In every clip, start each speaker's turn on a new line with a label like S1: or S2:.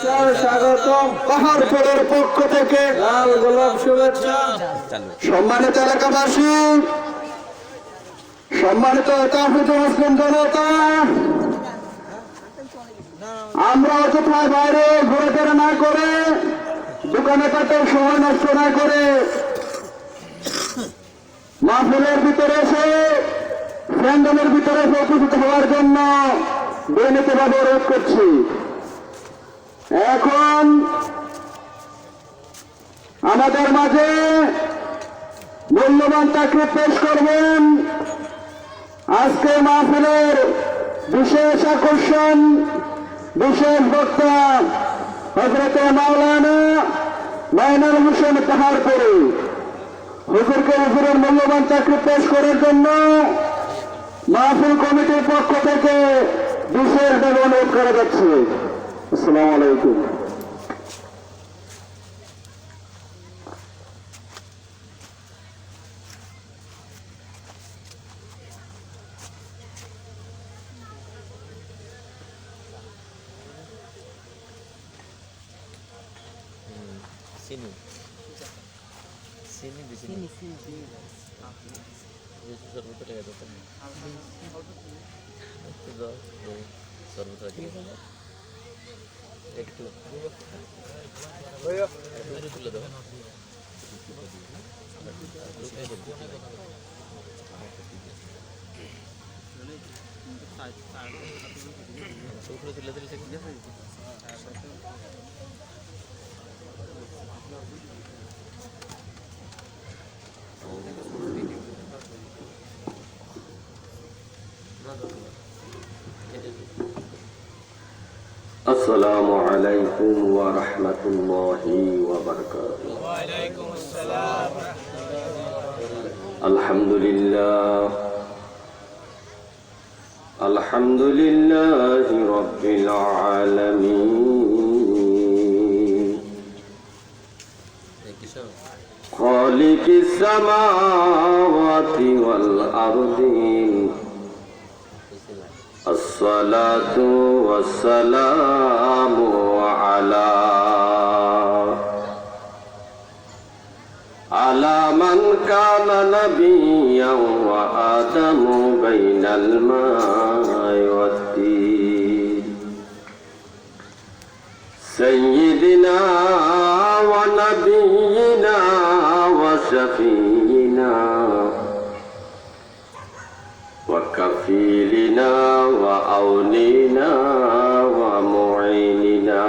S1: স্বাগতম। পাহাড়পুরের পক্ষ থেকে লাল গোলাপ শুভেচ্ছা। সম্মানিত এলাকাবাসী, সম্মানিত তাহিদ মুসলিম জনতা, আমরা কোথায় বাইরে ঘুরে ফেরা না করে, দোকানে কাটে সময় নষ্ট না করে মাহফিলের ভিতরে এসে প্যান্ডেলের ভিতরে উপস্থিত হওয়ার জন্য বিনীতভাবে অনুরোধ করছি। এখন আমাদের মাঝে মূল্যবান তাকরীর পেশ করবেন আজকে মাহফিলের বিশেষ আকর্ষণ, বিশেষ বক্তা হযরতে মাওলানা মাইনুল হোসেন পাহাড়পুরী। হুজুরকে হুজুরের মূল্যবান তাকরীর পেশ করার জন্য মাহফিল কমিটির পক্ষ থেকে বিশেষভাবে অনুরোধ করা যাচ্ছে। আসসালামু আলাইকুম।
S2: Sini. Sini di sini. Sini. Itu serbu ya dokter. Itu dah, serbu lagi. Itu. Oh ya. Itu dulu dah.
S3: السلام عليكم ورحمة الله وبركاته.
S2: وعليكم السلام.
S3: الحمد لله الحمد لله رب العالمين خالق السماوات والأرضين الصلاة والسلام على من كان نبيا وآدم بين الماء والدين سيدنا ونبينا وشفينا وكفيلنا وأولينا ومعيننا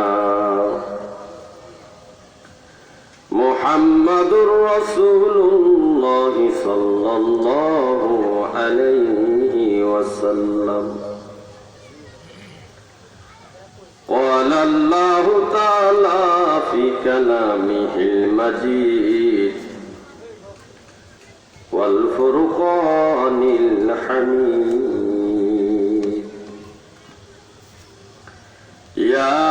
S3: محمد رسول الله صلى الله عليه وسلم. قال الله تعالى في كلامه المجيد والفرقان الحميد يا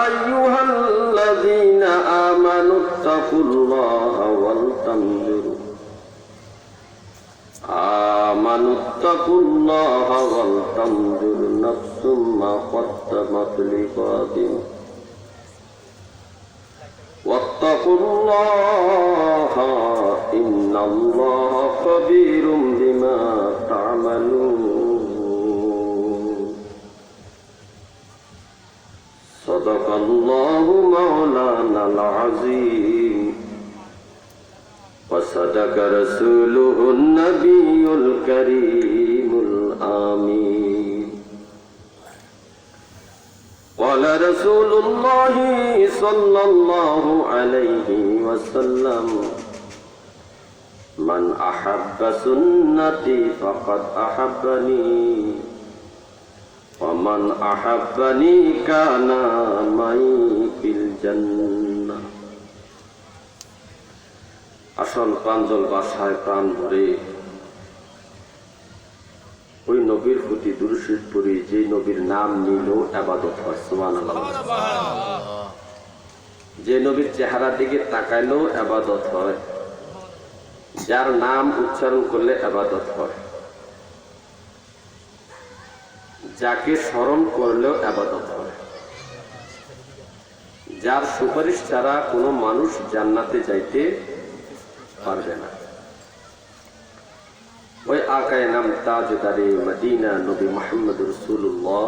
S3: أيها الذين آمنوا اتقوا الله ولتنظر نفس ما قدمت لغد واتقوا الله إن الله خبير بما تعملون. صدق الله مولانا العظيم وصدق رسوله النبي الكريم الآمين. قال رسول الله صلى الله عليه وسلم من أحب سنتي فقد أحبني ومن أحبني كان معي في الجنة. আসল প্রাঞ্জল বাসায় প্রাণ ভরে ওই নবীর প্রতি দুরূদ পড়ি যে নবীর নাম নিলেও ইবাদত হয়। সুবহানাল্লাহ। যে নবীর চেহারার দিকে তাকাইলেও ইবাদত হয়, যার নাম উচ্চারণ করলে ইবাদত হয়, যাকে স্মরণ করলেও ইবাদত হয়। যার সুপারিশ ছাড়া কোনো মানুষ জান্নাতে যাইতে পারবে না। ওই আকায়ে নাম তাজদারে মদিনা নবী মুহাম্মদ রাসূলুল্লাহ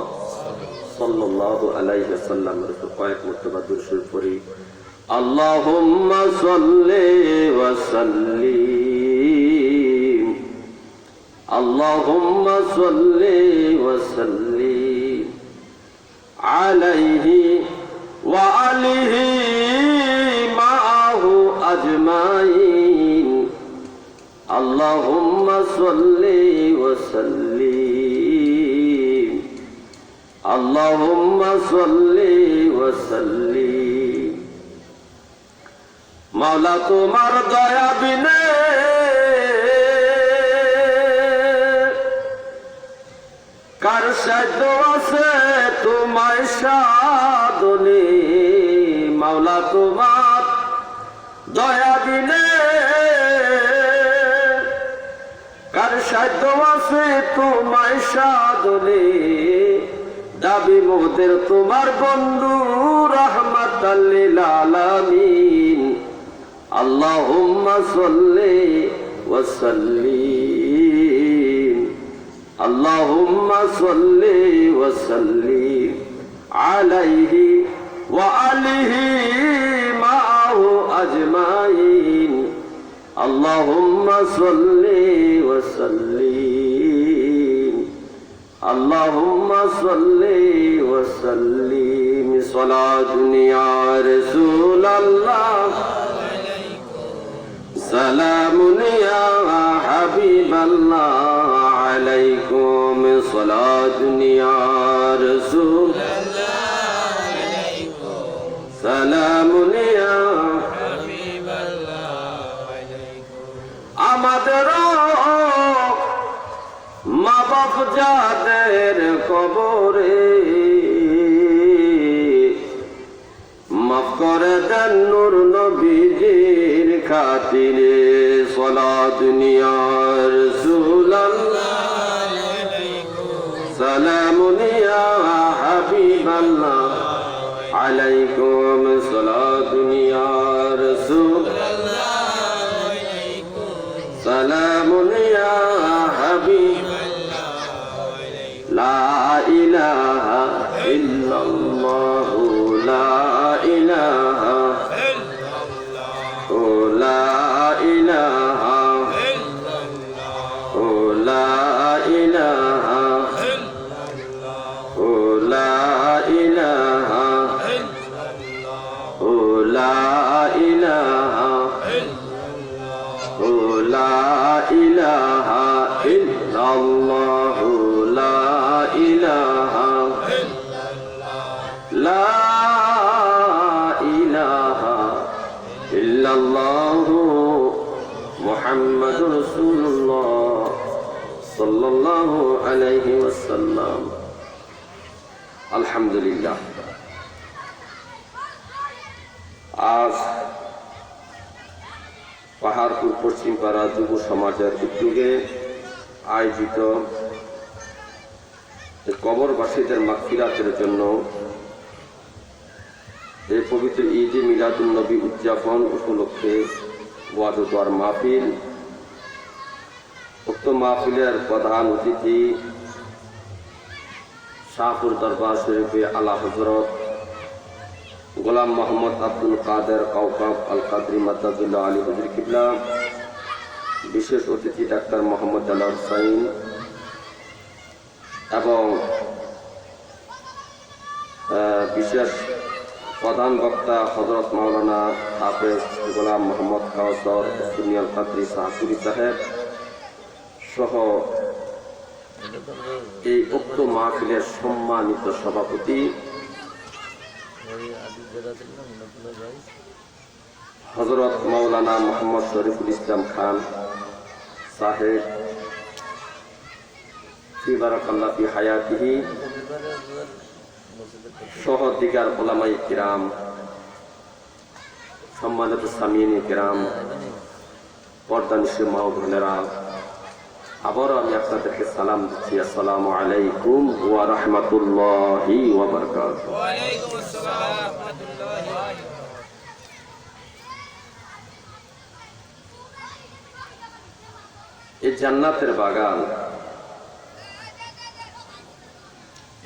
S3: সাল্লাল্লাহু আলাইহি ওয়াসাল্লামের উপর কয়েক মর্তবা দুরূদ শরীফ পড়ি। আল্লাহুম্মা সাল্লি ওয়া সাল্লিম, আল্লাহুম্মা সাল্লি ওয়া সাল্লিম আলাইহি ওয়া আলিহি মাআহু আজমাইন। আল্লাহুম্মা সাল্লি ওয়া সাল্লিম, আল্লাহুম্মা সাল্লি ওয়া সাল্লিম। মাওলা তোমার দয়া বিনে কার সাধ্য আছে তোমায় সাধনে। মাওলা তোমার দয়া বিনে কার সাধ্য আছে তোমায় সাধনে। দাবি মোদের তোমার বন্ধু রাহমাতাল লিল আলামিন। আল্লাহুম্মা সাল্লি ওয়া সাল্লিম, আল্লাহুম্মা সাল্লি ওয়া সাল্লিম আলাইহি ওয়া আলিহি মাআহু আজমাইন। আল্লাহুম্মা সাল্লি ওয়া সাল্লিম, আল্লাহুম্মা সাল্লি ওয়া সাল্লিম। সালাতুন ইয়া রাসূলাল্লাহ, সালামুন ইয়া হাবিবাল্লাহ আলাইকুম। সালাতুন ইয়া রাসূলাল্লাহ, সালামুন ইয়া আমাদের মা বাপ যাদের কবরে মাফ করে দেন নূর নবীজির খাতিরে। সালাতুন ইয়া রাসূলাল্লাহ, সালামুন ইয়া হাবিবাল্লাহ আলাইকুম। সালাতুন ইয়া রাসূলাল্লাহ, সালামুন ইয়া হাবিবাল্লাহ। লা ইলাহা ইল্লাল্লাহ, লা ইলাহা ইল্লাল্লাহ, লা ইলাহা ইল্লাল্লাহ, লা ইলাহা ইল্লাল্লাহ, লা ইলাহা ইল্লাল্লাহ, লা ইলাহা লা ইলাহা ইল্লাল্লাহ, লা ইলাহা লা ইলাহা ইল্লাল্লাহ মুহাম্মাদুর রাসূলুল্লাহ সাল্লাল্লাহু আলাইহি ওয়াসাল্লাম। আলহামদুলিল্লাহ, আজ পাহাড়পুর পশ্চিমপাড়া যুব সমাজের উদ্যোগে আয়োজিত কবরবাসীদের মাগফিরাতের জন্য এই পবিত্র ঈদে মিলাদুন নবী উদযাপন উপলক্ষে ওয়াজ ও দোয়ার মাহফিল। উক্ত মাহফিলের প্রধান অতিথি শাহপুর দরবার শরীফে আলা হযরত গোলাম মোহাম্মদ আব্দুল কাদের কাউকাব আল কাদরি মাদ্দাদুল্লাহ আলী হুজুর কিবলা, বিশেষ অতিথি ডাক্তার মোহাম্মদ জালাল হুসাইন এবং বিশেষ প্রধান বক্তা হযরত মাওলানা হাফেজ গোলাম মোহাম্মদ কাউসার সুনিয়াল কাদরি সাহাপুরি সাহেব সহ এই উক্ত মাহফিলের সম্মানিত সভাপতি হযরত মাওলানা মোহাম্মদ শরীফুল ইসলাম খান সাহেব ফি বারাকাল্লাহ ফি হায়াতিহি সহ দিগার উলামায়ে কিরাম, সম্মানিত সামিয়িনে কিরাম, পর্দানিশী মা ও বোনেরা, আবারও আমি আপনাদেরকে সালাম দিচ্ছি। আসসালামু আলাইকুম ওয়া রাহমাতুল্লাহি ওয়া বারাকাতুহু। এই জান্নাতের বাগান,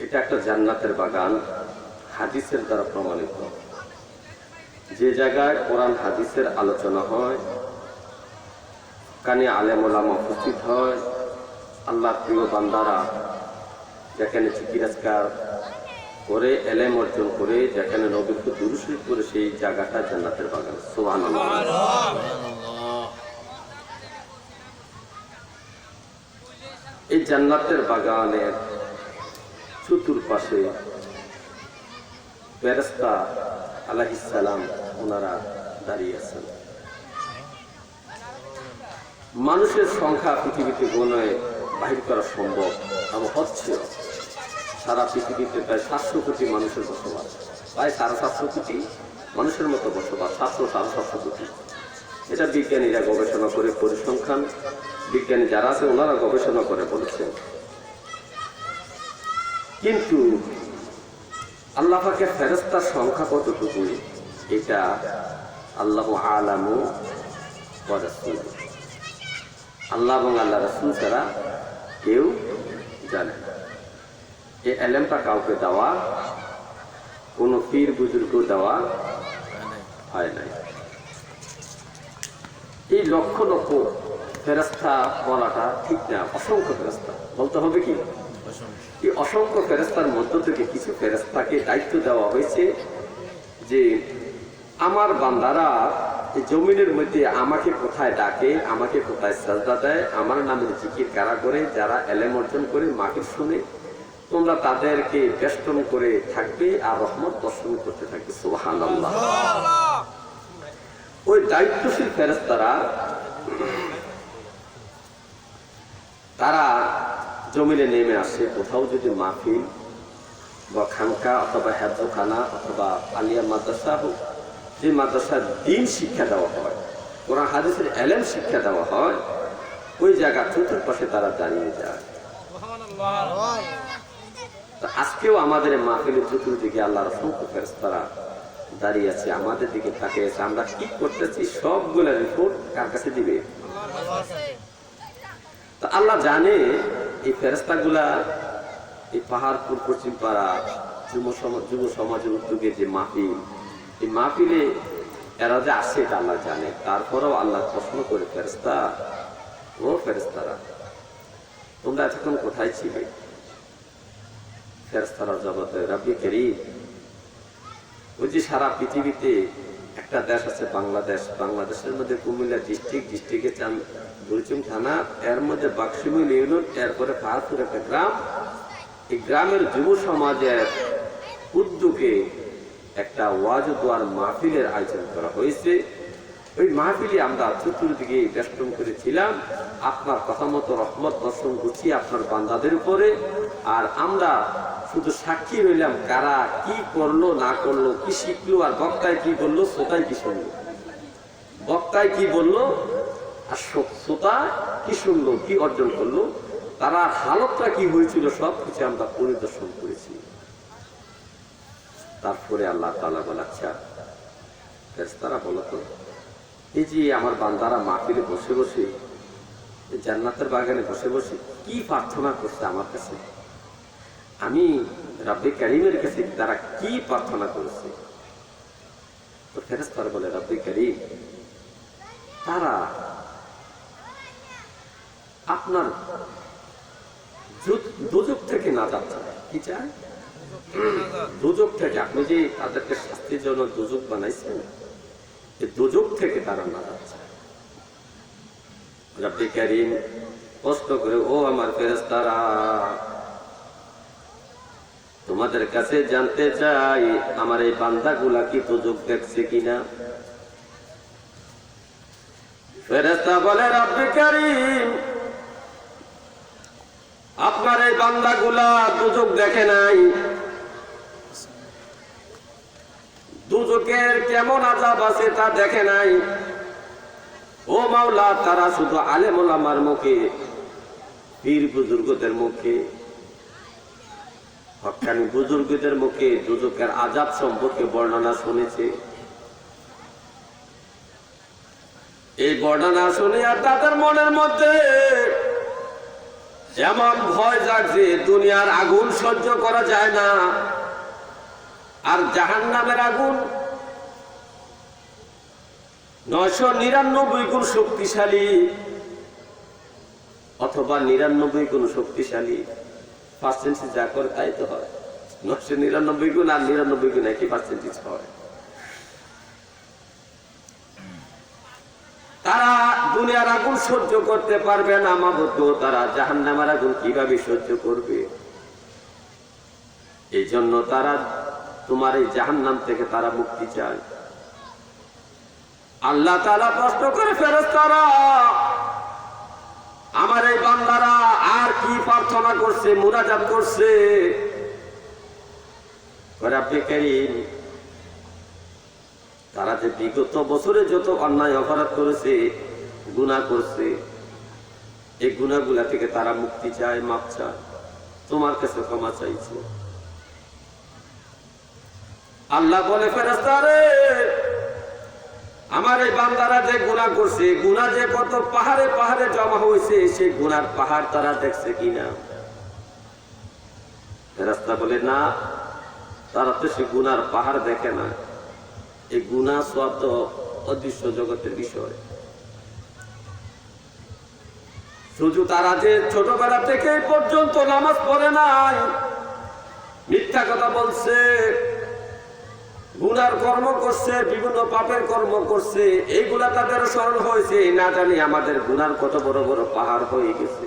S3: এটা একটা জান্নাতের বাগান হাদিসের দ্বারা প্রমাণিত। যে জায়গায় কোরআন হাদিসের আলোচনা হয়, কানে আলেম ওলামা উপস্থিত হয়, আল্লাহর প্রিয় বান্দারা যেখানে জিকির-আজকার করে, এলেম অর্জন করে, যেখানে নবীর দুরূদ শরীফ করে, সেই জায়গাটা জান্নাতের বাগান। সুবহানাল্লাহ। এই জান্নাতের বাগানের চতুর্পাশে ফেরেশতা আলাইহিস সালাম ওনারা দাঁড়িয়ে আছেন। মানুষের সংখ্যা পৃথিবীতে গণে বাহির করা সম্ভব এবং হচ্ছে। সারা পৃথিবীতে প্রায় 700 কোটি মানুষের বসবাস, প্রায় 750 কোটি মানুষের মতো বসবাস, 700-750 কোটি। এটা বিজ্ঞানীরা গবেষণা করে, পরিসংখ্যান বিজ্ঞানী যারা আছে ওনারা গবেষণা করে বলেছেন। কিন্তু আল্লাহ পাকের ফেরেশতার সংখ্যা কতটুকু, এটা আল্লাহু আ'লামু ওয়া রাসূলুহু, আল্লাহ এবং আল্লাহ রাসূল ছাড়া কেউ জানে না। এই এলেমটা কাউকে দেওয়া, কোন পীর বুজুর্গ দেওয়া হয় নাই। এই লক্ষ লক্ষ ফেরেশতা বলাটা ঠিক না, অসংখ্য ফেরেশতা বলতে হবে। কি এই অসংখ্য ফেরেশতার মধ্য থেকে কিছু ফেরেশতাকে দায়িত্ব দেওয়া হয়েছে যে আমার বান্দারা এই জমিনের মধ্যে আমাকে কোথায় ডাকে, আমাকে কোথায় সাজদা দেয়, আমার নামের জিকির কারা করে, যারা এলেম অর্জন করে, মাহফিল শুনে, তোমরা তাদেরকে বেষ্টন করে থাকবে আর রহমত বর্ষণ করতে থাকবে। সুবহানাল্লাহ। ওই দায়িত্বশীল ফেরেশতারা তারা জমিনে নেমে আসে। কোথাও যদি মাহফিল বা খানকা অথবা হেফজখানা অথবা আলিয়া মাদ্রাসা হোক, যে মাদ্রাসার দ্বীন শিক্ষা দেওয়া হয়, কোরআন হাদিসের এলেম শিক্ষা দেওয়া হয়, ওই জায়গা চতুর্পাশে তারা দাঁড়িয়ে যায়। আজকেও আমাদের মাহফিলের চতুর্দিকে আল্লাহর অসংখ্য ফেরেশতারা দাঁড়িয়ে আছে, আমাদের দিকে তাকিয়ে আছে। আমরা কি করতেছি সবগুলা রিপোর্ট কার কাছে দিবে? তা আল্লাহ জানে এই ফেরেশতাগুলা এই পাহাড়পুর পশ্চিম পাড়া যুব সমাজের উদ্যোগে যে মাহফিল, এই মাহফিলে এরা যে আসে এটা আল্লাহ জানে। তারপরেও আল্লাহ প্রশ্ন করে, ফেরেশতা, ও ফেরেশতারা, তোমরা এতক্ষণ কোথায় ছিলে? ফেরেশতারা জবাব দেয়, রব্বি কারীম, ওই যে সারা পৃথিবীতে একটা দেশ আছে বাংলাদেশ, বাংলাদেশের মধ্যে কুমিল্লা ডিস্ট্রিক্টে বুড়িচুং থানা, এর মধ্যে বাক্সিমুল ইউনিয়ন, এরপরে পাহাড়পুর একটা গ্রাম। এই গ্রামের যুব সমাজের উদ্যোগে একটা ওয়াজ দোয়ার মাহফিলের আয়োজন করা হয়েছে। ওই মাহফিলে আমরা চতুর্দিকে বেষ্টন করেছিলাম, আপনার কথা মতো রহমত বর্ষণ গুছিয়ে আপনার বান্দাদের উপরে। আর আমরা শুধু সাক্ষী রইলাম, কারা কি করলো না করলো, কি শিখলো, আর বক্তায় কি বললো, শ্রোতায় কি শুনলো। বক্তায় কি বললো আর শ্রোতা কি শুনলো, কি অর্জন করলো, তারা হালতটা কি হয়েছিল, সব কিছু আমরা পরিদর্শন করেছি। তারপরে আল্লাহ তাআলা বলে, আচ্ছা ফেরেশতারা বলো তো, এই যে আমার বান্দারা মাহফিলে বসে বসে, জান্নাতের বাগানে বসে বসে কি প্রার্থনা করছে আমার কাছে, আমি রব্বে কারীমের কাছে তারা কি প্রার্থনা করেছে? তো ফেরেশতারা বলে, রব্বে কারীম, তারা আপনার দুজক থেকে নাজাত চায়। কি চায়? দুজক থেকে। আপনি যে তাদেরকে শাস্তির জন্য দুজক বানাইছেন, এই দুজক থেকে তারা নাজাত চায়। রব্বে কারীম প্রশ্ন করে, ও আমার ফেরেশতারা, তোমাদের কাছে জানতে চাই আমার এই বান্দাগুলা কি দুজক দেখছে কিনা? ফেরেশতা বলে, রব্বে কারীম, আপনার এই বান্দাগুলা দুজক দেখে নাই। দুজকের কেমন আযাব আছে তা দেখে নাই। ও মাওলা, তারা শুধু আলেম ওলামার মুখে, পীর বুজুর্গদের মুখে, হক্কানি বুজুর্গদের মুখে দুজকের আযাব সম্পর্কে বর্ণনা শুনেছে। এই বর্ণনা শুনিয়া তাদের মনের মধ্যে এমন ভয় জাগছে, দুনিয়ার আগুন সহ্য করা যায় না, আর জাহান্নামের আগুন 999 গুণ শক্তিশালী, অথবা 99 গুণ শক্তিশালী। পার্সেন্টেজ যা করে তাই তো হয়, 999 গুণ আর 99 গুণ একই পার্সেন্টেজ হয়। তারা দুনিয়ার আগুন সহ্য করতে পারবে না, মাবুদ, তারা জাহান্নামের আগুন কিভাবে সহ্য করবে? এই জন্য তারা তোমার এই জাহান্নাম থেকে তারা মুক্তি চায়। আল্লাহ তাআলা প্রশ্ন করে, ফেরেশতারা, আমার এই বান্দারা আর কি প্রার্থনা করছে, মুনাজাত করছে? রব্বে কারীম, তারা যে বিগত বছরে যত অন্যায় অপরাধ করেছে, গুনাহ করছে, এই গুনাহগুলা থেকে তারা মুক্তি চায়, মাপ চায়, তোমার কাছে ক্ষমা চাইছে। আল্লাহ বলে, ফেরেশতারে, আমার এই বান্দারা যে গুনাহ করছে, গুনাহ যে কত পাহাড়ে পাহাড়ে জমা হয়েছে, সেই গুনার পাহাড় তারা দেখছে কিনা? ফেরেশতা বলে, না, তারা তো সে গুনার পাহাড় দেখে না। এই গুনাহ সব তো অদৃশ্য জগতের বিষয়। শুধু তারা যে ছোটবেলা থেকে পর্যন্ত নামাজ পড়ে নাই, মিথ্যা কথা বলছে, গুনার কর্ম করছে, বিভিন্ন পাপের কর্ম করছে, এইগুলা তাদের স্মরণ হয়েছে, না জানি আমাদের গুনার কত বড় বড় পাহাড় হয়ে গেছে।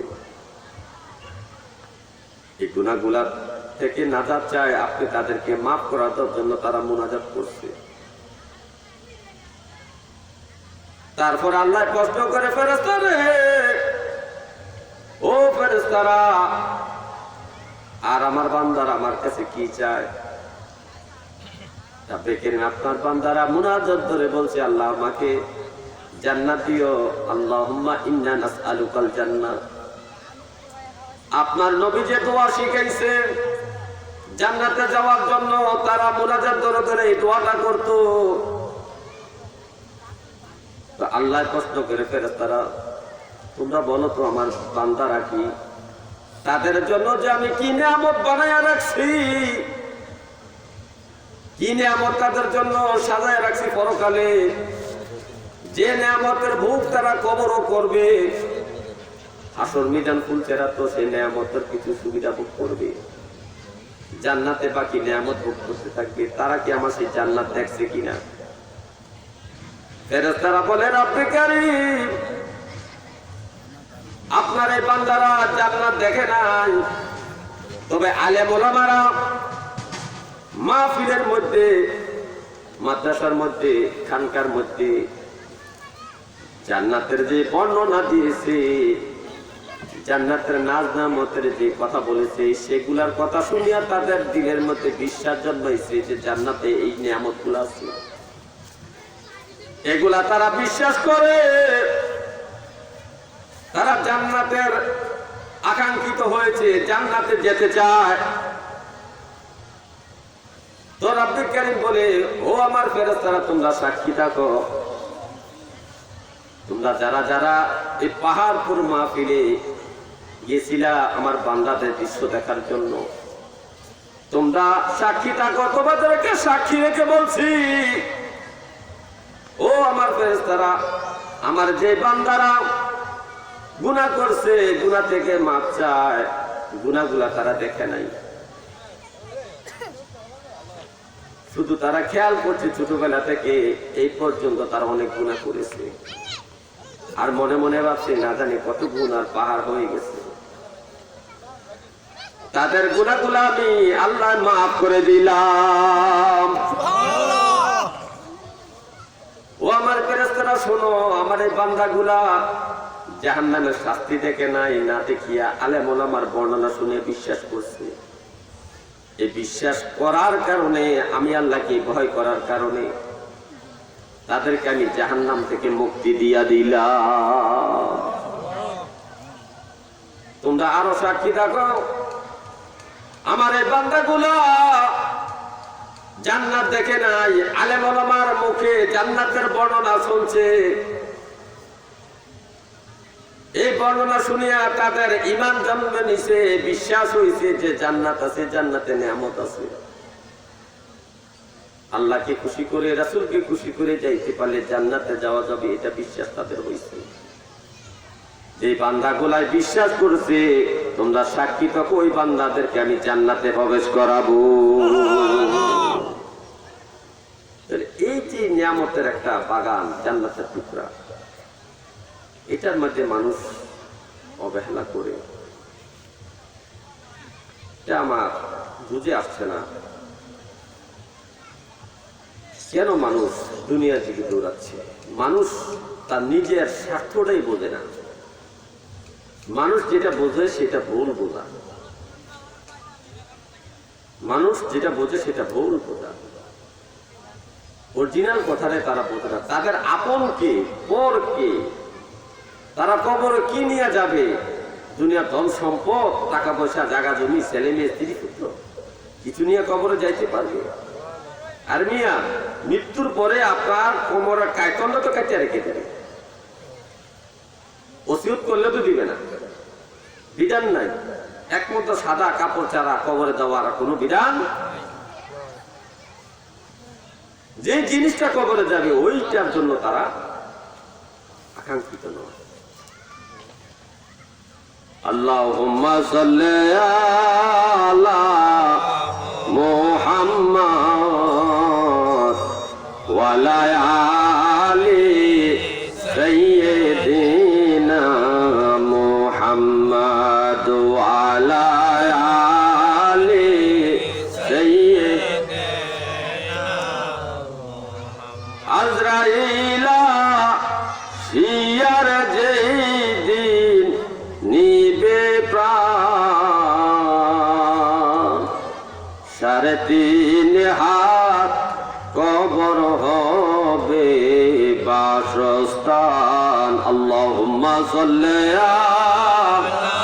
S3: এই গুনাহগুলা থেকে নাজাত চায়, আপনি তাদেরকে মাফ করার জন্য তারা মুনাজাত করছে। তারপর আল্লাহ প্রশ্ন করে, ফেরেশতারে, ও ফেরেশতারা, আর আমার বান্দারা আমার কাছে কি চায়? আপনার বান্দারা মুনাজাত ধরে বলছে, আল্লাহ আমাকে জান্নাত দিও, আল্লাহুম্মা ইন্না নাসআলুকাল জান্নাহ। আপনার নবী যে দোয়া শিখাইছে জান্নাতে যাওয়ার জন্য, তারা মুনাজাত ধরে ধরে এই দোয়াটা করত। তো আল্লাহ প্রশ্ন করে, ফেরেশতারা, তোমরা বলো তো আমার বান্দারা কি, তাদের জন্য যে আমি কি নিয়ামত বানায়া রাখছি, কি নিয়ামত তাদের জন্য সাজায় রাখছি পরকালে, যে নিয়ামতের ভোগ তারা কবরও করবে, হাসর মিজান ফুলছেরা তো সেই নিয়ামতের কিছু সুবিধা ভোগ করবে, জান্নাতে বাকি নিয়ামত ভোগ করতে থাকবে। তারা কি আমার সেই জান্নাত দেখছে কিনা? ফেরেশতারা বলে, রব্বে কারীম, আপনার এই বান্দারা জান্নাত দেখে নাই, তবে আলেম ওলামারা মাহফিলের মধ্যে, মাদ্রাসার মধ্যে, খানকার মধ্যে জান্নাতের যে বর্ণনা দিয়েছে, জান্নাতের নাজ নামতের যে কথা বলেছে, সেগুলার কথা শুনিয়া তাদের দিলের মধ্যে বিশ্বাস জন্মাইছে যে জান্নাতে এই নিয়ামতগুলো আছে। এগুলা তারা বিশ্বাস করে, তারা জান্নাতের আকাঙ্ক্ষিত হয়েছে, জান্নাতে যেতে চায়। তো রব্বে কারীম বলে, ও আমার ফেরেশতারা, তোমরা সাক্ষী থাকো, তোমরা যারা যারা এই পাহাড়পুর মাহফিলে গেছিলা আমার বান্দাদের দৃশ্য দেখার জন্য, তোমরা সাক্ষী থাকো, তোমাদেরকে সাক্ষী রেখে বলছি, ও আমার ফেরেশতারা, আমার যে বান্দারা গুনাহ করছে, গুনাহ থেকে মাপ চায়, গুনাহগুলা তারা দেখে নাই, শুধু তারা খেয়াল করছে ছোটবেলা থেকে এই পর্যন্ত তারা অনেক গুনাহ করেছে, আর মনে মনে ভাবছে না জানি কত গুনার পাহাড় হয়ে গেছে। তাদের গুনাহগুলো আমি আল্লাহ মাফ করে দিলাম। ও আমার ফেরেশতারা, শোনো, আমার এই বান্দাগুলা জাহান্নামের শাস্তি দেখে নাই, না দেখিয়া আলেম ওলামার বর্ণনা শুনে বিশ্বাস করছে। এই বিশ্বাস করার কারণে, আমি আল্লাহকে ভয় করার কারণে তাদেরকে আমি জাহান্নাম থেকে মুক্তি দিয়া দিলাম। তোমরা আরো সাক্ষী থাকো, আমার এই বান্দাগুলা জান্নাত দেখে নাই, আলেম ওলামার মুখে জান্নাতের বর্ণনা শুনছে, এই বর্ণনা শুনিয়া তাদের ঈমান জন্মে নিছে, বিশ্বাস হইছে যে জান্নাত আছে, জান্নাতে নিয়ামত আছে। আল্লাহকে খুশি করে, রাসূলকে খুশি করে যাইতে পারলে জান্নাতে যাওয়া যাবে, এটা বিশ্বাস তাদের হইছে। যে বান্দাগুলাই বিশ্বাস করছে, তোমরা সাক্ষী থাকো, ওই বান্দাদেরকে আমি জান্নাতে প্রবেশ করাবো। এই যে নিয়ামতের একটা বাগান, জান্নাতের টুকরা, এটার মধ্যে মানুষ অবহেলা করে, এটা আমার বুঝে আসছে না। কেন মানুষ দুনিয়ার দিকে দৌড়াচ্ছে? মানুষ তার নিজের স্বার্থটাই বোঝে না। মানুষ যেটা বোঝে সেটা ভুল বোঝা, মানুষ যেটা বোঝে সেটা ভুল বোঝা। অরিজিনাল কথাটাই তারা বোঝে না। তাদের আপন কে, পর কে, তারা কবরে কি নিয়ে যাবে? দুনিয়া ধন সম্পদ, টাকা পয়সা, জায়গা জমি, ছেলে মেয়ে, স্ত্রী পুত্র, কিছু নিয়ে কবরে যাইতে পারবে? আর মিয়া, মৃত্যুর পরে আপনার কোমরের কায়তন্ড তো কাটিয়ে রেখে দেবে, ওসিয়ত করলে তো দিবে না, বিধান নাই। একমাত্র সাদা কাপড় ছাড়া কবরে দেওয়ার কোনো বিধান। যে জিনিসটা কবরে যাবে ওইটার জন্য তারা আকাঙ্ক্ষিত নয়। আল্লাহুম্মা সাল্লি আলা মুহাম্মাদ ওয়া আলা আলি সাইয়্যিদিনা মুহাম্মাদ ওয়া আলা আলি সাইয়্যিদিনা আজরাইলা শিয়ার যেদিন নিবে প্রাণ, 3.5 হাত কবর হবে বাসস্থান। আল্লাহুম্মা সাল্লি আলা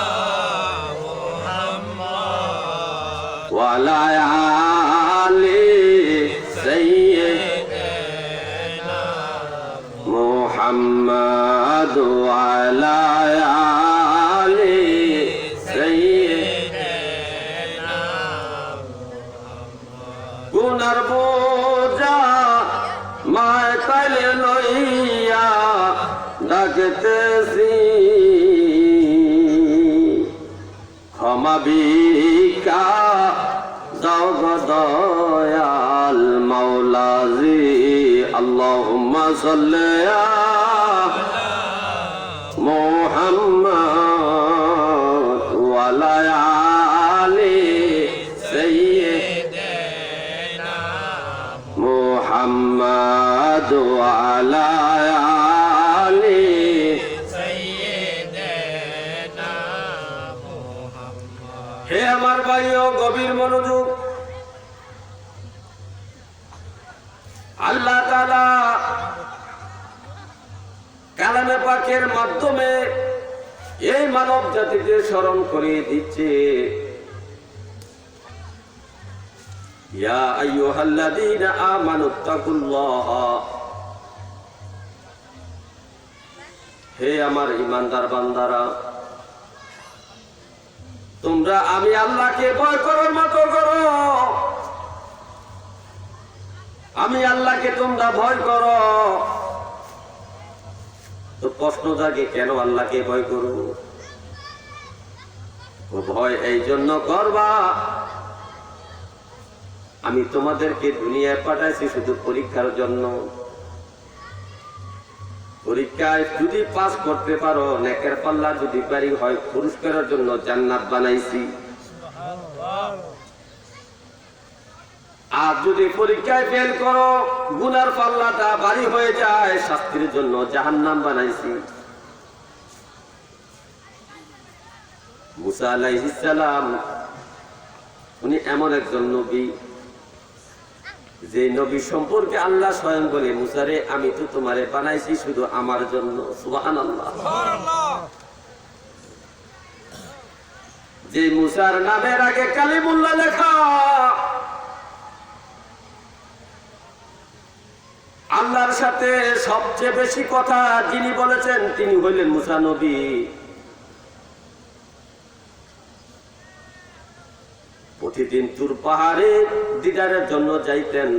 S3: মুহাম্মাদ ওয়া আলা আলি সাইয়্যিদিনা মুহাম্মাদ ওয়া আলা আলি সাইয়্যিদিনা গুনার বোঝা মাথায় লইয়া ডাকতেছি, ক্ষমা ভিক্ষা দাও গো দয়াল মাওলাজি। আল্লাহুম্মা সাল্লি আলা মুহাম্মাদ ওয়া আলা আলি সাইয়্যিদিনা মুহাম্মাদ ওয়া আলা আলি সাইয়্যিদিনা মুহাম্মাদ। হে আমার ভাইও, গভীর মনোযোগ। আল্লাহ তাআলা কালামে পাকের মাধ্যমে এই মানব জাতিকে স্মরণ করিয়ে দিচ্ছে, ইয়া আইয়ুহাল্লাযীনা আমানুত্তাকুল্লাহ, হে আমার ঈমানদার বান্দারা, তোমরা আমি আল্লাহকে ভয় করার মতো করো। আমি আল্লাহকে তোমরা ভয় করো। তো প্রশ্ন জাগে, কেন আল্লাহকে ভয় করব? ও ভয় এই জন্য করবা, আমি তোমাদেরকে দুনিয়ায় পাঠাইছি শুধু পরীক্ষার জন্য। পরীক্ষায় যদি পাস করতে পারো, নেকের পাল্লা যদি পারি হয়, পুরস্কারের জন্য জান্নাত বানাইছি। আর যদি পরীক্ষায় ফেল করো, গুনার পাল্লাটা ভারী হয়ে যায়, শাস্তির জন্য জাহান্নাম বানাইছি। মুসা আলাইহিস সালাম উনি এমন একজন নবী, যে নবী সম্পর্কে আল্লাহ স্বয়ং বলে, মুসারে আমি তো তোমারে বানাইছি শুধু আমার জন্য। সুবহানাল্লাহ। যে মুসার নামের আগে কালিমুল্লাহ লেখা, আল্লাহর সাথে সবচেয়ে বেশি কথা যিনি বলেছেন তিনি হইলেন মুসা নবী। প্রতিদিন তুর পাহাড়ে দিদারের জন্য যাইতেন,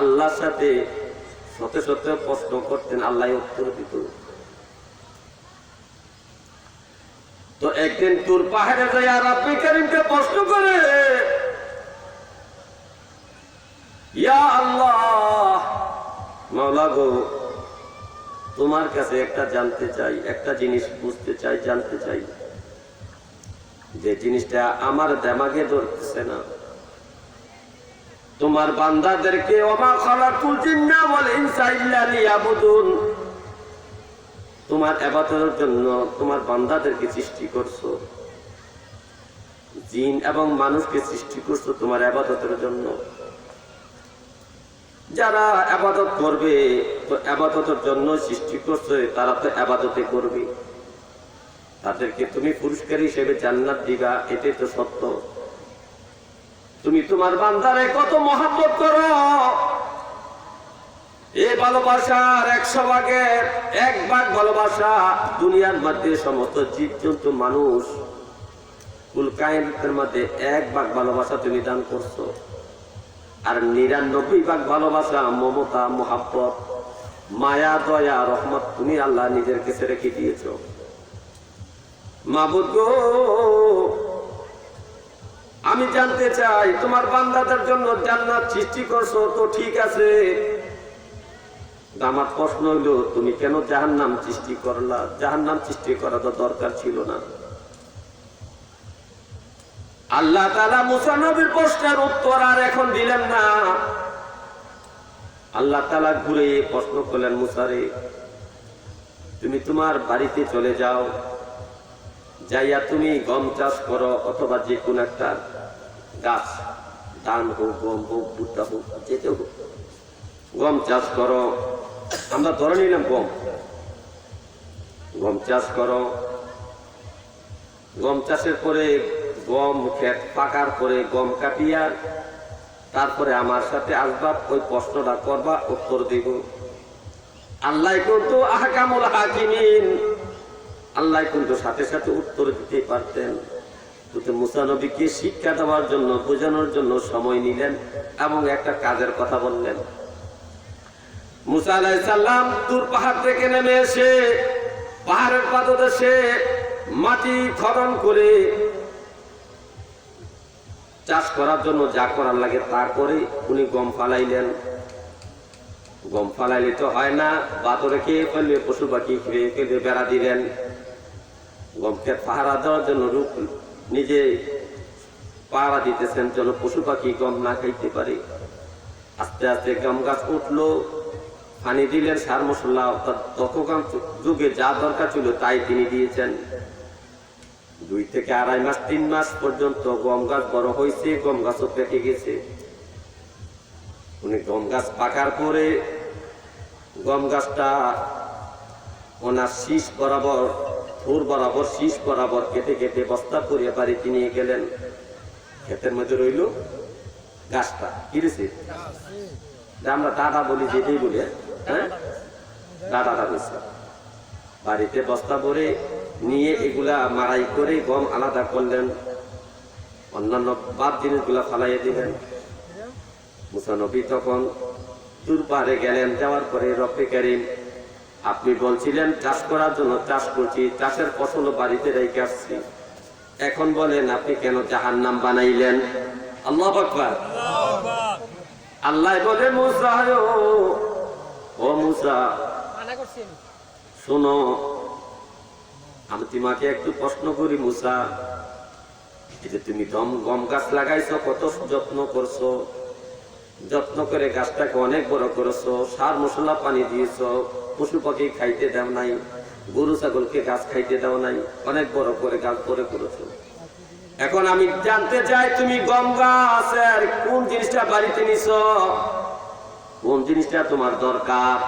S3: আল্লাহর সাথে শত শত প্রশ্ন করতেন, আল্লাহ উত্তর দিত। তো একদিন তুর পাহাড়ে যাইয়া রাব্বি কারীমকে প্রশ্ন করে, ইয়া আল্লাহ, মাওলা গো, তোমার কাছে একটা জানতে চাই, একটা জিনিস বুঝতে চাই, জানতে চাই, যে জিনিসটা আমার দেমাগে ধরতেছে না। তোমার বান্দাদেরকে ওমা খালাকুল জিন্না ওয়াল ইনসা ইল্লা লিয়াবুদুন, তোমার ইবাদতের জন্য তোমার বান্দাদেরকে সৃষ্টি করছো, জিন এবং মানুষকে সৃষ্টি করছো তোমার ইবাদতের জন্য। যারা ইবাদত করবে, তো ইবাদতের জন্য সৃষ্টি করছো, তারা তো ইবাদতে করবে, তাদেরকে তুমি পুরস্কার হিসেবে জান্নাত দিবা, এটাই তো সত্য। তুমি তোমার বান্দারে কত মহব্বত করো, এই ভালোবাসার 100 ভাগের 1 ভাগ ভালোবাসা দুনিয়ার মধ্যে সমস্ত জীবজন্তু মানুষ কুল কায়নাতের মধ্যে 1 ভাগ ভালোবাসা তুমি দান করছো, আর 99 ভাগ ভালোবাসা, মমতা, মহব্বত, মায়া, দয়া, রহমত তুমি আল্লাহ নিজের কাছে রেখে দিয়েছ। মাবুদ গো, আমি জানতে চাই, তোমার বান্দাদের জন্য জান্নাত সৃষ্টি করছো তো ঠিক আছে, আমার প্রশ্ন হলো তুমি কেন জাহান্নাম সৃষ্টি করলা? জাহান্নাম সৃষ্টি করা তো দরকার ছিল না। আল্লাহ তাআলা মুসা নবীর প্রশ্নের উত্তর আর এখন দিলেন না। আল্লাহ তাআলা ঘুরে প্রশ্ন করলেন, মুসারে, তুমি তোমার বাড়িতে চলে যাও, যাইয়া তুমি গম চাষ করো, অথবা যে কোন একটা গাছ, ধান হোক, গম হোক, ভুট্টা হোক, যেতে হোক, গম চাষ করো। আমরা ধরে নিলাম গম চাষ করো। গম চাষের পরে গম ক্ষেত পাকার পরে গম কাটিয়া তারপরে আমার সাথে আসবা, ওই প্রশ্নটা করবা, উত্তর দিব। আল্লাহ কিন্তু আহকামুল হাকিমিন, আল্লাহ কিন্তু সাথে সাথে উত্তর দিতে পারতেন, কিন্তু মুসা নবীকে শিক্ষা দেওয়ার জন্য, বোঝানোর জন্য সময় নিলেন এবং একটা কাজের কথা বললেন। মুসা আলাইহিস সালাম তুর পাহাড় থেকে নেমে এসে পাহাড়ের পাদদেশে মাটি খনন করে চাষ করার জন্য যা করার লাগে তা করে উনি গম ফালাইলেন। গম ফালাইলে তো হয় না, বাতরে খেয়ে ফেলবে, পশু পাখি খেয়ে ফেলবে, বেড়া দিলেন। গম ক্ষেত পাহারা দেওয়ার জন্য নিজে পাহারা দিতেছেন যেন পশু পাখি গম না খাইতে পারে। আস্তে আস্তে গম গাছ উঠলো, পানি দিলেন, সার মশলা, তখন যুগে যা দরকার ছিল তাই তিনি দিয়েছেন। 2 থেকে 2.5 মাস 3 মাস পর্যন্ত গম গাছ বড় হয়েছে, গম গাছও পেকে গেছে। উনি গম গাছ পাকার পরে গম গাছটা ওনার শীষ বরাবর, ফুর বরাবর, শীষ বরাবর কেটে কেটে বস্তা করে বাড়িতে নিয়ে গেলেন। ক্ষেতের মধ্যে রইল গাছটা, কি রয়েছে, আমরা দাদা বলি, যেটাই বলি, হ্যাঁ, দাদাটা বলছে। বাড়িতে বস্তা ভরে নিয়ে এগুলা মাড়াই করে গম আলাদা করলেন, অন্যান্য বাদ জিনিসগুলা ফালাইয়ে দিলেন। মুসা নবী তখন তুর পাহাড়ে গেলেন। যাওয়ার পরে, রব্বে কারীম, আপনি বলছিলেন চাষ করার জন্য, চাষ করছি, চাষের ফসল বাড়িতে রেখে আসছি, এখন বলেন আপনি কেন জাহান্নাম বানাইলেন? আল্লাহু আকবার। আল্লাহ বলে, মুসা, ও মুসা, শোনো, আমি তোমাকে একটু প্রশ্ন করি। মুসা, এই যে তুমি গম গাছ লাগাইছো, কত যত্ন করছো, যত্ন করে গাছটাকে অনেক বড় করেছো, সার মশলা পানি দিয়েছো, পশু পাখি খাইতে দাও নাই, গরু ছাগলকে গাছ খাইতে দাও নাই, অনেক বড় করে গাছ বড় করেছো। এখন আমি জানতে চাই, তুমি গম গাছের কোন জিনিসটা বাড়িতে নিছো, কোন জিনিসটা তোমার দরকার?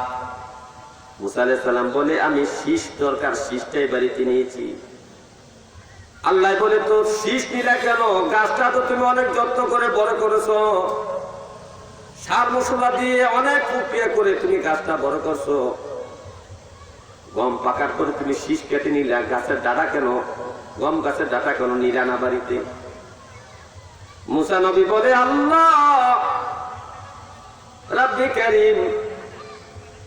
S3: মুসা আলাইহিস সালাম বলে, আমি শীষ দরকার, শীষটাই বাড়িতে নিয়েছি। আল্লাহ বলে, তো শীষ নিলা কেন? গাছটা তো তুমি অনেক যত্ন করে বড় করেছো, সার মশলা দিয়ে অনেক প্রক্রিয়া করে তুমি গাছটা বড় করছো, গম পাকার পরে তুমি শীষ কেটে নিলে, গাছের ডাটা কেন, গম গাছের ডাটা কেন নিলা না বাড়িতে? মুসা নবী বলে, আল্লাহ রাব্বি কারীম,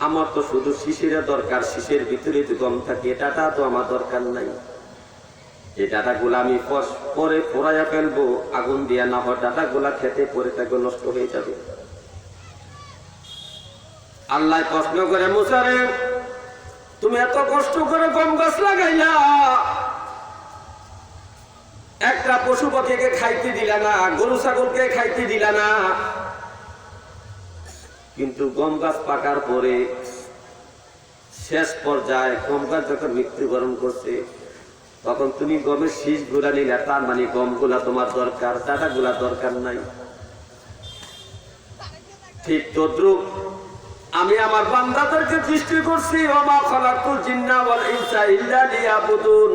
S3: আমার তো শুধু শীষের দরকার, শীষের ভিতরে তো গম থাকে, ডাটা তো আমার দরকার নাই। এই ডাটা গুলা আমি পরে পোড়াইয়া ফেলবো আগুন দিয়া, না হয় ডাটা গুলা খেতে পরে তাকে নষ্ট হয়ে যাবে। আল্লাহ প্রশ্ন করে, মুসা রে, তুমি এত কষ্ট করে গম গাছ লাগাইলা, একটা পশু পাখিকে খাইতে দিলা না, গরু ছাগলকে খাইতে দিলা না, কিন্তু গম গাছ পাকার পরে শেষ পর্যায়ে গম গাছ যখন মৃত্যুবরণ করছে, তখন তুমি গমের শীষ গুলা নিলা, তার মানে গম গুলা তোমার দরকার, ডাটা গুলা দরকার নাই। ঠিক তদ্রুপ আমি আমার বান্দাদেরকে সৃষ্টি করছি, ওমা খালাকুল জিন্না ওয়াল ইনসা ইল্লা লিয়াবুদুন।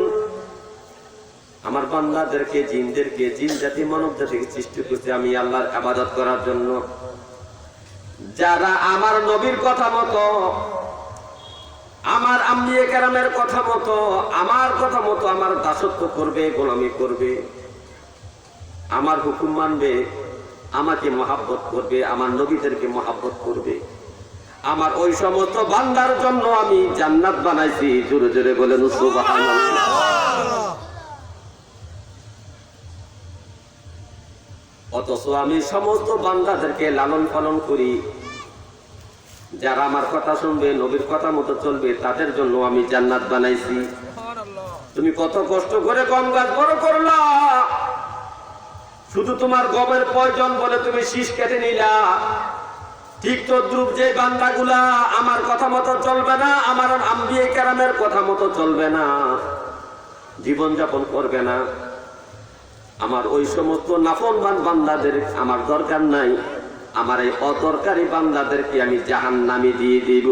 S3: আমার বান্দাদেরকে, জিনদেরকে, জিন জাতি মানব জাতিকে সৃষ্টি করছি আমি আল্লাহর ইবাদত করার জন্য। যারা আমার নবীর কথা মতো, আমার আম্বিয়ে কেরামের কথা মতো, আমার কথা মতো আমার দাসত্ব করবে, গোলামি করবে, আমার হুকুম মানবে, আমাকে মহাব্বত করবে, আমার নবীদেরকে মহাব্বত করবে, আমার ওই সমস্ত বান্দার জন্য আমি জান্নাত বানাইছি। জোরে জোরে বলেন সুবহানাল্লাহ। অথচ আমি সমস্ত বান্দাদেরকে লালন পালন করি, যারা আমার কথা শুনবে, নবীর কথা মতো চলবে, তাদের জন্য আমি জান্নাত বানাইছি। তুমি কত কষ্ট করে গম গাছ বড় করলা, শুধু তোমার গমের প্রয়োজন বলে তুমি শীষ কেটে নিলা। ঠিক তদ্রুপ যে বান্দাগুলা আমার কথা মতো চলবে না, আমার আম্বিয়ে কেরামের কথা মতো চলবে না, জীবন যাপন করবে না, আমার ওই সমস্ত নাফরমান বান্দাদের আমার দরকার নাই, আমার এই অদরকারি বান্দাদেরকে আমি জাহান্নামে দিয়ে দিব।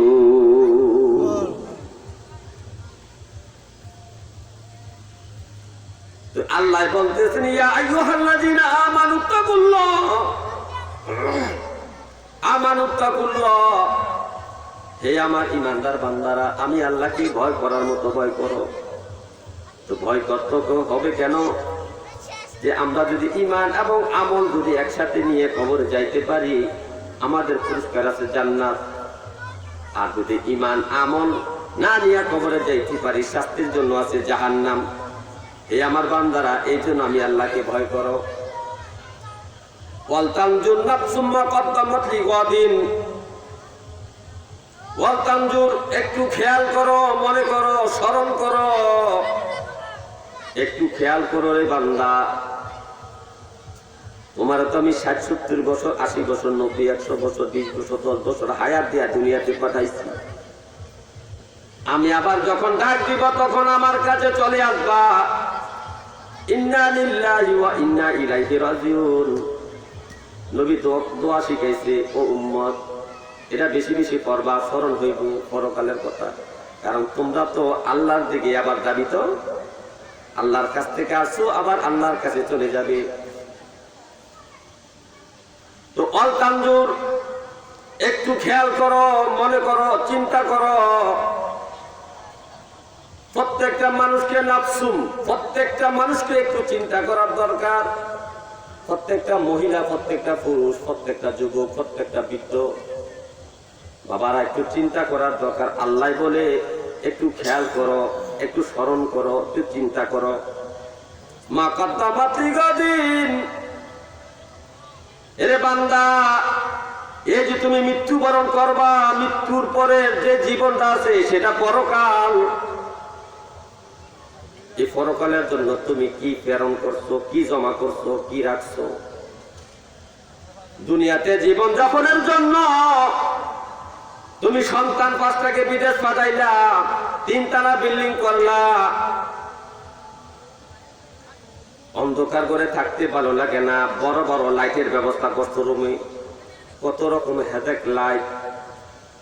S3: তো আল্লাহ বলতেছেন, ইয়া আইয়ুহাল্লাযীনা আমানুত্তাকুল্লাহ, আমানুত্তাকুল্লাহ, হে আমার ঈমানদার বান্দারা, আমি আল্লাহকে ভয় করার মতো ভয় করো। তো ভয় করতে হবে কেন? যে আমরা যদি ঈমান এবং আমল যদি একসাথে নিয়ে কবরে যাইতে পারি, আমাদের পুরস্কার আছে জান্নাত। আর যদি ঈমান আমল না নিয়ে কবরে যাইতে পারি, শাস্তির জন্য আছে জাহান্নাম। হে আমার বান্দারা, এই জন্য আমি আল্লাহকে ভয় করো। ওয়ালতানজুর নাফসুম মা কদ্দামাত লিগাদিন, ওয়ালতানজুর, একটু খেয়াল করো, মনে করো, স্মরণ করো, একটু খেয়াল করো রে বান্দা। তোমার তো আমি 60-70 বছর, 80 বছর, 90-100 বছর, 20 বছর, 10 বছর হায়াত দিয়া দুনিয়াতে পাঠাইছি। আমি আবার যখন ডাক দিব তখন আমার কাছে চলে আসবা। ইন্না লিল্লাহি ওয়া ইন্না ইলাইহি রাজিউন। নবী তো দোয়া শিখাইছে, ও উম্মত, এটা বেশি বেশি পড়বা, স্মরণ হইব পরকালের কথা। কারণ তোমরা তো আল্লাহর দিকে আবার যাবি, তো আল্লাহর কাছ থেকে আসো, আবার আল্লাহর কাছে চলে যাবে। তো অল তানজুর, একটু খেয়াল করো, মনে করো, চিন্তা করো। প্রত্যেকটা মানুষকে নাফসুম, প্রত্যেকটা মানুষকে একটু চিন্তা করার দরকার। প্রত্যেকটা মহিলা, প্রত্যেকটা পুরুষ, প্রত্যেকটা যুবক, প্রত্যেকটা বৃদ্ধ বাবারা একটু চিন্তা করার দরকার। আল্লাহ বলে একটু খেয়াল করো, একটু স্মরণ করো, একটু চিন্তা করো। মা কদ্দামাত লিগাদিন, এরে বান্দা, এই যে তুমি মৃত্যুবরণ করবা, মৃত্যুর পরে যে জীবনটা আছে সেটা পরকাল। এই পরকালের জন্য তুমি কি প্রেরণ করছো, কি জমা করছো, কি রাখছো? দুনিয়াতে জীবন যাপনের জন্য তুমি সন্তান 5টাকে বিদেশ পাঠাইলা, 3 তলা বিল্ডিং করলা, অন্ধকার করে থাকতে ভালো লাগে না, বড় বড় লাইটের ব্যবস্থা করছো রুমে, কত রকম হেডেক লাইট,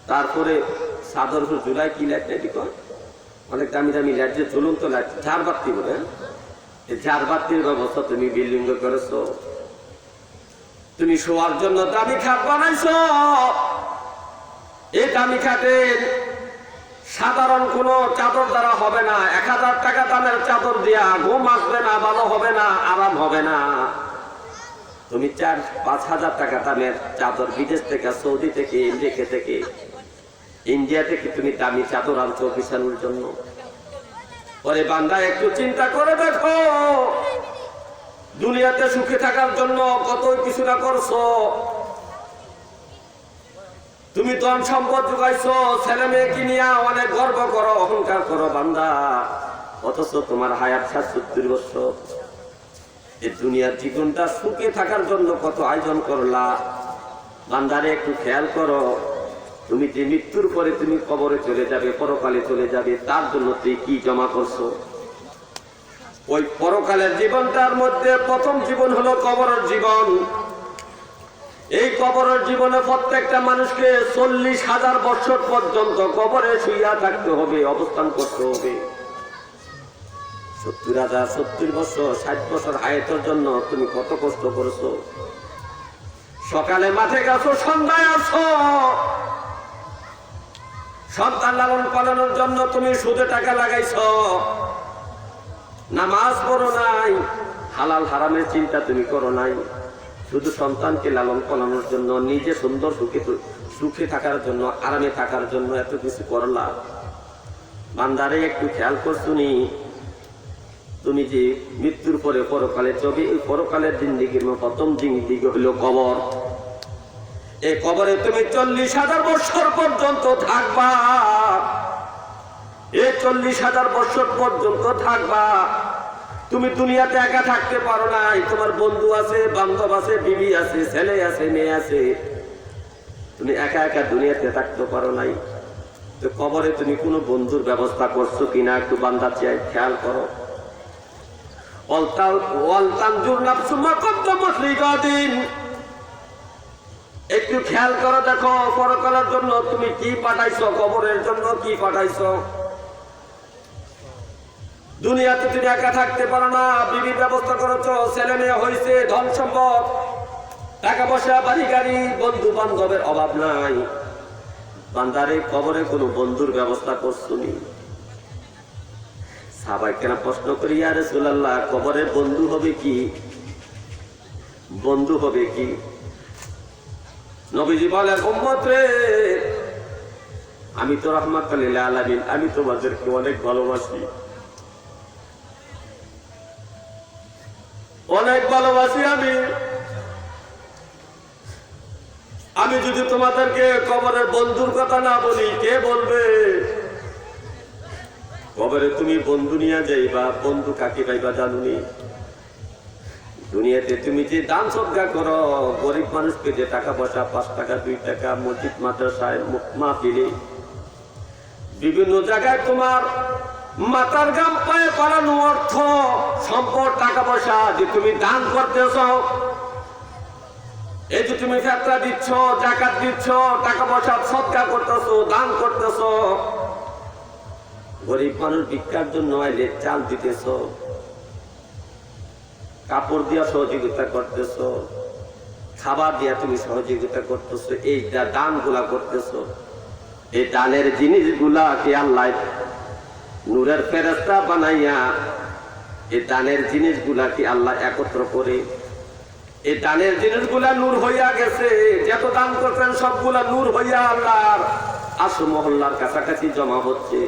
S3: তারপরে চাদর জুলাই কি লাইট নাকি কয়, অনেক দামি দামি লাইট, যে ঝুলন্ত লাইট, ঝাড়বাতি বলে, এই ঝাড়বাতির ব্যবস্থা তুমি বিল্ডিং করেছো। তুমি শোয়ার জন্য দামি খাট বানাইছো। এই দামি খাটের সাধারণ কোনো চাদর দ্বারা হবে না। 1000 টাকা দামের চাদর দিয়া ঘুম আসবে না, ভালো হবে না, আরাম হবে না। তুমি 4-5 হাজার টাকা দামের চাদর বিদেশ থেকে, সৌদি থেকে, ইন্ডিয়া থেকে তুমি দামি চাদর আনছো বিছানোর জন্য। পরে বান্দা একটু চিন্তা করে দেখো, দুনিয়াতে সুখে থাকার জন্য কত কিছু না করছো। তুমি ধন সম্পদ জোগাইছো, ছেলে মেয়েকে নিয়ে অনেক গর্ব করো, অহংকার করো বান্দা। অথচ তোমার হায়াত 70 বছর। এই দুনিয়ার জীবনটা সুখে থাকার জন্য কত আয়োজন করলা। বান্দারে একটু খেয়াল করো, তুমি যে মৃত্যুর পরে তুমি কবরে চলে যাবে, পরকালে চলে যাবে, তার জন্য তুই কি জমা করছো। ওই পরকালের জীবনটার মধ্যে প্রথম জীবন হলো কবরের জীবন। এই কবরের জীবনে প্রত্যেকটা মানুষকে 40,000 বছর পর্যন্ত কবরে শুইয়া থাকতে হবে, অবস্থান করতে হবে। 70 বছর, 60 বছর হায়াতের জন্য তুমি কত কষ্ট করেছো। সকালে মাঠে গেছো, সন্ধ্যায় আসো। সন্তান লালন পালনের জন্য তুমি সুদে টাকা লাগাইছো, নামাজ পড়ো নাই, হালাল হারামের চিন্তা তুমি করো নাই। শুধু সন্তানকে লালন পালনের জন্য, নিজে সুন্দর সুখে থাকার জন্য, আরামে থাকার জন্য এত কিছু করলা। বান্দারে একটু খেয়াল করছুনি, তুমি যে মৃত্যুর পরে পরকালে চবে, এই পরকালের জিন্দিগির প্রথম জিন্দিগি হলো কবর। এই কবরে তুমি 40,000 বছর পর্যন্ত থাকবা। এই 40,000 বছর পর্যন্ত থাকবা। তুমি দুনিয়াতে একা থাকতে পারো নাই, তোমার বন্ধু আছে, বান্ধব আছে, বিবি আছে, ছেলে আছে, মেয়ে আছে। তুমি একা একা দুনিয়াতে থাকতে পারো নাই। তো কবরে তুমি কোনো বন্ধুর ব্যবস্থা করছো কিনা একটু বান্দা চাই খেয়াল করো। একটু খেয়াল করো, দেখো পরকালের জন্য তুমি কি পাঠাইছো, কবরের জন্য কি পাঠাইছো। দুনিয়াতে তুমি একা থাকতে পারো না, বিবির ব্যবস্থা করেছো, ছেলে মেয়ে হয়েছে, ধন সম্পদ, টাকা পয়সা, বাড়ি গাড়ি, বন্ধু বান্ধবের অভাব নাই। বান্দারে কবরে কোনো বন্ধুর ব্যবস্থা করছো নি। সাহাবায়ে কেরাম প্রশ্ন করি, ইয়া রাসূলুল্লাহ, কবরে বন্ধু হবে কি? বন্ধু হবে কি? নবীজি বলেন, উম্মত রে, আমি তো রাহমাতুল লিল আলামিন, আমি তোমাদেরকে অনেক ভালোবাসি, অনেক ভালোবাসি। আমি যদি তোমাদেরকে কবরের বন্ধুর কথা না বলি, কে বলবে? কবরে তুমি বন্ধু নিয়ে যাইবা, বন্ধু কাকে পাইবা জানুনি। দুনিয়াতে তুমি যে দান সদকা করো, গরিব মানুষকে যে টাকা পয়সা, 5 টাকা 2 টাকা, মসজিদ মাদ্রাসায় মাহফিলে, বিভিন্ন জায়গায় তোমার মাথার গাম পায়ে পালানো অর্থ সম্পদ, টাকা পয়সা যে তুমি দান করতেছ, এই যে তুমি ফিতরা দিচ্ছ, যাকাত দিচ্ছ, টাকা পয়সা সদকা করতেছ, দান করতেছ, গরিব মানুষ ভিক্ষার জন্য আইলে চাল দিতেছ, কাপড় দিয়া সহযোগিতা করতেছ, খাবার দিয়া তুমি সহযোগিতা করতেছ, এই দান গুলা করতেছ। এই দানের জিনিসগুলা কি আল্লাহ নূরের ফেরেশতা বানাইয়া, এই দানের জিনিসগুলা কি আল্লাহ একত্র করে, এই দানের জিনিসগুলা নূর হইয়া গেছে। যত দান করছেন সবগুলা নূর হইয়া আল্লাহর আসর মহল্লার কাছাকাছি জমা হচ্ছে।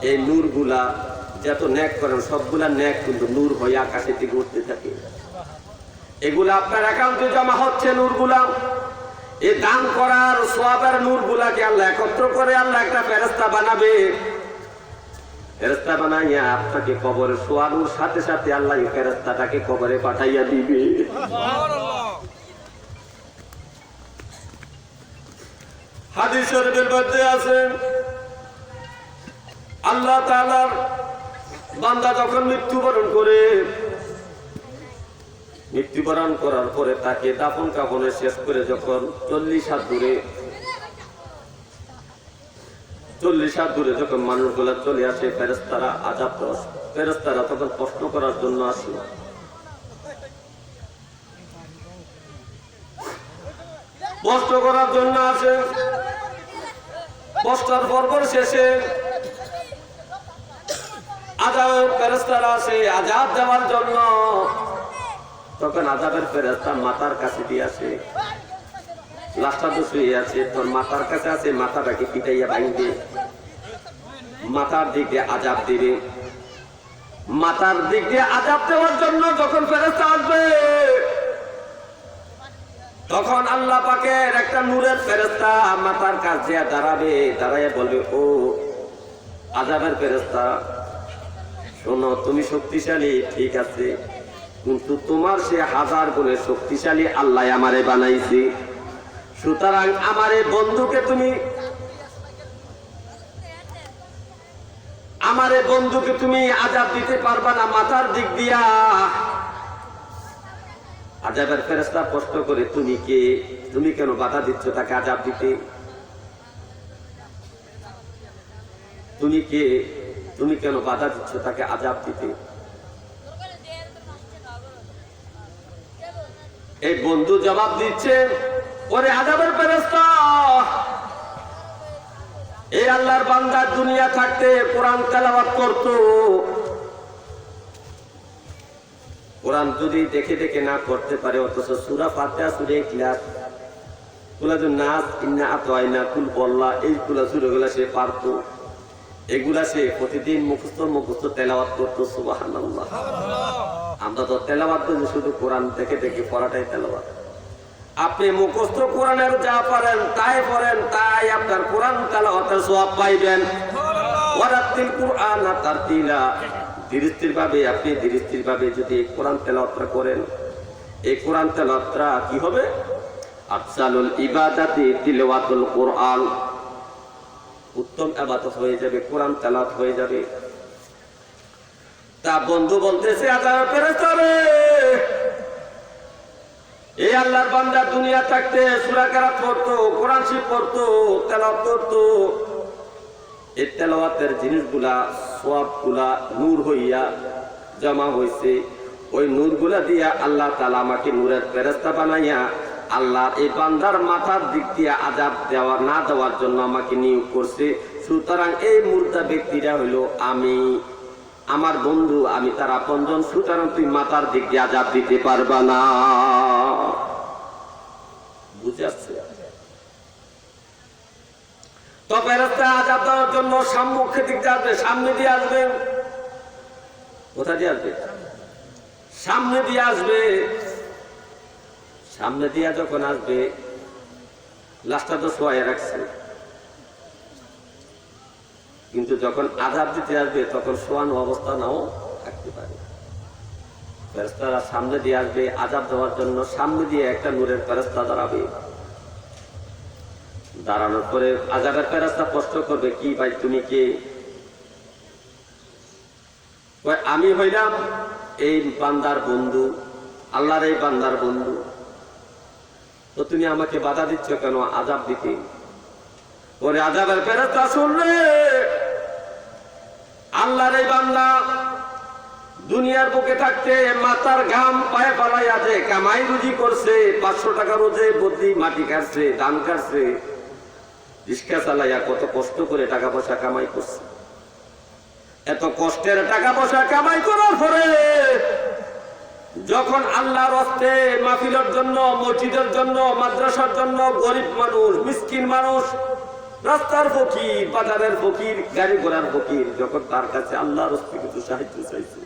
S3: এই নূর গুলা যত ন্যাক করেন সবগুলা ন্যাক কিন্তু নূর হইয়া আকাশে দিকে উঠতে থাকে। এগুলা আপনার অ্যাকাউন্টে জমা হচ্ছে নূর গুলা। এই দান করার সওয়াবের নূর গুলাকে আল্লাহ একত্র করে আল্লাহ একটা ফেরেশতা বানাবে। ফেরেশতা বানাইয়া আপনাকে কবরে শোয়ানোর সাথে সাথে আল্লাহ এই ফেরেশতাটাকে কবরে পাঠাইয়া দিবে। হাদিস শরীফের মধ্যে আছে, আল্লাহ তাআলার বান্দা যখন মৃত্যুবরণ করে, মৃত্যুবরণ করার পরে তাকে দাফন কাফনে শেষ করে যখন 40 হাত দূরে যখন মানুষগুলা চলে আসে, ফেরেশতারা ফেরেশতারা তখন প্রশ্ন করার জন্য আসে। কষ্ট করার জন্য আসে। কষ্টের পর্ব শেষে আযাবের ফেরেশতারা আসে আযাব দেওয়ার জন্য। তখন আযাবের ফেরেশতা মাথার কাছে দিয়ে আসে, লাশটা তো শুয়ে আছে, তোর মাথার কাছে আছে, মাথাটাকে পিটাইয়া ভাঙবে, মাথার দিক দিয়ে আযাব দিবে। মাথার দিক দিয়ে আযাব দেওয়ার জন্য যখন ফেরেশতা আসবে, তখন আল্লাহ পাকের একটা নূরের ফেরেশতা মাথার কাছে দিয়ে দাঁড়াবে, দাঁড়াইয়া বলবে, ও আযাবের ফেরেশতা, শোনো, তুমি শক্তিশালী ঠিক আছে, কিন্তু তোমার সে 1000 গুণে শক্তিশালী আল্লাহ আমারে বানাইছে। সুতরাং আমার এই বন্ধুকে তুমি আযাব দিতে পারবা না মাথার দিক দিয়া। আযাবের ফেরেশতা প্রশ্ন করে, তুমি কে? তুমি কেন বাধা দিচ্ছ তাকে আযাব দিতে? তুমি কে? তুমি কেন বাধা দিচ্ছ তাকে আযাব দিতে? এই বন্ধু জবাব দিচ্ছে, ওরে আযাবের ফেরেশতা, এই আল্লাহর বান্দা দুনিয়া থাকতে কোরআন তেলাওয়াত করত। কোরআন যদি দেখে দেখে না করতে পারে, অথচ সূরা ফাতিহা, সূরা ইখলাস, কুলাতুন নাস, ইন্না আতাইনা, কুল বল্লাহ, এই সূরাগুলো সে পারত। এগুলা সে প্রতিদিন মুখস্থ তেলাওয়াত করতো। সুবহানাল্লাহ। আমরা তো তেলাওয়াত করি শুধু কোরআন দেখে দেখে পড়াটাই তেলাওয়াত। আপনি মুখস্থ কোরআনের যা পারেন তাই পড়েন, তাই আপনার কোরআন তেলাওয়াতের সওয়াব পাইবেন। ওয়ারাতিল কুরআন তারতিলা, ধীরে স্থির ভাবে যদি কোরআন তেলাওয়াতটা করেন, এই কোরআন তেলাওয়াতটা কি হবে? আফজালুল ইবাদাতি তিলাওয়াতুল কোরআন, উত্তম ইবাদত হয়ে যাবে, কোরআন তেলাওয়াত হয়ে যাবে। তা বন্ধু বলতেছে, আযাবের ফেরেশতা রে, এই আল্লাহর বান্দা দুনিয়া থাকতে সূরা কেরাত পড়তো, কোরআন শরীফ পড়তো, তেলাওয়াত করতো। এই তেলাওয়াতের জিনিসগুলা, সওয়াবগুলা নূর হইয়া জমা হইছে। ওই নূরগুলা দিয়া আল্লাহ তাআলা আমাকে নূরের ফেরেশতা বানাইয়া আল্লাহর এই বান্দার মাথার দিক দিয়ে আযাব দেওয়া না দেওয়ার জন্য আমাকে নিয়োগ করছে। সুতরাং এই মুর্দা ব্যক্তিরা হইলো আমি, আমার বন্ধু, আমি তার আপনজন। সুতরাং তুই মাথার দিক দিয়ে আযাব দিতে পারবা না। বুঝে আসছে? তো ফেরেশতা আযাব দেওয়ার জন্য সম্মুখের দিক দিয়ে আসবে, সামনে দিয়ে আসবে। কোথা দিয়ে আসবে? সামনে দিয়ে আসবে। সামনে দিয়া যখন আসবে, লাশটা তো শোয়াই রাখছে, কিন্তু যখন আযাব দিতে আসবে তখন শোয়ানো অবস্থা নাও থাকতে পারে। ফেরেশতারা সামনে দিয়ে আসবে আযাব দেওয়ার জন্য। সামনে দিয়ে একটা নূরের ফেরেশতা দাঁড়াবে। দাঁড়ানোর পরে আযাবের ফেরেশতা প্রশ্ন করবে, কি ভাই তুমি কে? আমি হইলাম এই বান্দার বন্ধু, আল্লাহর এই বান্দার বন্ধু। তো তুমি আমাকে বাধা দিচ্ছ কেন আযাব দিতে? ওরে আযাবের ফেরেশতা, শুনলে, আল্লাহর এই বান্দা দুনিয়ার বুকে থাকতে মাথার ঘাম পায়ে ফালাইয়া যে কামাই রুজি করছে, 500 টাকা রোজে বদলি মাটি কাটছে, ধান কাটছে, রিক্সা চালাইয়া কত কষ্ট করে টাকা পয়সা কামাই করছে। এত কষ্টের টাকা পয়সা কামাই করার পরে যখন আল্লাহর রাস্তে মাহফিলের জন্য, মসজিদের জন্য, মাদ্রাসার জন্য গরিব মানুষ, মিসকিন মানুষ, রাস্তার ফকির, বাজারের ফকির, গাড়ি ঘোড়ার ফকির, যখন তার কাছে আল্লাহর রাস্তে কিছু সাহায্য চাইছে,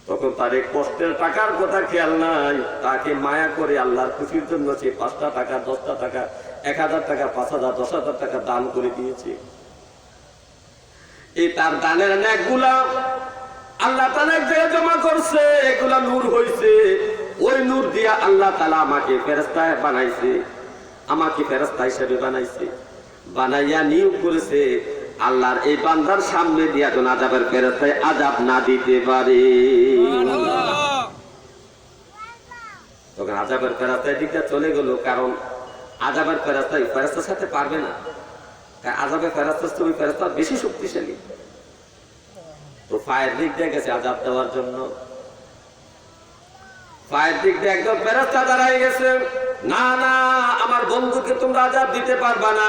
S3: তখন তার এই কষ্টের টাকার কথা খেয়াল নাই। তাকে মায়া করে আল্লাহর খুশির জন্য সে 5টা টাকা, 10টা টাকা, 1000 টাকা, 5000, 10,000 টাকা দান করে দিয়েছে। এই তার দানের নেকগুলা আল্লাহ তাআলা এক জায়গায় জমা করছে, এগুলা নূর হইছে। ওই নূর দিয়া আল্লাহ তাআলা আমাকে ফেরেশতা বানাইছে, আমাকে ফেরেশতা হিসেবে বানাইছে, বানাইয়া নিয়োগ করেছে আল্লাহর এই বান্দার সামনে দিয়া যেন আযাবের ফেরেশতায় আযাব না দিতে পারে। তখন আযাবের ফেরেশতা দিকটা চলে গেল, কারণ আযাবের ফেরেশতার সাথে পারবে না। আযাবের ফেরেশতা ওই ফেরেশতা বেশি শক্তিশালী। তো পায়ের দিক দিয়ে গেছে আযাব দেওয়ার জন্য। পায়ের দিক দিয়ে একদম ফেরেশতা দাঁড়ায় গেছে। না না, আমার বন্ধুকে তোমরা আযাব দিতে পারবা না।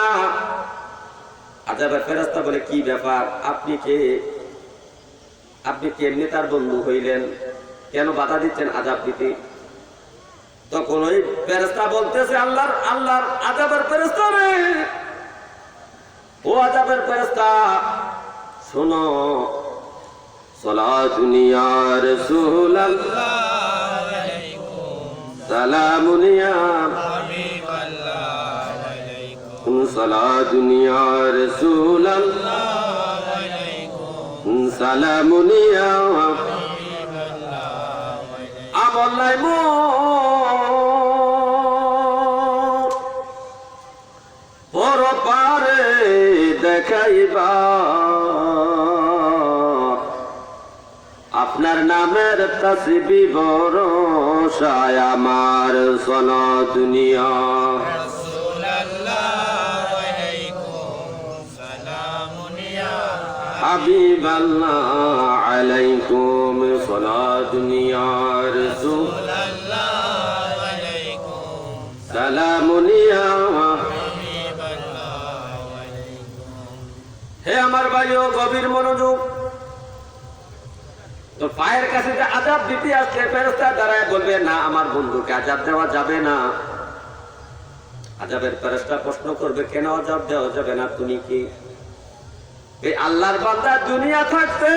S3: আযাবের ফেরেশতা বলে, কি ব্যাপার, আপনি কে? আপনি কেমনে তার বন্ধু হইলেন? কেন বাধা দিচ্ছেন আযাব দিতে? তখন ওই ফেরেশতা বলতেছে, আল্লাহর আযাবের ফেরেশতা রে, ও আযাবের ফেরেশতা শোনো, সালাতুন ইয়া রাসূলুল্লাহ সালামুন ইয়া হাবিবাল্লাহ সালাতুন ইয়া রাসূলুল্লাহ সালামুন ইয়া হাবিবাল্লাহ আমল নাই মোর পারে দেখাইবা আপনার নামের তাসবিহ ভরসায় আমার সোনা দুনিয়া হাবিবাল্লাহ আলাইকুম সালাতুন ইয়া রাসূলুল্লাহ সালামুন ইয়া হে আমার ভাইও, গভীর মনোযোগ। তো পায়ের কাছে যে আযাব দিতে আসলে ফেরেশতা দাঁড়ায় বলবে, না, আমার বন্ধুকে আযাব দেওয়া যাবে না। আযাবের ফেরেশতা প্রশ্ন করবে, কেন আযাব দেওয়া যাবে না, তুমি কি? এই আল্লাহর বান্দা দুনিয়া থাকতে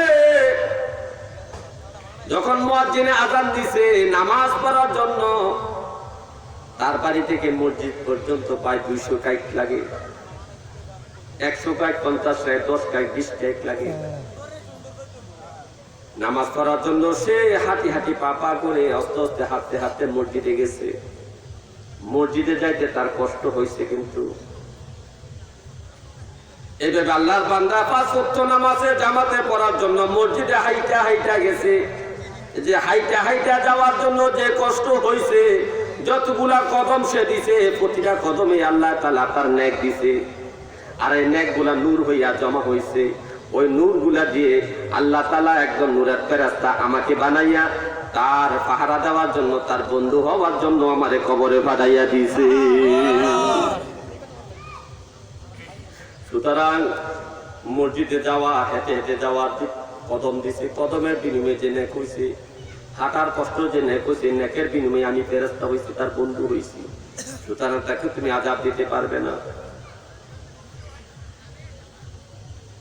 S3: যখন মুয়াজ্জিনে আযান দিছে নামাজ পড়ার জন্য, তার বাড়ি থেকে মসজিদ পর্যন্ত প্রায় 200 কাইট লাগে, 100 কাইট, 50 কাইট, 10 কাইট, 20 কাইট লাগে। নামাজ পড়ার জন্য সে হাঁটি হাঁটি পা পা করে আস্তে আস্তে হাঁটতে হাঁটতে মসজিদে গেছে। মসজিদে যাইতে তার কষ্ট হয়েছে, কিন্তু এইভাবে আল্লাহর বান্দা 5 ওয়াক্ত নামাজে জামাতে পড়ার জন্য মসজিদে হাইটা হাইটা গেছে। যে হাইটা হাইটা যাওয়ার জন্য যে কষ্ট হয়েছে, যতগুলা কদম সে দিছে, প্রতিটা কদমে আল্লাহ তাআলা তার নেক দিছে। আর এই নেক গুলা নূর হইয়া জমা হয়েছে। ওই নূর গুলা দিয়ে আল্লাহ তাআলা একজন নূরের ফেরেশতা আমাকে বানাইয়া তার পাহারা দেওয়ার জন্য, তার বন্ধু হওয়ার জন্য আমারে কবরে পাঠাইয়া দিয়েছে। সুতরাং মসজিদে যাওয়া, হেঁটে হেঁটে যাওয়ার কদম দিছে, কদমের বিনিময়ে যে নেক হয়েছে, হাঁটার কষ্ট যে নেক হয়েছে, নেকের বিনিময়ে আমি ফেরেশতা হয়েছি, তার বন্ধু হয়েছি। সুতরাং তাকে তুমি আযাব দিতে পারবে না।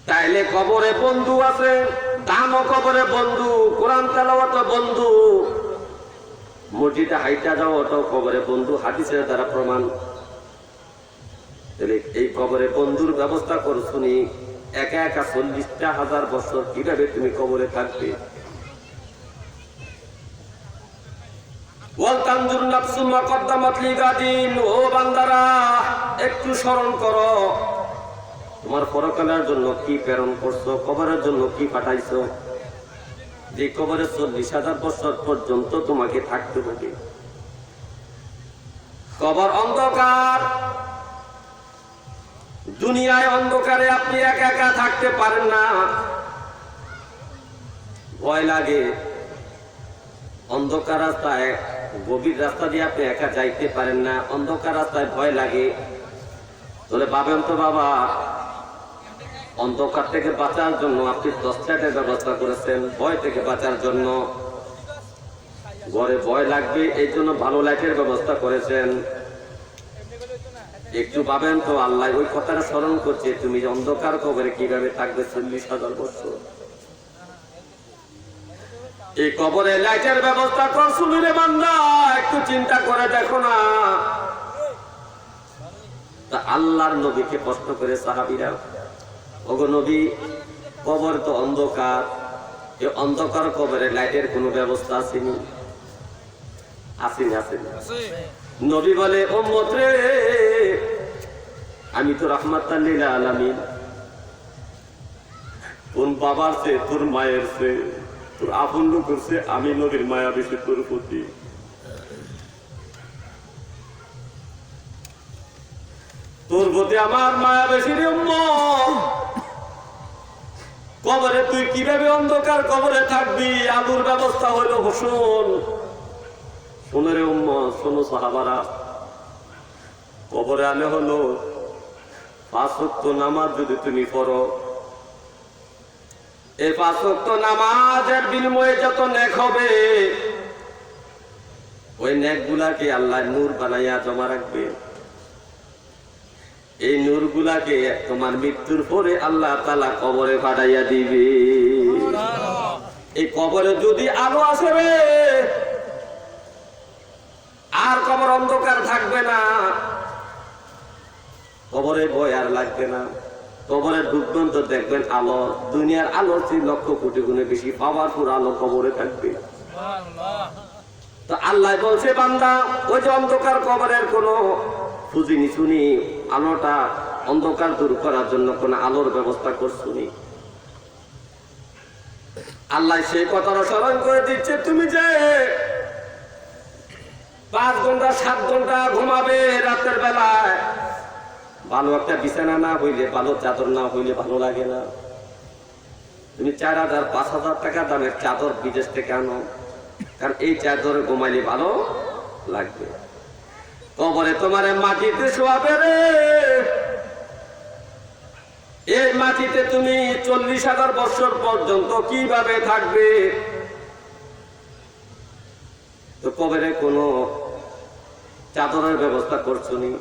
S3: তাইলে কবরে বন্ধু আছে, দানও কবরে বন্ধু, কোরআন তেলাওয়াত বন্ধু, মসজিদে হাইটা যাওয়াটাও কবরে বন্ধু, হাদিসের দ্বারা প্রমাণ। তাহলে এই কবরে বন্ধুর ব্যবস্থা করছো নি, একা একা 40,000 বছর কিভাবে তুমি কবরে থাকবে? ওয়াল তানজুর নাফসুম মা কদ্দামাত লিগাদিন। ও বান্দারা, একটু স্মরণ করো তোমার পরকালের জন্য কি প্রেরণ করছো, কবরের জন্য কি পাঠাইছো। যে কবরে 40,000 বছর পর্যন্ত তোমাকে থাকতে হবে। কবর অন্ধকার, দুনিয়ায় অন্ধকারে আপনি একা একা থাকতে পারেন না, ভয় লাগে। অন্ধকার রাস্তায়, গভীর রাস্তা দিয়ে আপনি একা যাইতে পারেন না, অন্ধকার রাস্তায় ভয় লাগে। তাহলে ভাবেন তো বাবা, অন্ধকার থেকে বাঁচার জন্য আপনি 10 লাইটের ব্যবস্থা করেছেন, ভয় থেকে বাঁচার জন্য। ঘরে ভয় লাগবে, এই জন্য ভালো লাইটের ব্যবস্থা করেছেন। একটু ভাবেন তো, আল্লাহ ওই কথাটা স্মরণ করছে, তুমি অন্ধকার কবরে কিভাবে থাকবে 40,000 বছর। এই কবরে লাইটের ব্যবস্থা করছো রে বান্দা, একটু চিন্তা করে দেখো না। তা আল্লাহর নবীকে প্রশ্ন করে সাহাবীরা, ওগো নবী, কবর তো অন্ধকার, এই অন্ধকার কবরে লাইটের কোনো ব্যবস্থা আসেনি? আসেনি, আসেনি। নবী বলে, উম্মত রে, আমি তো রাহমাতাল লিল আলামিন। কোন বাবার চেয়ে, তোর মায়ের চেয়ে, তোর আপন লোক করছে, আমি নবীর মায়া বেশি তোর প্রতি। তোর প্রতি আমার মায়া বেশি রে উম্মত। কবরে তুই কিভাবে অন্ধকার কবরে থাকবি? আলোর ব্যবস্থা হইল হোসন। শোনো রে উম্মত, শোনো সাহাবারা, কবরে আনে হলো 5 ওয়াক্ত নামাজ যদি তুমি পড়ো, এই 5 ওয়াক্ত নামাজের বিনিময়ে যত নেক হবে, ওই নেক গুলাকে আল্লাহ নূর বানাইয়া জমা রাখবে। এই নূর গুলাকে তোমার মৃত্যুর পরে আল্লাহ তাআলা কবরে পাঠাইয়া দিবে। এই কবরে যদি আলো আসে রে, আর কবর অন্ধকার থাকবে না, কবরে ভয় আর লাগবে না। কবরের ঢুকবেন তো দেখবেন আলো, দুনিয়ার আলো 3 লক্ষ কোটি গুণে বেশি পাওয়ারফুল আলো কবরে থাকবে। তো আল্লাহ বলছে বান্দা, ওই যে অন্ধকার কবরের কোনো খুঁজিনি শুনি, আলোটা অন্ধকার দূর করার জন্য কোন আলোর ব্যবস্থা করছুনি। আল্লাহ সেই কথাটা স্মরণ করে দিচ্ছে, তুমি যে 5 ঘন্টা 7 ঘন্টা ঘুমাবে রাতের বেলায়, ভালো একটা বিছানা না হইলে, ভালো চাদর না হইলে ভালো লাগে না। তুমি 4,000 5,000 টাকা দামের চাদর বিদেশ থেকে আনো, কারণ এই চাদরে ঘুমাইলে ভালো লাগবে। কবরে তোমার মাটিতে শোয়াবে রে, এই মাটিতে তুমি 40,000 বছর পর্যন্ত কিভাবে থাকবে? তো কবরে কোনো চাদরের ব্যবস্থা করছুনি,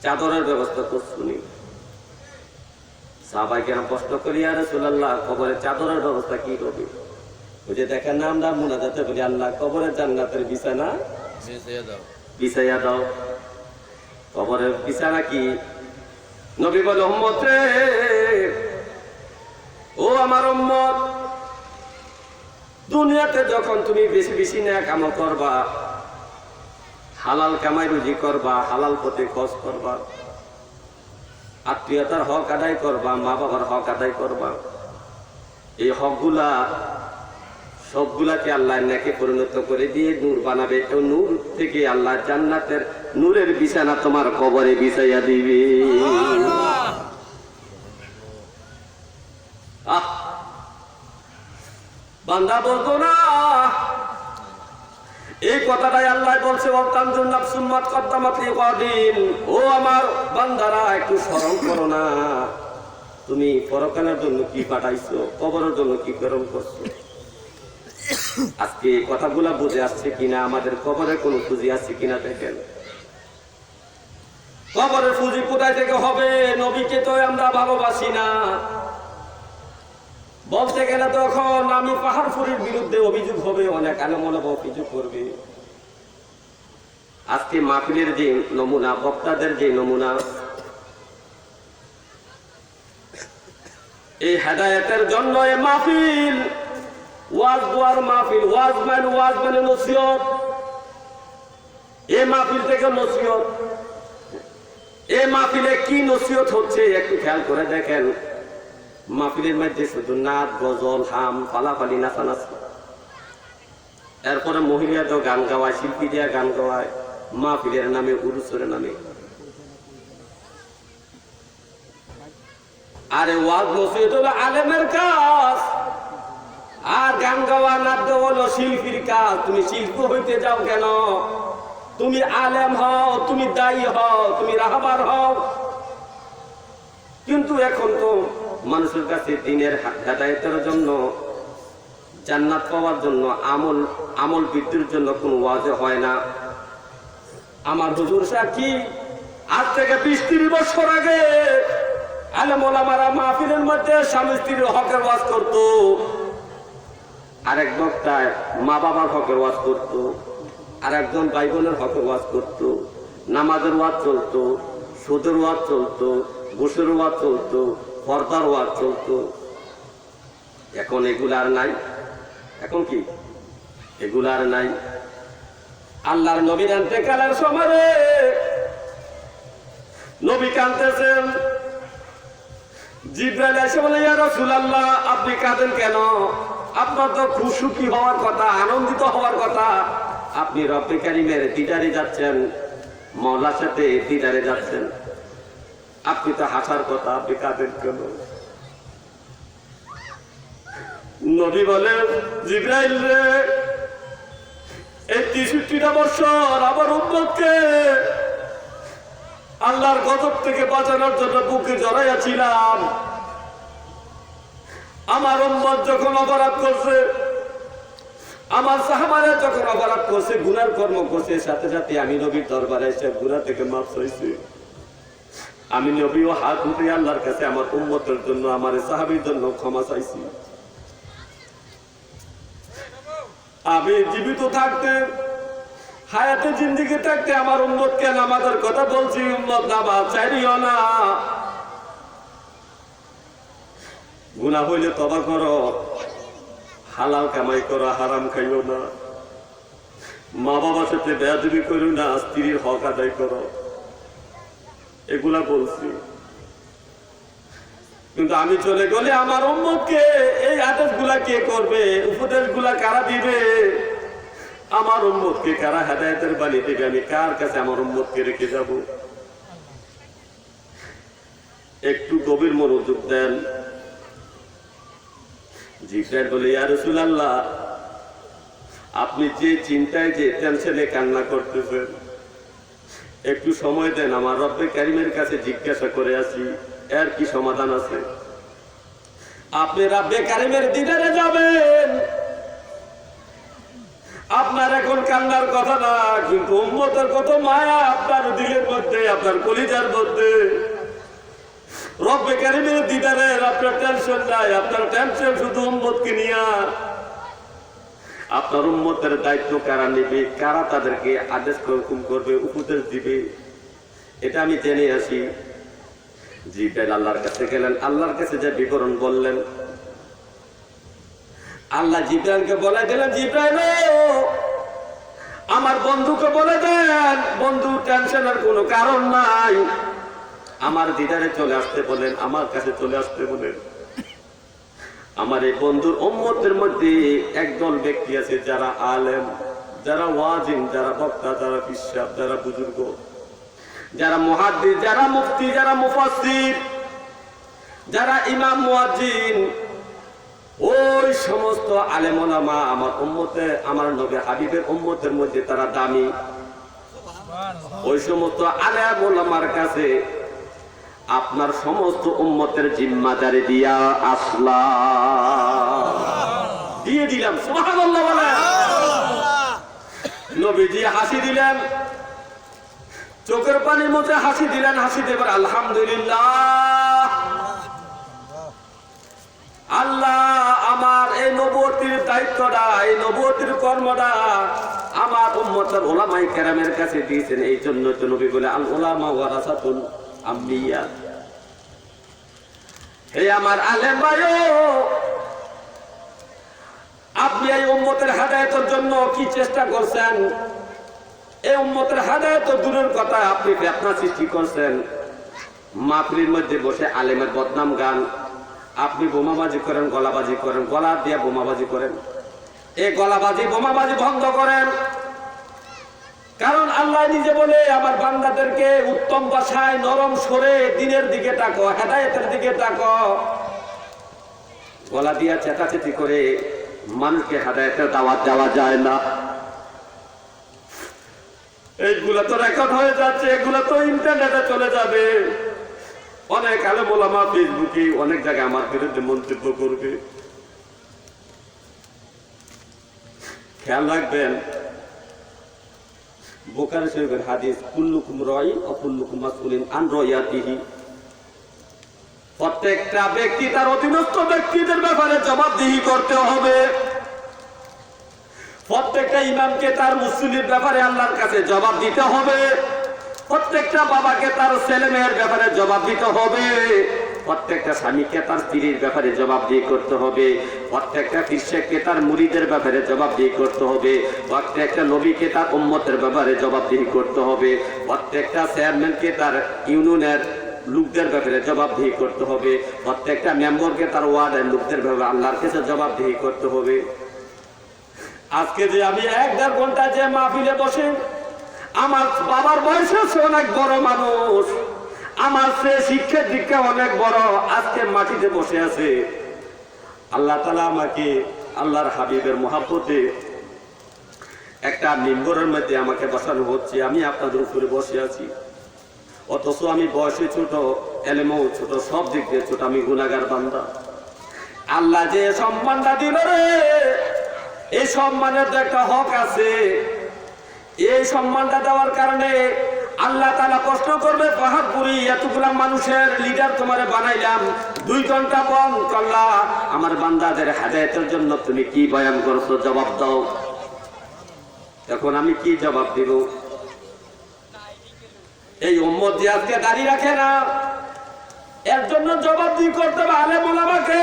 S3: চাদরের ব্যবস্থা করছুনি। সাহাবায়ে কেরাম প্রশ্ন করি, ইয়া রাসূলুল্লাহ, কবরে চাদরের ব্যবস্থা কি হবে? ওই যে দেখেন না, আমরা মুনাজাতে বলি, আল্লাহ কবরের জান্নাতের বিছানা বিছাইয়া দাও। কবরের বিছানা কি? নবী বলে, উম্মত রে, ও আমার উম্মত, দুনিয়াতে যখন তুমি বেশি বেশি নেক আমল করবা, হালাল কামাই রুজি করবা, হালাল পথে খরচ করবা, আত্মীয়তার হক আদায় করবা, মা বাবার হক আদায় করবা, এই হকগুলা সবগুলাকে আল্লাহ নেকে পরিণত করে দিয়ে নূর বানাবে। ও নূর থেকে আল্লাহ জান্নাতের নূরের বিছানা তোমার কবরে বিছাইয়া দিবে। বান্দা বলতো না, এই কথাটাই আল্লাহ বলছে, ও আমার বান্দারা, একটু স্মরণ করো না, তুমি পরকালের জন্য কি পাঠাইছো, কবরের জন্য কি প্রেরণ করছো। আজকে কথাগুলা বুঝে আসছে কিনা, আমাদের কবরের কোন পুঁজি আছে কিনা দেখেন। কবরের পুঁজি কোথায় থেকে হবে? নবীকে তো আমরা ভালোবাসি না, বলতে গেলে তখন আমি পাহাড়পুরীর বিরুদ্ধে অভিযোগ হবে, অনেক আলেমওয়ালা অভিযোগ করবে। আজকে মাহফিলের যে নমুনা, বক্তাদের যে নমুনা, এই হেদায়েতের জন্য এই মাহফিল, ওয়াজ দুয়ার মাহফিল, ওয়াজ মানে নসিহত। এই মাহফিল থেকে নসিহত, এই মাহফিলে কি নসিহত হচ্ছে একটু খেয়াল করে দেখেন। মাহফিলের মধ্যে শুধু নাচ, গজল, হাম, পালাপালি, নাচানাচি, এরপরে মহিলাদের গান গাওয়ায়, শিল্পীরা গান গাওয়ায়, মাহফিলের নামে, উরুসের নামে। আরে ওয়াজ নসিহত হলো আলেমের কাজ, আর গান গাওয়া নাচ গাওয়া হলো শিল্পীর কাজ। তুমি শিল্পী হইতে যাও কেন? তুমি আলেম হও, তুমি দায়ী হও, তুমি রাহবার হও। কিন্তু এখন তো মানুষের কাছে দিনের হেদায়েতের জন্য, জান্নাত পাওয়ার জন্য, আমল বৃদ্ধির জন্য কোন ওয়াজ হয় না। আমার হুজুর সাক্ষী, আজ থেকে 20-30 বছর আগে আলেম ওলামারা মাহফিলের মধ্যে স্বামী স্ত্রীর হকের ওয়াজ করতো, আরেক বক্তায় মা বাবার হকের ওয়াজ করতো, আর একজন ভাই বোনের হকের ওয়াজ করতো, নামাজের ওয়াজ চলতো, সুদের ওয়াজ চলতো, ঘুষের ওয়াজ চলতো, পর্দার ওয়াজ চলতো। এখন এগুলা আর নাই। এখন কি এগুলা আর নাই? আল্লাহর নবীর ইন্তেকালের সময় নবী কাঁদতেছেন, জিবরাইল এসে বলে, ইয়া রাসূলুল্লাহ, আপনি কাঁদেন কেন? আপনার তো খুশি হওয়ার কথা, আনন্দিত হওয়ার কথা, আপনি রব্বে কারীমের দিদারে যাচ্ছেন, মওলার সাথে দিদারে যাচ্ছেন, আপনি তো হাসার কথা, আপনি কাঁদেন কেন? নবী বলেন, জিবরাইল রে,
S4: এই 63টা বছর আমার উম্মতকে আল্লাহর গজব থেকে বাঁচানোর জন্য বুকে জড়াইয়াছিলাম। আমার উম্মত যখন অপরাধ করছে, আমার সাহাবারা যখন অপরাধ করছে, গুনার কর্ম করছে, সাথে সাথে আমি নবীর দরবারে এসে গুনাহ থেকে মাফ চাইছি। আমি নবীও হাত উঠে আল্লাহর কাছে আমার উম্মতের জন্য, আমার সাহাবীর জন্য ক্ষমা চাইছি। আমি জীবিত থাকতে, হায়াতে জিন্দেগি থাকতে আমার উম্মতকে নামাজের কথা বলছি, উম্মত নামাজ চাইও না, গুনাহ হইলে তওবা করো, হালাল কামাই করো, হারাম খাইও না, মা বাবার সাথে বেয়াদবি করো না, স্ত্রীর হক আদায় করো, এগুলা বলছি। কিন্তু আমি চলে গেলে আমার উম্মতকে এই আদেশগুলা কে করবে? উপদেশগুলা কারা দিবে? আমার উম্মতকে কারা হেদায়েতের বাণী দিবে? আমি কার কাছে আমার উম্মতকে রেখে যাব? একটু গভীর মনোযোগ দেন। জিবরাইল বলে, ইয়া রাসূলুল্লাহ, আপনি যে চিন্তায়, যে টেনশনে কান্না করতেছেন, একটু সময় দেন, আমার রব্বে কারীমের কাছে জিজ্ঞাসা করে আসি, এর কি সমাধান আছে? আপনি রব্বে কারীমের দিদারে যাবেন, আপনার এখন কান্নার কথা না, কিন্তু উম্মতের কত মায়া আপনার দিলের মধ্যে, আপনার কলিজার মধ্যে। রব্বে কারীমের দিদারে আপনার টেনশন নাই, আপনার টেনশন শুধু উম্মতকে নিয়ে। আপনার উম্মতের দায়িত্ব কারা নেবে, কারা তাদেরকে আদেশ হুকুম করবে, উপদেশ দিবে, এটা আমি জেনে আসি। জিবরাইল আল্লাহর কাছে গেলেন, আল্লাহর কাছে যে বিবরণ বললেন, আল্লাহ জিবরাইলকে বলে দিলেন, জিবরাইল আমার বন্ধুকে বলে দেন, বন্ধু টেনশনের কোনো কারণ নাই, আমার দিদারে চলে আসতে বলেন, আমার কাছে চলে আসতে বলেন। আমার এই বন্ধুর উম্মতের মধ্যে একদল ব্যক্তি আছে যারা আলেম, যারা ওয়াজিন, যারা বক্তা, যারা বিশ্বাস, যারা বুজুর্গ, যারা মুহাদ্দিস, যারা মুফতি, যারা মুফাসসির, যারা ইমাম মুয়াজ্জিন, ওই সমস্ত আলেম ওলামা আমার উম্মতে, আমার নবী হাবিবের উম্মতের মধ্যে তারা দামি। ওই সমস্ত আলেম ওলামার কাছে আপনার সমস্ত উম্মতের জিম্মাদারি দিয়া আসলাম, দিয়ে দিলাম। সুবহানাল্লাহ বলেন। নবীজি হাসি দিলেন, চোখের পানি মুছে হাসি দিলেন, হাসি দেবার আলহামদুলিল্লাহ, আল্লাহ আমার এই নবুয়তির দায়িত্বটা, এই নবুয়তির কর্মটা আমার উম্মতের উলামায়ে কেরামের কাছে দিয়েছেন। এই জন্য তো নবী বলে, আল উলামা ওয়ারাসাতুল আম্বিয়া। হে আমার আলেম ভাইও, আপনি এই উম্মতের হেদায়েতের জন্য কি চেষ্টা করছেন? এই উম্মতের হেদায়েত দূরের কথা, আপনি ফিতনা সৃষ্টি করছেন। মাহফিলের মধ্যে বসে আলেমের বদনাম গান, আপনি বোমাবাজি করেন, গলাবাজি করেন, গলা দিয়ে বোমাবাজি করেন। এই গলাবাজি বোমাবাজি বন্ধ করেন, কারণ আল্লাহ নিজে বলে, আমার বান্দাদেরকে উত্তম ভাষায় নরম সরে দিনের দিকে তাকো, হেদায়েতের দিকে তাকো। গলা দিয়া চেঁচাচেঁচি করে মানুষকে হেদায়েতের দাওয়াত দেওয়া যায় না। এইগুলা তো রেকর্ড হয়ে যাচ্ছে, এগুলা তো ইন্টারনেটে চলে যাবে। অনেক আলেম ওলামা ফেসবুকে অনেক জায়গায় আমার বিরুদ্ধে মন্তব্য করবে। খেয়াল রাখবেন, বুখারী শরীফের হাদিস, কুল্লুকুম রাঈ ওয়া কুল্লুকুম মাসউলুন আন রাইয়াতিহি। প্রত্যেকটা ব্যক্তি তার অধীনস্থ ব্যক্তিদের ব্যাপারে জবাবদিহি করতে হবে। প্রত্যেকটা ইমামকে তার মুসল্লির ব্যাপারে আল্লাহর কাছে জবাব দিতে হবে। প্রত্যেকটা বাবাকে তার ছেলে মেয়ের ব্যাপারে জবাব দিতে হবে। প্রত্যেকটা স্বামীকে তার স্ত্রীর ব্যাপারে জবাবদিহি করতে হবে। প্রত্যেকটা শিষ্যকে তার মুরিদের ব্যাপারে জবাবদিহি করতে হবে। প্রত্যেকটা নবীকে তার উম্মতের ব্যাপারে জবাবদিহি করতে হবে। প্রত্যেকটা চেয়ারম্যানকে তার ইউনিয়নের লোকদের ব্যাপারে জবাবদিহি করতে হবে। প্রত্যেকটা মেম্বারকে তার ওয়ার্ডের লোকদের ব্যাপারে আল্লাহর কাছে জবাবদিহি করতে হবে। আজকে যে আমি 1-1.5 ঘন্টা যে মাহফিলে বসে, আমার বাবার বয়সে অনেক বড় মানুষ, আমার সে শিক্ষা দীক্ষা অনেক বড়, আজকে মাটিতে বসে আছে। আল্লাহ তাআলা আমাকে আল্লাহর হাবিবের মহব্বতে একটা মিম্বরের মধ্যে আমাকে বসানো হচ্ছে, আমি আপনাদের উপরে বসে আছি, অথচ আমি বয়সে ছোট, এলেমও ছোট, সব দিক দিয়ে ছোট, আমি গুনাহগার বান্দা। আল্লাহ যে সম্মানটা দিল রে, এই সম্মানের তো একটা হক আছে। এই সম্মানটা দেওয়ার কারণে আল্লাহ তাআলা কষ্ট করবে, পাহাড় পুরি এতগুলা মানুষের লিডার তোমারে বানাইলাম, 2 ঘন্টা বন করলা, আমার বান্দাদের হেদায়েতের জন্য তুমি কি বয়ান করছো, জবাব দাও। এখন আমি কি জবাব দিব? এই উম্মত যে আজকে দাঁড়িয়ে রাখে না, এর জন্য জবাবদিহি করতে হবে আলেম ওলামাকে,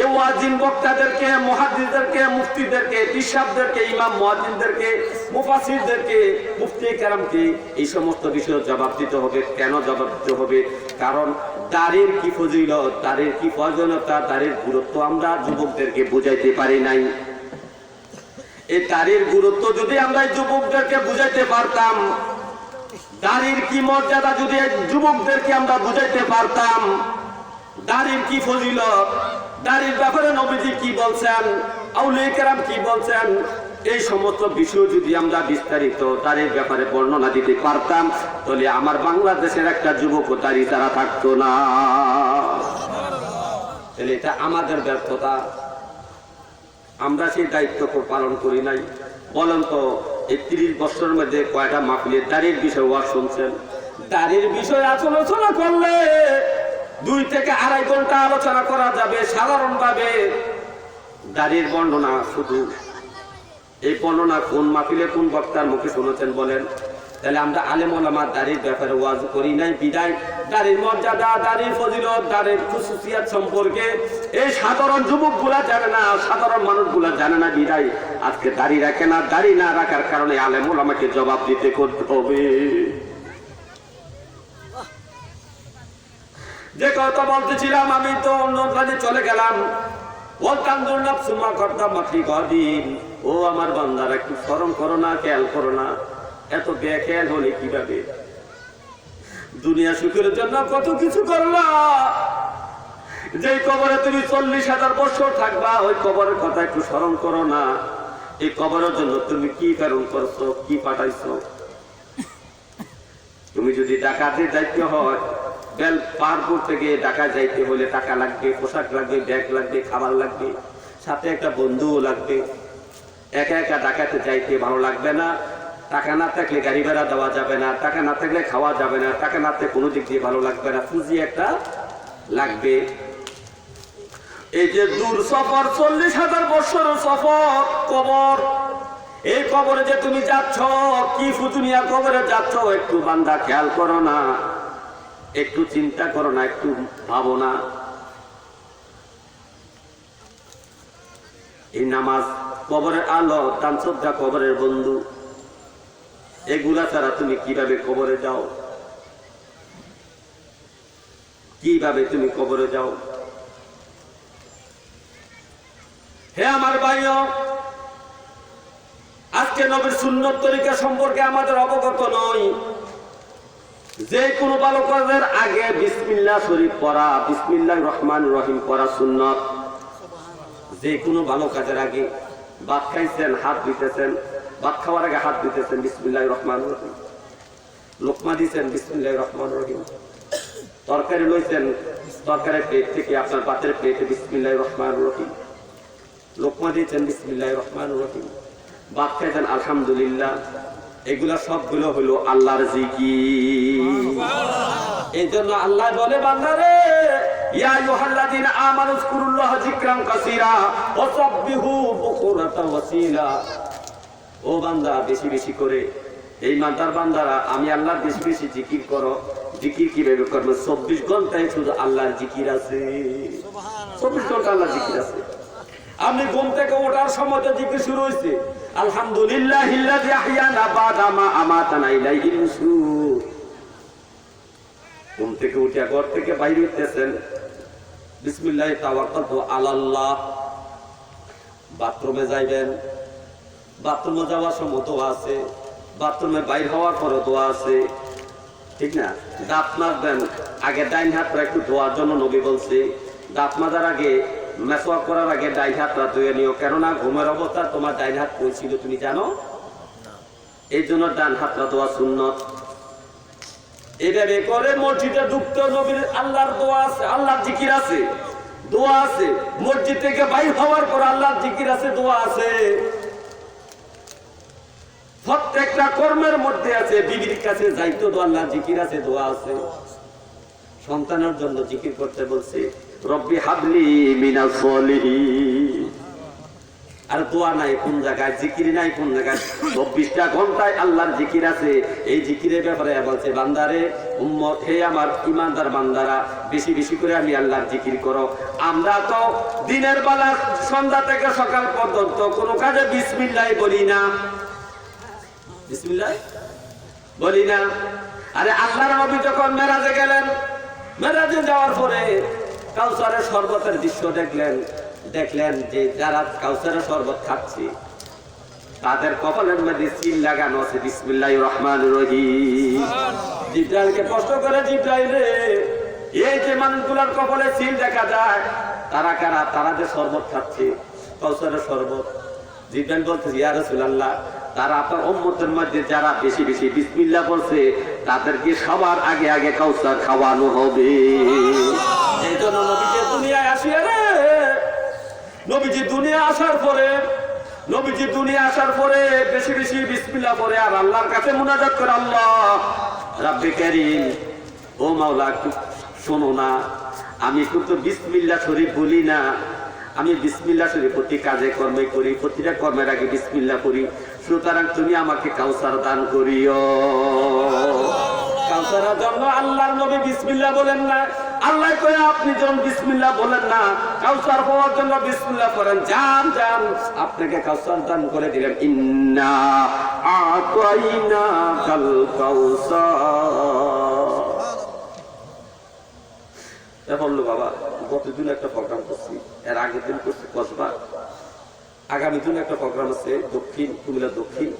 S4: এই ওয়াজিন বক্তাদেরকে, মুহাদ্দিসদেরকে, মুফতিদেরকে, পিশাবদেরকে, ইমাম মুয়াজ্জিনদেরকে, মুফাসসিরদেরকে, মুফতি কেরামকে এই সমস্ত বিষয়ে জবাব দিতে হবে। কেন জবাব দিতে হবে? কারণ দাড়ির কি ফজিলত, দাড়ির কি প্রয়োজনীয়তা, দাড়ির গুরুত্ব আমরা যুবকদেরকে বুঝাইতে পারি নাই। এই দাড়ির গুরুত্ব যদি আমরা যুবকদেরকে বুঝাইতে পারতাম, দাড়ির কি মর্যাদা যদি যুবকদেরকে আমরা বুঝাইতে পারতাম, দাড়ির কি ফজিলত, দাড়ির ব্যাপারে নবীজি কি বলছেন, আউলিয়া কেরাম কি বলছেন, এই সমস্ত বিষয় যদি আমরা বিস্তারিত দাড়ির ব্যাপারে বর্ণনা দিতে পারতাম, তাহলে আমার বাংলাদেশের একটা যুবক দাড়ি তারা থাকতো না। তাহলে এটা আমাদের ব্যর্থতা, আমরা সেই দায়িত্ব পালন করি নাই। বলেন তো, এই 30 বছরের মধ্যে কয়টা মাহফিলে দাড়ির বিষয় ওয়াজ শুনছেন? দাড়ির বিষয় আলোচনা করলে 2 থেকে 2.5 ঘন্টা আলোচনা করা যাবে সাধারণভাবে। দাড়ির বর্ণনা শুধু, এই বর্ণনা কোন মাহফিলে কোন বক্তার মুখে শুনেছেন বলেন? তাহলে আমরা আলেম ওলামা দাড়ির ব্যাপারে ওয়াজ করি নাই বিদায় দাড়ির মর্যাদা, দাড়ির ফজিলত, দাড়ির খুসুসিয়াত সম্পর্কে এই সাধারণ যুবকগুলা জানে না, সাধারণ মানুষগুলা জানে না বিদায় আজকে দাড়ি রাখে না। দাড়ি না রাখার কারণে আলেম ওলামাকে জবাব দিতে করতে হবে। যে কথা বলতেছিলাম, আমি তো অন্য কাজে চলে গেলাম। বলতাম দুর্নাফসুমা করতাম মাতৃ কদিন, ও আমার বান্দারা একটু স্মরণ করো না, খেয়াল করো না, এত বেখেয়াল হলে কিভাবে? দুনিয়া সুখের জন্য কত কিছু করলা, যে কবরে তুমি 40,000 বছর থাকবা, ওই কবরের কথা একটু স্মরণ করো না। এই কবরের জন্য তুমি কি প্রেরণ করছো, কি পাঠাইছো? তুমি যদি ডাকাতের দায়িত্ব হয়, বেল পার করতে গিয়ে ঢাকা যাইতে হলে টাকা লাগবে, পোশাক লাগবে, ব্যাগ লাগবে, খাবার লাগবে, সাথে একটা বন্ধুও লাগবে। একা একা ঢাকাতে যাইতে ভালো লাগবে না। টাকা না থাকলে গাড়ি ভাড়া দেওয়া যাবে না, টাকা না থাকলে খাওয়া যাবে না, টাকা না থাকলে কোনো দিক দিয়ে ভালো লাগবে না, পুঁজি একটা লাগবে। এই যে দূর সফর, 40,000 বছরের সফর, কবর, এই কবরে যে তুমি যাচ্ছ, কি ফুতুনিয়া কবরে যাচ্ছ, একটু বান্দা খেয়াল করো না, একটু চিন্তা করো না, একটু ভাবো না। এই নামাজ, কবরের আলো, দান শ্রদ্ধা কবরের বন্ধু, এগুলা ছাড়া তুমি কিভাবে কবরে যাও? কিভাবে তুমি কবরে যাও? হে আমার ভাইও, আজকে নবীর সুন্নত তরিকা সম্পর্কে আমাদের অবগত নই। যে কোনো ভালো কাজের আগে বিসমিল্লাহ শরীফ পড়া, বিসমিল্লাহির রহমানির রহিম পড়া সুন্নত। যে কোনো ভালো কাজের আগে, ভাত খাইছেন হাত দিতেছেন, ভাত খাওয়ার আগে হাত দিতেছেন বিসমিল্লাহির রহমানির রহিম, লোকমা দিয়েছেন বিসমিল্লাহির রহমানির রহিম, তরকারি লইছেন, তরকারির প্লেট থেকে আপনার ভাতের প্লেটে বিসমিল্লাহির রহমানির রহিম, লোকমা দিয়েছেন বিসমিল্লাহির রহমানির রহিম, ভাত খাইছেন আলহামদুলিল্লাহ। এগুলা সবগুলো হলো আল্লাহর জিকির। এই জন্য আল্লাহ বলে, বান্দারে ইয়া আইয়ুহাল্লাযীনা আমানু যকুরুল্লাহা যিকরান কাসীরা ওয়া সাব্বিহু বুকুরাতান ওয়া আসীলা। ও বান্দা, বেশি বেশি করে, এই মানদার বান্দারা, আমি আল্লাহর বেশি বেশি জিকির করো। জিকির কিভাবে করবে? 24 ঘন্টায় শুধু আল্লাহর জিকির আছে, 24 ঘন্টা আল্লাহর জিকির আছে। আপনি ঘুম থেকে ওঠার সময় তো জিকির শুরু হয়েছে, আলহামদুলিল্লাহিল্লাযী আহইয়ানা বা'দা মা আমাতানা ইলাইহিন নুশুর। ঘুম থেকে উঠে ঘর থেকে বাইরে হইতেছেন, বিসমিল্লাহি তাওয়াক্কালতু আলাল্লাহ। বাথরুমে যাইবেন, বাথরুমে যাওয়ার সময় দোয়া আছে, বাথরুমে বাইর হওয়ার পরে দোয়া আছে, ঠিক না? দাঁত মাজবেন, আগে ডাইন হাতটা একটু ধোয়ার জন্য নবী বলছে। দাঁত মাজার আগে মেসওয়াক করার আগে ডাইন হাতটা ধুয়ে নিও, কেননা ঘুমের অবস্থা তোমার ডাইন হাত কই ছিল তুমি জানো? এই জন্য ডান হাতটা ধোয়া সুন্নত। এইভাবে করে মসজিদে ঢুকতে নবীর আল্লাহর দোয়া আছে, আল্লাহর জিকির আছে, দোয়া আছে। মসজিদ থেকে বাইর হওয়ার পর আল্লাহর জিকির আছে, দোয়া আছে। প্রত্যেকটা কর্মের মধ্যে আছে। বিবির কাছে যাইতো তো আল্লাহর জিকির আছে, দোয়া আছে। সন্তানের জন্য জিকির করতে বলছে, রব্বি হাবলি মিনাস সলিহিন। আর দোয়া নাই কোন জায়গায়, জিকির নাই কোন জায়গায়। 24টা ঘন্টায় আল্লাহর জিকির আছে। এই জিকিরের ব্যাপারে বলছে, বান্দারে উম্মত, হে আমার ইমানদার বান্দারা, বেশি বেশি করে আমি আল্লাহর জিকির করো। আমরা তো দিনের বেলা সন্ধ্যা থেকে সকাল পর্যন্ত কোনো কাজে বিসমিল্লাহ বলি না, বিসমিল্লাহ বলি না। আরে আল্লাহর নবী যখন মেরাজে গেলেন, মেরাজে যাওয়ার পরে কাউসারের শরবতের দৃশ্য দেখলেন যে যারা কাউসারের শরবত খাচ্ছে তাদের কপালের মধ্যে সিল লাগানো আছে বিসমিল্লাহির রহমানির রহিম। জিবরাইলকে প্রশ্ন করে, জিবরাইল রে, এই যে মানুষগুলোর কপালে সিল দেখা যায় তারা কারা? তারা যে শরবত খাচ্ছে, কাউসারের শরবত। জিবরাইল বলছে, ইয়া রাসূলুল্লাহ, তারা আপনার উম্মতের মধ্যে যারা বেশি বেশি বিসমিল্লাহ বলছে তাদেরকে সবার আগে আগে কাউসার খাওয়ানো হবে। এই জন্য নবীজি দুনিয়ায় আসিয়া রে, নবীজি দুনিয়া আসার পরে বেশি বেশি বিসমিল্লাহ পড়ে আর আল্লাহর কাছে মুনাজাত করে, আল্লাহ রাব্বে কারীম, ও মাওলা, শোনো না, আমি কিন্তু বিসমিল্লাহ শরীফ বলি না। আমি বিসমিল্লাহ শরীফ প্রতি কাজে কর্মে করি, প্রতিটা কর্মের আগে বিসমিল্লাহ করি। সুতরাং তুমি আমাকে কাউসার দান করিও। কাউসারের জন্য আল্লাহর নবী বিসমিল্লাহ বলেন না। আল্লাহ কয়ে আপনি যখন বিসমিল্লাহ বলেন না, কাউসার পাওয়ার জন্য বিসমিল্লাহ করেন, যান আপনাকে কাউসার দান করে দিলেন। ইন্না আতাইনাকাল কাউসার। বললো বাবা, গতদিন একটা প্রোগ্রাম করছি, এর আগের দিন করছি কসবা, আগামী দিন একটা প্রোগ্রাম আছে দক্ষিণ কুমিল্লা, দক্ষিণ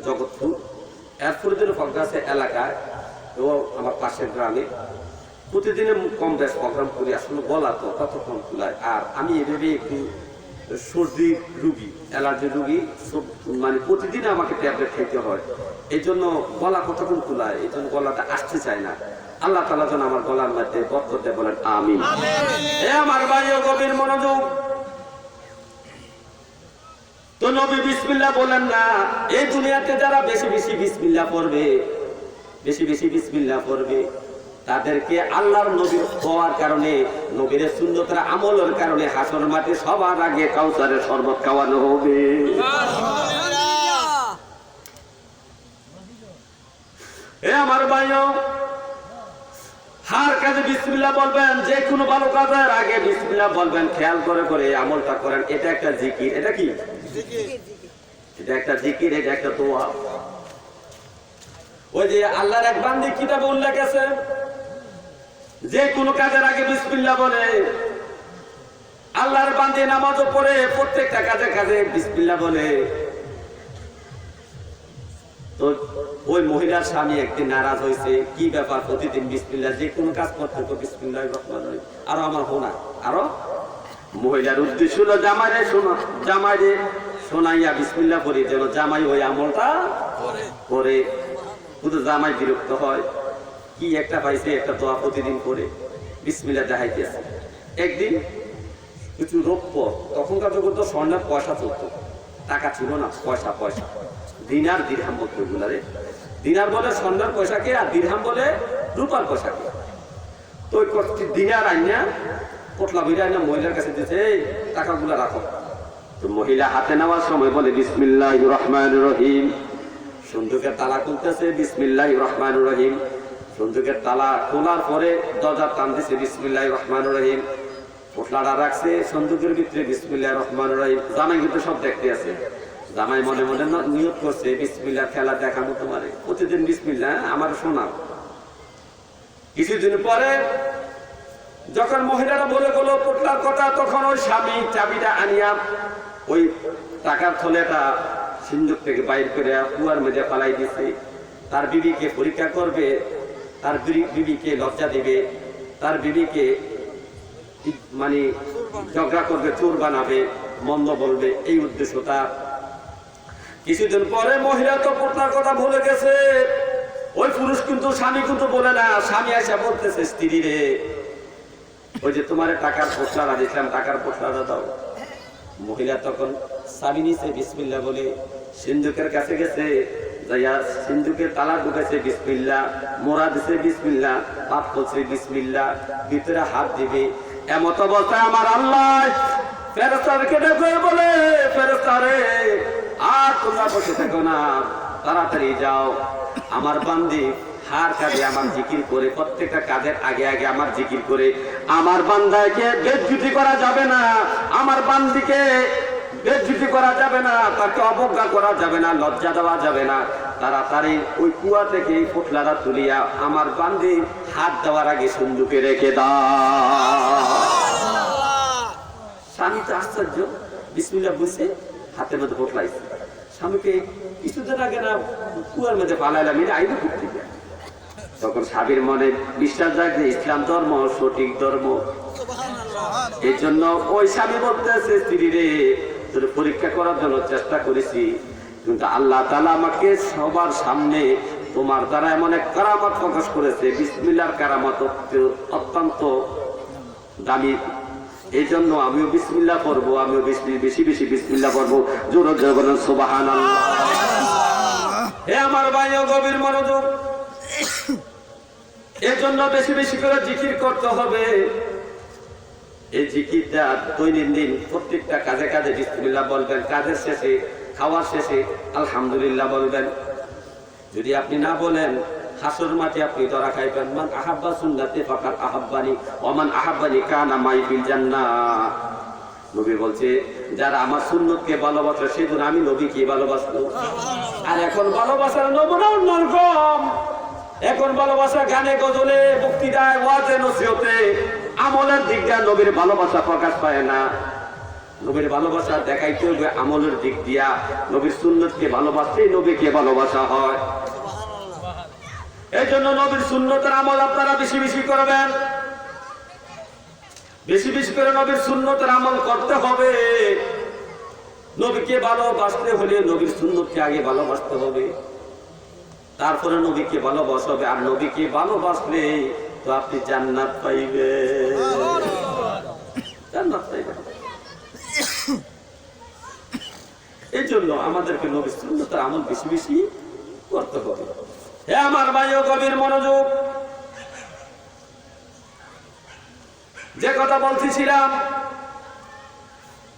S4: জগৎপুর। এরপরের দিন প্রোগ্রাম আছে এলাকায়, তো আমার পাশের গ্রামে। প্রতিদিনে কম বেশ প্রোগ্রাম করি, আসলে বলা তো ততক্ষণ কুলায়। আর আমি এভাবে একটু সর্দির রুগী, অ্যালার্জির রুগী, মানে প্রতিদিন আমাকে ট্যাবলেট খেতে হয়। এই জন্য গলা কতক্ষণ কুলায়, এই জন্য গলাটা আসতে চায় না। আল্লাহ তাআলা যেন আমার গলার মধ্যে বরকত দেয়, বলেন আমিন। হে আমার ভাইও, গভীর মনোযোগ। তো নবী বিসমিল্লাহ বলেন না। এই দুনিয়াতে যারা বেশি বেশি বিসমিল্লাহ পড়বে, বেশি বেশি বিসমিল্লাহ পড়বে, তাদেরকে আল্লাহর নবী হওয়ার কারণে, নবীর সুন্নতের আমলের কারণে হাসর মাঠে সবার আগে কাউসারের শরবত খাওয়ানো হবে। হে আমার ভাইও, হার কাজে বিসমিল্লাহ বলবেন, যে কোনো ভালো কাজের আগে বিসমিল্লাহ বলবেন। খেয়াল করে করে আমলটা করেন। এটা একটা জিকির। এটা কি? এটা একটা জিকির, এটা একটা দোয়া। ওই যে আল্লাহর এক বান্দী কিতাবে উল্লেখ আছে, যে কোনো কাজের আগে বিসমিল্লাহ বলে। আল্লাহর বান্দী নামাজও পড়ে, প্রত্যেকটা কাজে কাজে বিসমিল্লাহ বলে। তো ওই মহিলার স্বামী একদিন নারাজ হয়েছে, কি ব্যাপার, প্রতিদিন বিসমিল্লাহ, যে কোনো কাজ করতে তো বিসমিল্লাহির রহমানির রহিম। আরো আমার হোনা, আরো মহিলার উদ্দেশ্য হলো জামাইরে শোনাইয়া বিসমিল্লাহ করি, যেন জামাই ওই আমলটা করে। শুধু জামাই বিরক্ত হয়, কি একটা পাইছে, একটা দোয়া প্রতিদিন করে বিসমিল্লাহ দেখাইতেছে। একদিন কিছু রৌপ্য, তখনকার যুগে তো স্বর্ণের পয়সা চলতো, টাকা ছিল না, পয়সা দিনার দিরহাম বলতো এগুলারে। দিনার বলে স্বর্ণের পয়সাকে, আর দিরহাম বলে রূপার পয়সাকে। তো দিনার আইনা পোটলা ভিড়ে আইনা মহিলার কাছে দিয়েছে, এই টাকাগুলা রাখো। তো মহিলা হাতে নেওয়ার সময় বলে বিসমিল্লাহির রহমানির রহিম। সন্দুকের তালা খুলতেছে, বিসমিল্লাহির রহমানির রহিম। সন্দুকের তালা খোলার পরে দরজার টান দিছে, বিসমিল্লাহির রহমানির রহিম। পোটলাটা রাখছে সন্দুকের ভিতরে, বিসমিল্লাহির রহমানির রহিম। জামাই কিন্তু সব দেখতে আছে। জামাই মনে মনে নিয়ত করছে, বিসমিল্লাহ খেলা দেখানো তোমারে, প্রতিদিন বিসমিল্লাহ আমার শোনাও। কিছুদিন পরে যখন মহিলারা বলে গেল পোটলার কথা, তখন ওই স্বামী চাবিটা আনিয়া ওই টাকার থলেটা সিন্ধুক থেকে বাইর করে কুয়ার মধ্যে পালাই দিছে। তার বিবিকে পরীক্ষা করবে, তার বিবিকে লজ্জা দিবে, তার বিবিকে মানে ঝগড়া করবে, চোর বানাবে, মন্দ বলবে, এই উদ্দেশ্যটা। কিছুদিন পরে মহিলা তো পর্দার কথা ভুলে গেছে। ওই পুরুষ কিন্তু স্বামী কিন্তু বলে না, স্বামী এসে বলতেছে স্ত্রী রে, ওই যে তোমার টাকার পোটলারা দিয়েছিলাম, টাকার পোটলারা দাও। মহিলা তখন স্বামী নিচে বিসমিল্লাহ বলে সিন্ধুকের কাছে গেছে, যাইয়া সিন্ধুকের তালা ঢুকেছে বিসমিল্লাহ, মোড়া দিছে বিসমিল্লাহ, পাপ করছে বিসমিল্লাহ, ভিতরে হাত দিবে। এমত অবস্থায় আমার আল্লাহ ফেরেশতাকে ডেকে বলে, ফেরেশতারে আর তোমরা বসে থাকো না, তাড়াতাড়ি যাও। আমার বান্দি হার কাঁধে আমার জিকির করে, প্রত্যেকটা কাজের আগে আগে আমার জিকির করে, আমার বান্দাকে বেজ্জুতি করা যাবে না, আমার বান্দিকে বেজ্জুতি করা যাবে না, তাকে অবজ্ঞা করা যাবে না, লজ্জা দেওয়া যাবে না। তাড়াতাড়ি ওই কুয়া থেকে এই পোটলাটা তুলিয়া আমার বান্দি হাত দেওয়ার আগে সিন্ধুকে রেখে দাও। স্বামী তো আশ্চর্য, বিসমিল্লাহ বুঝে হাতের মধ্যে পোটলাইছে। স্বামীকে কিছুদিন আগে না কুয়ার মধ্যে পালাইলাম, এটা আইলো করতে। তখন স্বামীর মনে বিশ্বাস যায় যে ইসলাম ধর্ম সঠিক ধর্ম। এই জন্য ওই স্বামী বলতেছে স্ত্রী রে, তোর পরীক্ষা করার জন্য চেষ্টা করেছি, কিন্তু আল্লাহ তাআলা আমাকে সবার সামনে তোমার দ্বারা এমন এক কারামত প্রকাশ করেছে। বিসমিল্লাহর কারামত অত্যন্ত দামি, এই জন্য আমিও বিসমিল্লাহ পড়বো, আমিও বেশি বেশি বিসমিল্লাহ পড়বো। জোরে জোরে বলেন সুবহানাল্লাহ। হে আমার ভাইও গভীর মনোযোগ, এর জন্য বেশি বেশি করে জিকির করতে হবে। এই জিকিরটা দৈনন্দিন প্রত্যেকটা কাজে কাজে বিসমিল্লাহ বলবেন, কাজের শেষে, খাওয়ার শেষে আলহামদুলিল্লাহ বলবেন। যদি আপনি না বলেন, হাসর মাঠে আপনি ধরা খাইবেন। মান আহাব্বা সুন্নতি ফাকাদ আহাব্বানি ওয়া মান আহাব্বানি কানা মাই ফিল জান্নাহ। নবী বলছে, যারা আমার সুন্নতকে ভালোবাসে সেদিন আমি নবীকে ভালোবাসবো। আর এখন ভালোবাসার নমুনা অন্যরকম। এখন ভালোবাসা গানে গজলে, বক্তৃতায়, ওয়াজে, নসিহতে, আমলের দিক দিয়ে নবীর ভালোবাসা প্রকাশ পায় না। নবীর ভালোবাসা দেখাইতে হবে আমলের দিক দিয়া। নবীর সুন্নতকে ভালোবাসলেই নবীকে ভালোবাসা হয়। এই জন্য নবীর সুন্নতের আমল আপনারা বেশি বেশি করবেন, বেশি বেশি করে নবীর সুন্নতের আমল করতে হবে। নবীকে ভালোবাসতে হলে নবীর সুন্নতকে আগে ভালোবাসতে হবে, তারপরে নবীকে ভালোবাসা হবে। আর নবীকে ভালোবাসলে তো আপনি জান্নাত পাইবেন, জান্নাত পাইবেন। এই জন্য আমাদেরকে নবীর সুন্নতের আমল বেশি বেশি করতে হবে। হে আমার ভাইও গভীর মনোযোগ, যে কথা বলতেছিলাম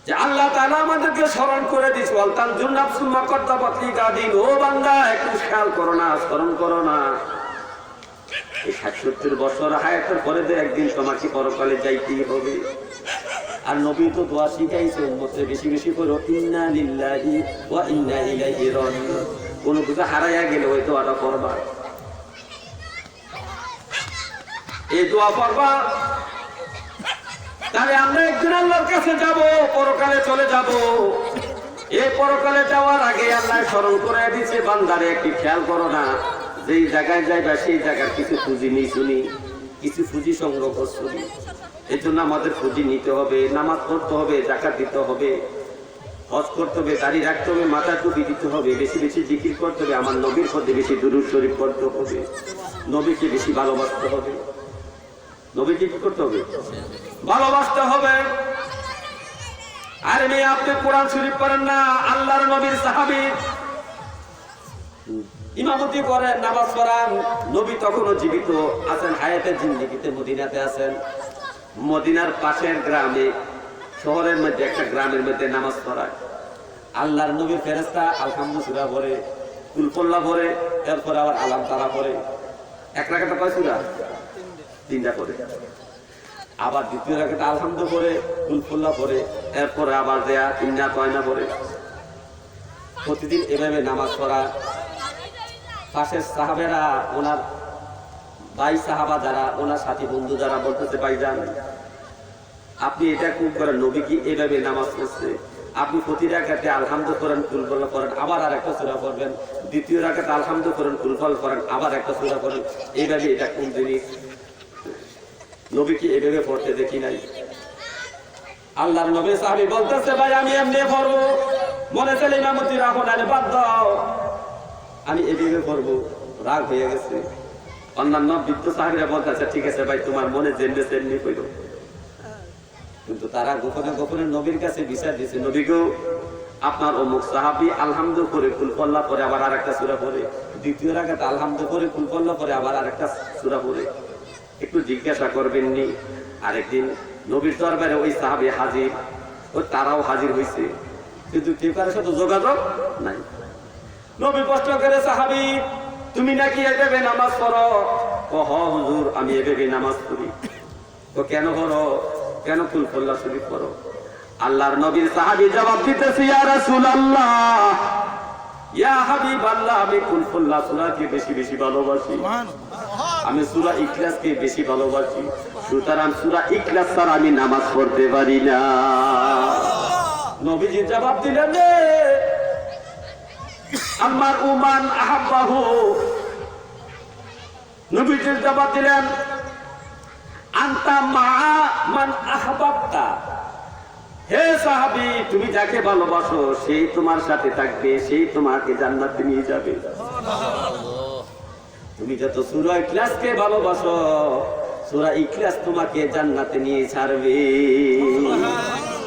S4: যে আল্লাহ তাআলা আমাদেরকে স্মরণ করে দিয়েছে, ওয়ালতান জুন্নাফসুম মা কাদ্দাবাত লিগাদিন। ও বান্দা, একটু খেয়াল করো না, স্মরণ করো না, এই ৬০-৭০ বছর হায়াতের পরে যে একদিন তোমাকে পরকালে যাইতেই হবে। আর নবী তো দোয়া শিখাইছে উম্মতকে বেশি বেশি করো, ইন্না লিল্লাহি ওয়া ইন্না ইলাইহি রাজিউন। কোনো কিছু হারাইয়া গেলে ওই দোয়াটা পড়বা, এই দোয়া পড়বা, তাহলে আমরা একদিন আল্লাহর কাছে যাব, পরকালে চলে যাব। এই পরকালে যাওয়ার আগে আল্লাহ স্মরণ করে দিয়েছে, বান্দারে একটি খেয়াল করো না, যেই জায়গায় যাইবা সেই জায়গার কিছু পুঁজি নেই শুনি, কিছু পুঁজি সংগ্রহ শুনি। এই জন্য আমাদের পুঁজি নিতে হবে, নামাজ পড়তে হবে, যাকাত দিতে হবে, হজ করতে হবে, দাড়ি রাখতে হবে, মাথা টুপি দিতে হবে, বেশি বেশি জিকির করতে হবে, আমার নবীর প্রতি বেশি দুরূদ শরীফ পড়তে হবে, নবীকে বেশি ভালোবাসতে হবে। নবীকে কি করতে হবে? ভালোবাসতে হবে। আরে মেয়ে, আপনি কোরআন শরীফ পড়েন না, আল্লাহর নবীর সাহাবী ইমামতি করেন, নামাজ পড়ান। নবী তখনও জীবিত আছেন, হায়াতের জিন্দেগিতে মদিনাতে আছেন। মদিনার পাশের গ্রামে, শহরের মধ্যে একটা গ্রামের মধ্যে নামাজ পড়ায়। আল্লাহর নবীর ফেরেশতা আলহামদুলিল্লাহ সূরা পড়ে, কুলফুল্লাহ পড়ে, এরপর আবার আলাম তারা পড়ে। এক রাকাতে কয় সূরা? 3টা পড়ে। আবার দ্বিতীয় রাকাতে আলহামদুলিল্লাহ পড়ে, কুলফুল্লাহ পড়ে, এরপরে আবার দেয়া ইন্না তয়না পড়ে। প্রতিদিন এভাবে নামাজ পড়া। পাশের সাহাবেরা, ওনার ভাই সাহাবা যারা, ওনার সাথী বন্ধু যারা বলতেছে, ভাইজান আপনি এটা খুব করেন, নবী কি এভাবে নামাজ পড়ছে? আপনি প্রতি রাকাতে আলহামদুলিল্লাহ করেন, কুলফুল্লাহ করেন, আবার আর একটা সূরা পড়বেন, দ্বিতীয় রাকাতে আলহামদুলিল্লাহ করেন, কুলফুল্লাহ করেন, আবার একটা সূরা করেন, এইভাবে এটা কোন জিনিস? নবী কি এভাবে পড়তে দেখি নাই। আল্লাহর নবী সাহাবী বলতেছে ভাই আমি এমনি পড়বো, মনে চলে ইমামতি রাখো না বাদ দাও, আমি এভাবে পড়বো। রাগ হয়ে গেছে। অন্যান্য বৃদ্ধ সাহাবীরা বলতেছে ঠিক আছে ভাই তোমার মনে যেমনি তেমনি কইরো। কিন্তু তারা গোপনে গোপনে নবীর কাছে বিচার দিয়েছে, নবী গো আপনার অমুক সাহাবী আলহামদু করে কুল পল্লা পরে আবার আরেকটা সূরা পড়ে, দ্বিতীয় রাকাতে আলহামদু করে কুল পল্লা পরে আবার আরেকটা সূরা পড়ে, একটু জিজ্ঞাসা করবেন নি? আরেকদিন নবীর দরবারে ওই সাহাবী হাজির, ও তারাও হাজির হয়েছে, কিন্তু কেউ কারোর সাথে যোগাযোগ নাই। নবী প্রশ্ন করে সাহাবী তুমি নাকি এভাবে নামাজ পড়ো? ও হ হুজুর আমি এভাবে নামাজ পড়ি। তো কেন পড়ো? কেন কুল পল্লা শরীফ পড়ো? আল্লাহর নবীর সাহাবী জবাব দিতেছে ইয়া রাসূলুল্লাহ ইয়া হাবিবাল্লাহ আমি কুল পল্লা সূরাকে বেশি বেশি ভালোবাসি, আমি সূরা ইখলাসকে বেশি ভালোবাসি, সুতরাং সূরা ইখলাস ছাড়া আমি নামাজ পড়তে পারি না। নবীজি জবাব দিলেন আমার উমান আহাব্বাহু, নবীজি জবাব দিলেন আনতা মা মান আহবাবতা, হে সাহাবী তুমি যাকে ভালোবাসো সেই তোমার সাথে থাকবে, সেই তোমাকে জান্নাতে নিয়ে যাবে। তুমি যত সূরা ইখলাসকে ভালোবাসো সূরা ইখলাস তোমাকে জান্নাতে নিয়ে ছাড়বে।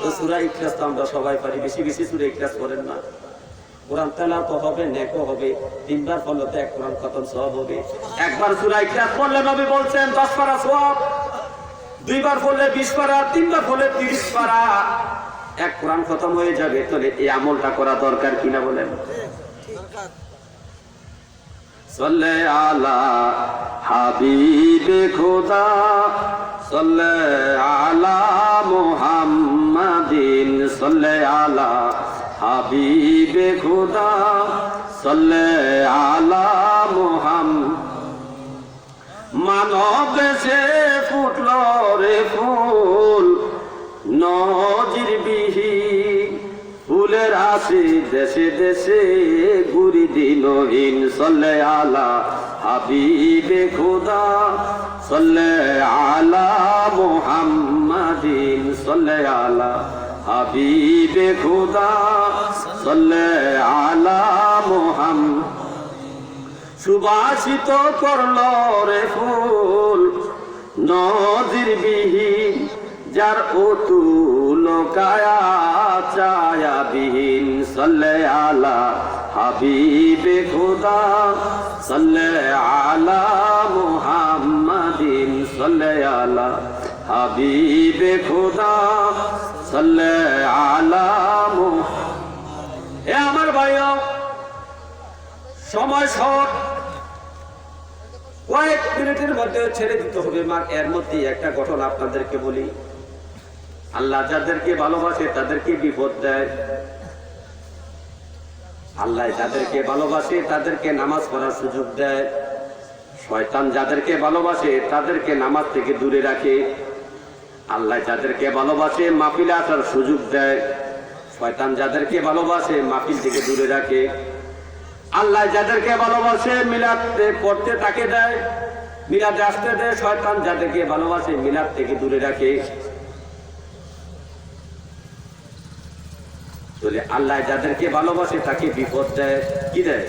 S4: তো সূরা ইখলাস তো আমরা সবাই পারি, বেশি বেশি সূরা ইখলাস করেন না? কোরআন তেলাওয়াত হবে, নেকও হবে, 3 বার পড়লে তো এক কোরআন খতম সওয়াব হবে। একবার সূরা ইখলাস পড়লে নবী বলছেন 10 পারা সওয়াব, 2 বার পড়লে 20 পারা, 3 বার পড়লে 30 পারা, এক কোরআন খতম হয়ে যাবে। তাহলে এই আমলটা করা দরকার কিনা বলেন? সাল্লে আলা হাবিবে খোদা সাল্লে আলা মুহাম্মাদিন সাল্লে আলা হাবিবে খোদা সাল্লে আলা মুহাম্মাদ। মানব সে ফুটল রে ফুল নজির বিহীন, ফুলের আসি দেশে দেশে ঘুরি দিনহীন। সাল্লে আলা হাবিবে খোদা সাল্লে আলা মুহাম্মাদিন সাল্লে আলা হাবিবে খোদা সাল্লে আলা মুহাম্মাদ। সুবাসিত করল রে ফুল নজির বিহীন, যার অতুল কায়া চায়া বিহীন। সাল্লে আলা হাবিবে খোদা সাল্লে আলা মুহাম্মাদিন সাল্লে আলা হাবিবে খোদা সাল্লে আলা মুহাম্মাদ। এ আমার ভাইও সময় শর্ট, কয়েক মিনিটের মধ্যে ছেড়ে দিতে হবে মা। এর মধ্যে একটা ঘটনা আপনাদেরকে বলি। আল্লাহ যাদেরকে ভালোবাসে তাদেরকে বিপদ দেয়, আল্লাহ যাদেরকে ভালোবাসে তাদেরকে নামাজ পড়ার সুযোগ দেয়, শয়তান যাদেরকে ভালোবাসে তাদেরকে নামাজ থেকে দূরে রাখে। আল্লাহ যাদেরকে ভালোবাসে মাহফিলে আসার সুযোগ দেয়, শয়তান যাদেরকে ভালোবাসে মাহফিল থেকে দূরে রাখে। আল্লাহ যাদেরকে ভালোবাসে মিলাদে পড়তে তাকে দেয়, মিলাদে আসতে দেয়। শয়তান যাদেরকে ভালোবাসে মিলাদ থেকে দূরে রাখে। তাহলে আল্লাহ যাদেরকে ভালোবাসে তাকে বিপদ দেয়, কি দেয়?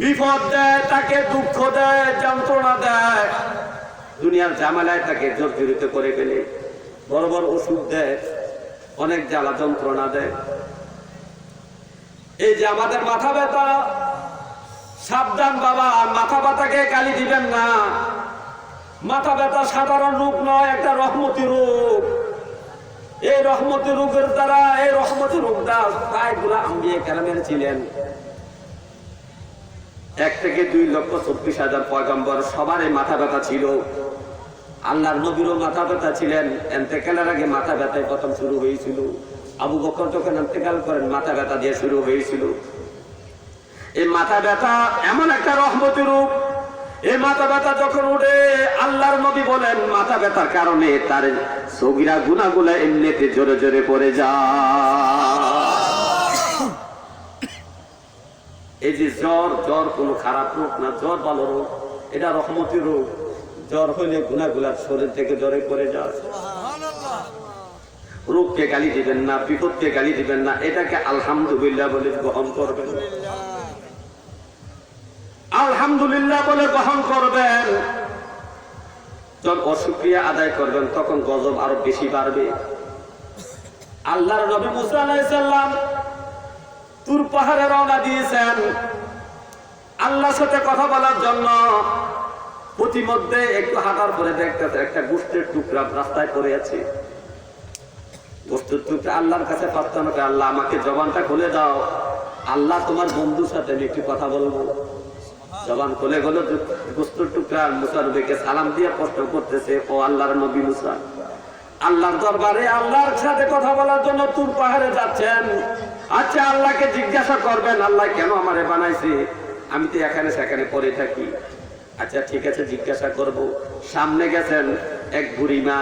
S4: বিপদ দেয়, তাকে দুঃখ দেয়, যন্ত্রণা দেয়, দুনিয়ার ঝামেলায় তাকে জর্জরিত করে ফেলে, বড় বড় ওষুধ দেয়, অনেক জ্বালা যন্ত্রণা দেয়। এই যে আমাদের মাথা ব্যথা, সাবধান বাবা, মাথা ব্যথাকে গালি দিবেন না। মাথা ব্যথা সাধারণ রোগ নয়, একটা রহমতি রোগ। এই রহমতি রোগের দ্বারা, এই রহমতি রোগটা প্রায় গুলা আম্বিয়ে কেরামের ছিলেন। 1 থেকে 2,24,000 পয়গম্বর সবারই মাথা ব্যথা ছিল। আল্লাহর নবীরও মাথা ব্যথা ছিলেন। ইন্তেকালের আগে মাথা ব্যথায় প্রথম শুরু হয়েছিল। আবু বকর যখন ইন্তেকাল করেন মাথা ব্যথা দিয়ে শুরু হয়েছিল। এই মাথা ব্যথা এমন একটা রহমতি রূপ, এই মাথা ব্যথা যখন উঠে আল্লাহর নবী বলেন মাথা ব্যথার কারণে তার সগীরা গুনাহগুলো এমনিতে জোরে জোরে পড়ে যায়। এই যে জ্বর, জ্বর কোনো খারাপ রোগ না, জ্বর ভালো রোগ, এটা রহমতি রোগ। জ্বর হইলে গুনাহগুলো শরীর থেকে জ্বরে পড়ে যায়। রোগকে গালি দিবেন না, বিপদকে গালি দিবেন না, এটাকে আলহামদুলিল্লাহ বলে গ্রহণ করবেন। আলহামদুলিল্লাহ বলে গ্রহণ করবেন। যখন অশুকরিয়া আদায় করবেন তখন গজব আরো বেশি বাড়বে। আল্লাহর নবী মুসা আলাইহিস সালাম তুর পাহাড়ে রওনা দিয়েছেন আল্লাহর সাথে কথা বলার জন্য। প্রতিমধ্যে একটু হাঁটার পরে দেখতেছে একটা গোশতের টুকরা রাস্তায় পড়ে আছে। গোশতের টুকরা আল্লাহর কাছে প্রার্থনা করে, আল্লাহ আমাকে জবানটা খুলে দাও, আল্লাহ তোমার বন্ধুর সাথে আমি একটু কথা বলবো। জবান খুলে গেল, গোশতের টুকরা মুসা নবীকে সালাম দিয়ে প্রশ্ন করতেছে, ও আল্লাহর নবী মুসা, আল্লাহর দরবারে আল্লাহর সাথে কথা বলার জন্য তুর পাহাড়ে যাচ্ছেন। আচ্ছা, আল্লাহকে জিজ্ঞাসা করবেন আল্লাহ কেন আমারে বানাইছে, আমি তো এখানে সেখানে পড়ে থাকি। আচ্ছা ঠিক আছে, জিজ্ঞাসা করব। সামনে গেছেন এক বুড়িমা,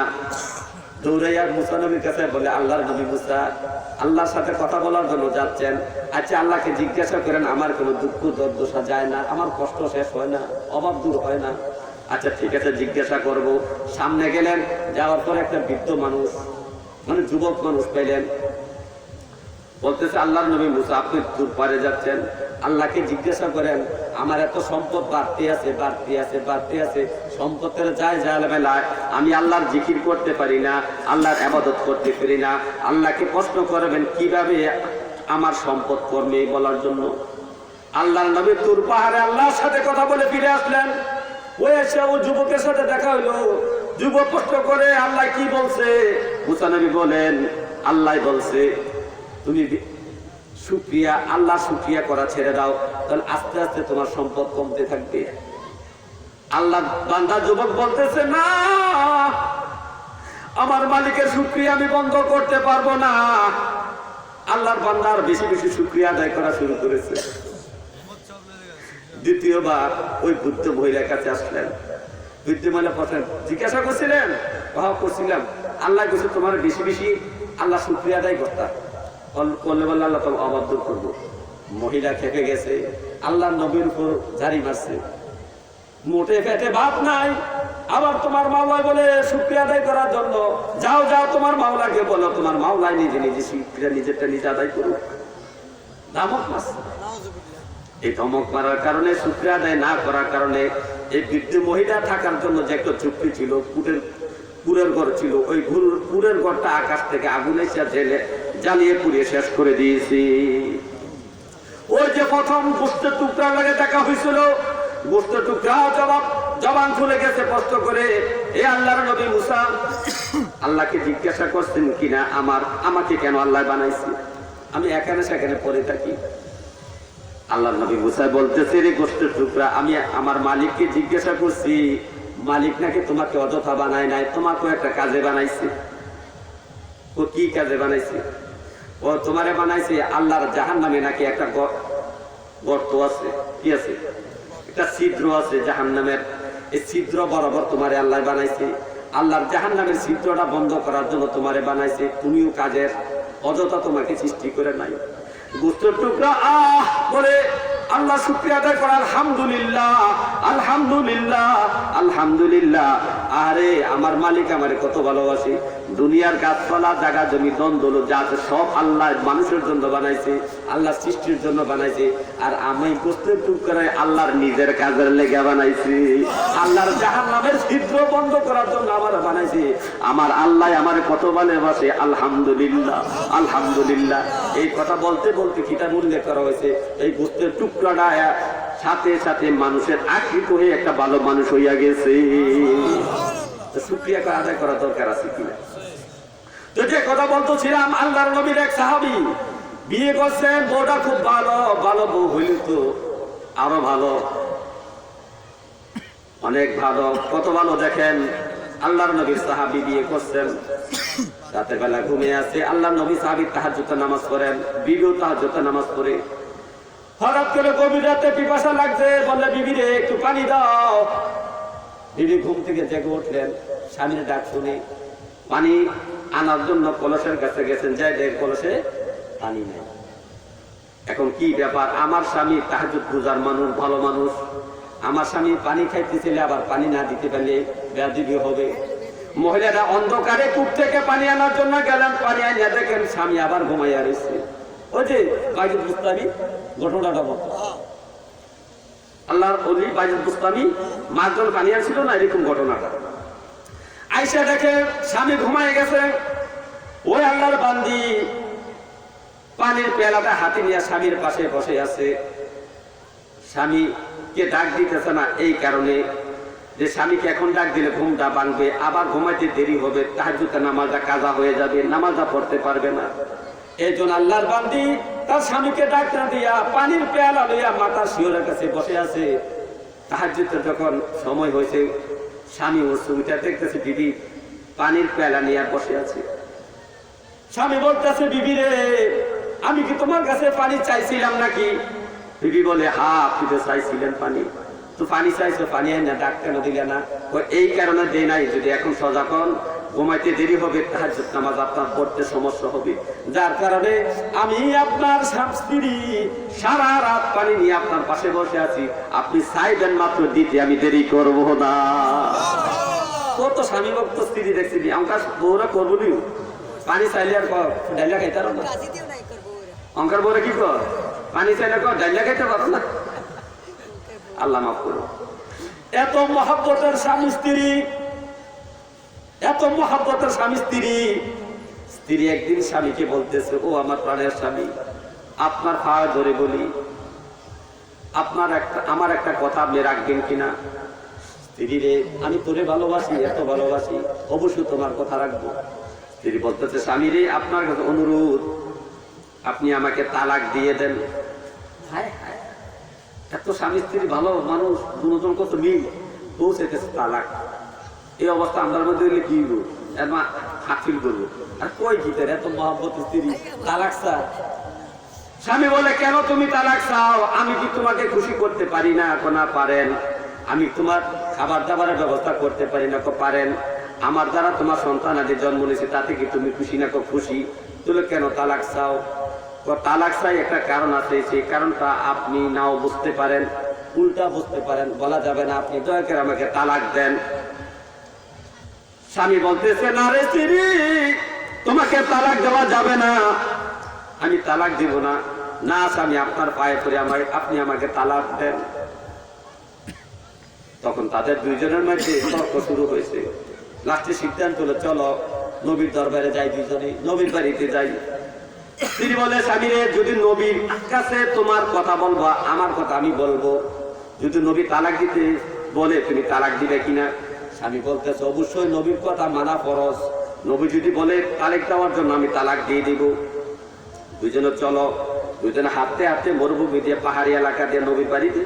S4: দৌড়াইয়া মুসা নবীর কাছে বলে, আল্লাহর নবী মুসা আল্লাহর সাথে কথা বলার জন্য যাচ্ছেন, আচ্ছা আল্লাহকে জিজ্ঞাসা করেন আমার কোনো দুঃখ দুর্দশা যায় না, আমার কষ্ট শেষ হয় না, অভাব দূর হয় না। আচ্ছা ঠিক আছে, জিজ্ঞাসা করব। সামনে গেলেন, যাওয়ার পর একটা বৃদ্ধ মানুষ, মানে যুবক মানুষ পেলেন, বলতেছে, আল্লাহর নবী মুসা আপনি দূর পারে যাচ্ছেন, আল্লাহকে জিজ্ঞাসা করেন আমার এত সম্পদ বাড়তে আছে, বাড়তে আছে, বাড়তে আছে, সম্পদের যায় যায় বেলায় আমি আল্লাহর জিকির করতে পারি না, আল্লাহর ইবাদত করতে পারি না। আল্লাহকে প্রশ্ন করবেন কিভাবে আমার সম্পদ কর্মে বলার জন্য। আল্লাহর নবী তুর পাহাড়ে আল্লাহর সাথে কথা বলে ফিরে আসলেন। ওই এসে ও যুবকের সাথে দেখা হইলো। যুবক প্রশ্ন করে, আল্লাহ কি বলছে? মুসা নবী বলেন, আল্লাহ বলছে তুমি শুকরিয়া, আল্লাহ শুকরিয়া করা ছেড়ে দাও, তাহলে আস্তে আস্তে তোমার সম্পদ কমতে থাকবে। আল্লাহ বান্দা যুবক বলতেছে, না, আমার মালিকের শুকরিয়া আমি বন্ধ করতে পারবো না। আল্লাহর বান্দার বেশি বেশি শুকরিয়া আদায় করা শুরু করেছে। দ্বিতীয়বার ওই বৃদ্ধ মহিলার কাছে আসলেন। বৃদ্ধ মহিলা প্রশ্ন জিজ্ঞাসা করছিলেন, করছিলাম আল্লাহ বলছে তোমার বেশি বেশি আল্লাহ শুকরিয়া আদায় করতাম করলে বললে আল্লাহ তোমার অবাদ দূর করবো। মহিলা খেপে গেছে, আল্লাহ নবীর উপর জারি মারছে, মোটে পেটে ভাত নাই, আবার তোমার মাওলায় বলে শুকরিয়া আদায় করার জন্য। যাও যাও, তোমার মাওলাকে বলো, তোমার মাওলায় নিজে নিজে শুকরিয়া নিজেরটা নিজে আদায় করুক। ধমক মারছে। এই ধমক মারার কারণে, শুকরিয়া আদায় না করার কারণে, এই বৃদ্ধ মহিলা থাকার জন্য যে একটা চুক্তি ছিল, কুরের ঘর ছিল, ওই কুরের ঘরটা আকাশ থেকে আগুন এসে জ্বালিয়ে পুড়িয়ে শেষ করে দিয়েছি। ওই যে প্রথম গোশতের টুকরা লাগে দেখা হয়েছিল, গোশতের টুকরা জবান খুলে গেছে প্রশ্ন করে, এ আল্লাহর নবী মুসা আল্লাহকে জিজ্ঞাসা করছেন কিনা আমাকে কেন আল্লাহ বানাইছে, আমি এখানে সেখানে পড়ে থাকি। আল্লাহর নবী মুসা বলতেছে, রে গোশতের টুকরা, আমি আমার মালিককে জিজ্ঞাসা করছি, মালিক নাকি তোমাকে অযথা বানায় নাই, তোমাকে একটা কাজে বানাইছে। ও কি কাজে বানাইছে? ও তোমারে বানাইছে আল্লাহর জাহান্নামে নাকি একটা গর্ত আছে, কি আছে, একটা ছিদ্র আছে জাহান্নামের, এই ছিদ্র বরাবর তোমারে আল্লাহ বানাইছে, আল্লাহর জাহান্নামের ছিদ্রটা বন্ধ করার জন্য তোমারে বানাইছে, তুমিও কাজের, অযথা তোমাকে সৃষ্টি করে নাই। গোশতের টুকরা বলে আল্লাহ শুকরিয়া আদায় করা, আলহামদুলিল্লাহ, আলহামদুলিল্লাহ, আলহামদুলিল্লাহ। আরে আমার মালিক আমারে কত ভালোবাসে, দুনিয়ার গাছপালা, জায়গা জমি, দ্বন্দ্ব যা আছে সব আল্লাহ মানুষের জন্য বানাইছে, আল্লাহ সৃষ্টির জন্য বানাইছে, আর আমি গোশতের টুকরায় আল্লাহর নিজের কাজের লেগে বানাইছি, আল্লাহর জাহান্নামের ছিদ্র বন্ধ করার জন্য আমার বানাইছে। আমার আল্লাহ আমারে কত ভালোবাসে, আলহামদুলিল্লাহ, আলহামদুলিল্লাহ। এই কথা বলতে বলতে কিতাব উল্লেখ করা হয়েছে, এই গোশতের টুকরাটা সাথে সাথে মানুষের আকৃত হয়ে একটা ভালো মানুষ হইয়া গেছে। শুকরিয়া আদায় করা দরকার আছে কিনা? তো যে কথা বলতেছিলাম, আল্লাহর নবীর এক সাহাবী বিয়ে করছেন, বউটা খুব ভালো, ভালো বউ হইল তো আরো ভালো, অনেক ভালো। কত ভালো দেখেন, আল্লাহর নবীর সাহাবী বিয়ে করছেন, রাতের বেলা ঘুমিয়ে আছে, আল্লাহর নবী সাহাবী তাহাজ্জুদের নামাজ পড়েন, বিবিও তাহাজ্জুদের নামাজ পড়ে। হঠাৎ করে গভীর রাতে পিপাসা লাগছে, বললে বিবি রে একটু পানি দাও। বিবি ঘুম থেকে জেগে উঠলেন, স্বামীর ডাক শুনে পানি আনার জন্য কলসের কাছে গেছেন, যাই দেখ কলসে পানি নেই। এখন কি ব্যাপার, আমার স্বামী তাহাজ্জুদ গুজার মানুষ, ভালো মানুষ, আমার স্বামী পানি খাইতেছিলে, আবার পানি না দিতে পারলে বেয়াদবি হবে। মহিলারা অন্ধকারে কূপ থেকে পানি আনার জন্য গেলেন, পানি আনিয়া দেখেন স্বামী আবার ঘুমাইয়া রয়েছে। ওই যে বাইজুল বুস্তামি ঘটনাটা বলতো, আল্লাহর ওলি বাইজুল বুস্তামি মাছজন পানি আনছিল না, এরকম ঘটনাটা। আইসা দেখে স্বামী ঘুমায় গেছে। ওই আল্লাহর বান্দি পানির পেয়ালাটা হাতে নিয়ে স্বামীর পাশে বসে আছে। স্বামীকে ডাক দিতেছে না এই কারণে যে স্বামীকে এখন ডাক দিলে ঘুমটা ভাঙবে, আবার ঘুমাইতে দেরি হবে, তাহাজ্জুদের নামাজটা কাজা হয়ে যাবে, নামাজটা পড়তে পারবে না। এই জন্য আল্লাহর বান্দি তার স্বামীকে ডাক না দিয়া পানির পেয়ালা লইয়া মাতার শিওরের কাছে বসে আছে। তাহাজ্জুদের যখন সময় হয়েছে, স্বামী ওর ছবিটা দেখতেছে, বিবি পানির পেয়ালা নিয়ে বসে আছে। স্বামী বলতেছে, বিবি রে, আমি কি তোমার কাছে পানি চাইছিলাম নাকি? বিবি বলে, হ্যাঁ, আপনি তো চাইছিলেন পানি, তো পানি চাইছো, পানি না ডাক কেন দিলে না? এই কারণে দেয় নাই, যদি এখন সজাগ হন, ঘুমাইতে দেরি হবে, তাহাজ্জুদ নামাজ আপনার পড়তে সমস্যা হবে, যার কারণে আমি আপনার স্ত্রী সারা রাত পানি নিয়ে আপনার পাশে বসে আছি, আপনি চাইবেন মাত্র দিতে, আমি দেরি করব না। কত স্বামী ভক্ত স্ত্রী দেখছি, আমার বউরা করবো নি পানি চাইলে আর ডাইলা খাইতে পারো না। অঙ্কার বউরা কি কর, পানি চাইলে কর ডাইলা খাইতে পারো না। আল্লাহ মাফ করো। এত মহব্বতের স্বামী স্ত্রী, এত মহব্বতের স্বামী স্ত্রী। স্ত্রী একদিন স্বামীকে বলতেছে, ও আমার প্রাণের স্বামী, আপনার পায়ে ধরে বলি, আমার একটা কথা আপনি রাখবেন কিনা? স্ত্রী রে, আমি তোরে ভালোবাসি, এত ভালোবাসি, অবশ্যই তোমার কথা রাখবো। স্ত্রী বলতেছে, স্বামী রে, আপনার কাছে অনুরোধ, আপনি আমাকে তালাক দিয়ে দেন। হায় হায়, এত স্বামী স্ত্রী ভালো মানুষ, দুজন কত মিল, পৌঁছেছে তালাক। এই অবস্থা আমার মধ্যে হইলে কি হইব, হাফিল করবো। আর কই গীতের এত মহব্বত স্ত্রী তালাক চায়। স্বামী বলে, কেন তুমি তালাক চাও? আমি কি তোমাকে খুশি করতে পারি না? না পারেন। আমি তোমার খাবার দাবারের ব্যবস্থা করতে পারি না? পারেন। আমার দ্বারা তোমার সন্তান আদি জন্ম নিয়েছে, তাতে কি তুমি খুশি না? খুশি। তুমি কেন তালাক চাও? তালাক চাই একটা কারণ আছে, সেই কারণটা আপনি নাও বুঝতে পারেন, উল্টা বুঝতে পারেন, বলা যাবে না, আপনি দয়া করে আমাকে তালাক দেন। স্বামী বলতেছে, না রে স্ত্রী, তোমাকে তালাক দেওয়া যাবে না, আমি তালাক দিব না। না স্বামী, আপনার পায়ে পড়ে আপনি আমাকে তালাক দেন। তখন তাদের দুইজনের মধ্যে তর্ক শুরু হয়েছে। লাস্টে সিদ্ধান্ত হলো, চলো নবীর দরবারে যাই, দুইজনে নবীর বাড়িতে যাই। স্ত্রী বলে, স্বামী রে, যদি নবীর কাছে তোমার কথা বলবো, আমার কথা আমি বলবো, যদি নবী তালাক দিতে বলে তুমি তালাক দিবে কিনা? স্বামী বলতেছে, অবশ্যই নবীর কথা মানা ফরজ, নবী যদি বলে তালাক দেওয়ার জন্য আমি তালাক দিয়ে দিব। দুইজনে চলো, দুইজনে হাঁটতে হাঁটতে মরুভূমি দিয়ে, পাহাড়ি এলাকা দিয়ে নবীর বাড়িতে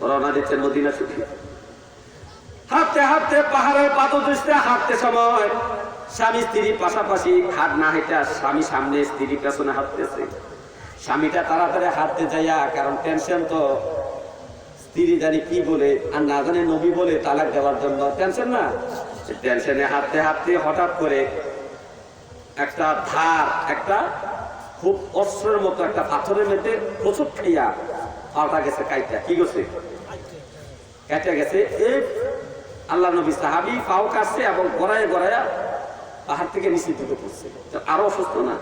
S4: রওনা দিচ্ছেন মদিনা শরীফ। হাঁটতে হাঁটতে পাহাড়ের পাদদেশে হাঁটতে সময় স্বামী স্ত্রী পাশাপাশি হাত না হেঁটে, স্বামী সামনে স্ত্রী পেছনে হাঁটতেছে। স্বামীটা তাড়াতাড়ি হাঁটতে যাইয়া, কারণ টেনশন তো, স্ত্রী জানি কি বলে আর না জানে নবী বলে তালাক দেওয়ার জন্য টেনশন না। টেনশনে হাঁটতে হাঁটতে হঠাৎ করে একটা ধার, একটা খুব অস্ত্রের মতো একটা পাথরের মধ্যে প্রচুর খাইয়া পাল্টা গেছে, কাইটা কি গেছে, কেটে গেছে। এই আল্লাহ নবী সাহাবি পাও কাটছে এবং গড়াইয়া গড়াইয়া পাহাড় থেকে নিচে দিকে পড়ছে। আরো অসুস্থ না,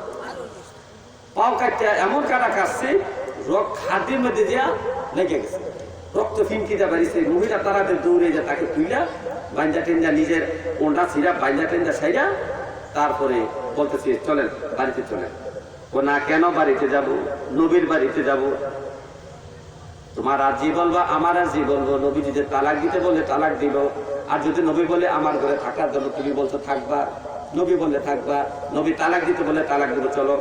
S4: পাও কাটতে এমন কাটা কাটছে, রক্ত হাড়ির মধ্যে দিয়া লেগে গেছে, রক্ত ফিনকিটা বাড়িছে। মহিলা তারাদের দৌড়ে যা তাকে তুইলা বাইন্দা টেন্দা, নিজের ওন্ডা ছিঁড়া বাইন্দা টেন্দা সাইরা, তারপরে বলতেছে, চলেন বাড়িতে চলেন। ও না, কেন বাড়িতে যাব? নবীর বাড়িতে যাব। তোমার আর জি বলবা, আমার আর জি বলবো। নবী যদি তালাক দিতে বলে তালাক দিব, আর যদি নবী বলে আমার ঘরে থাকার জন্য তুমি বলছো থাকবা, নবী বললে থাকবা, নবী তালাক দিতে বলে তালাক দিব। চলো।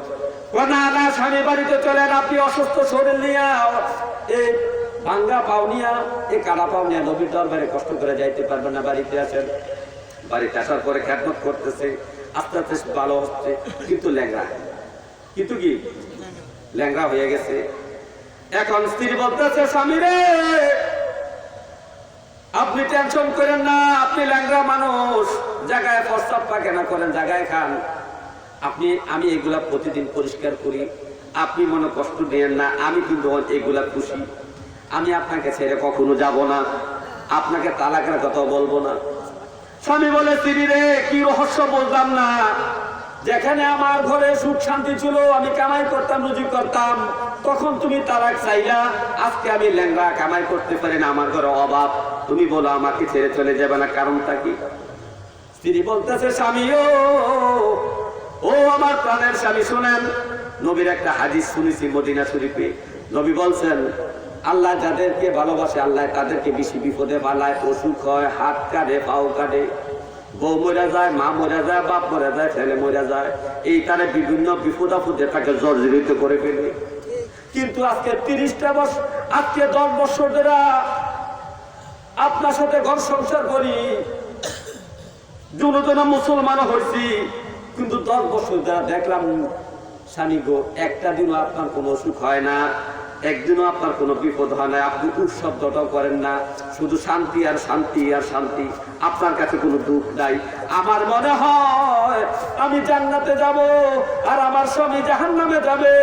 S4: না না, স্বামী বাড়িতে চলেন, আপনি অসুস্থ শরীর নিয়ে, এই ভাঙ্গা পাও নিয়া, এই কাটা পাও নিয়ে নবীর দরবারে কষ্ট করে যাইতে পারবেন না, বাড়িতে আসেন। বাড়িতে আসার পরে খেদমত করতেছে, আস্তে আস্তে ভালো হচ্ছে, কিন্তু ল্যাংড়া, কিন্তু কি ল্যাংড়া হয়ে গেছে। এখন স্ত্রী বলতেছে, স্বামী রে, আপনি টেনশন করেন না, আপনি ল্যাংড়া মানুষ, জায়গায় প্রস্তাব পায়খানা করেন, জায়গায় খান, আমি এগুলা প্রতিদিন পরিষ্কার করি, আপনি মনে কষ্ট দেন না, আমি কিন্তু এগুলা খুশি, আমি আপনাকে ছেড়ে কখনো যাব না, আপনাকে তালাকের কথা বলবো না। স্বামী বলে, স্ত্রী রে কি রহস্য বুঝলাম না, যেখানে আমার ঘরে সুখ শান্তি ছিল, আমি কামাই করতাম, রুজি করতাম, তখন তুমি তালাক চাইলা। আজকে আমি ল্যাংড়া, কামাই করতে পারি না, আমার ঘরে অভাব, তুমি বলো আমাকে ছেড়ে চলে যাবে না, কারণটা কি? স্ত্রী বলতেছে, স্বামী ও আমার প্রাণের স্বামী, শুনেন, নবীর একটা হাদিস শুনেছি মদিনা শরীফে। নবী বলছেন, আল্লাহ যাদেরকে ভালোবাসে আল্লাহ তাদেরকে বেশি বিপদে পালায়, অসুখ হয়, হাত কাটে, পাও কাটে, বউ মরে যায়, মা মরে যায়, বাপ মরে যায়, ছেলে মরে যায়, এই তারা বিভিন্ন বিপদ আপদে তাকে জর্জরিত করে ফেলে। কিন্তু আজকে 30টা বছর, আজকে 10 বছর ধরে আপনার সাথে ঘর সংসার করি, দুজনা মুসলমান হয়েছি, কিন্তু 10 বছর ধরে দেখলাম স্বামী গো, একটা দিনও আপনার কোনো অসুখ হয় না, একদিনও আপনার কোনো বিপদ হয় না, আপনি উৎসবটাও করেন না, শুধু শান্তি আর শান্তি আর শান্তি, আপনার কাছে কোনো দুঃখ নাই। আমার মনে হয় আমি জান্নাতে যাব আর আমার স্বামী জাহান্নামে যাবে।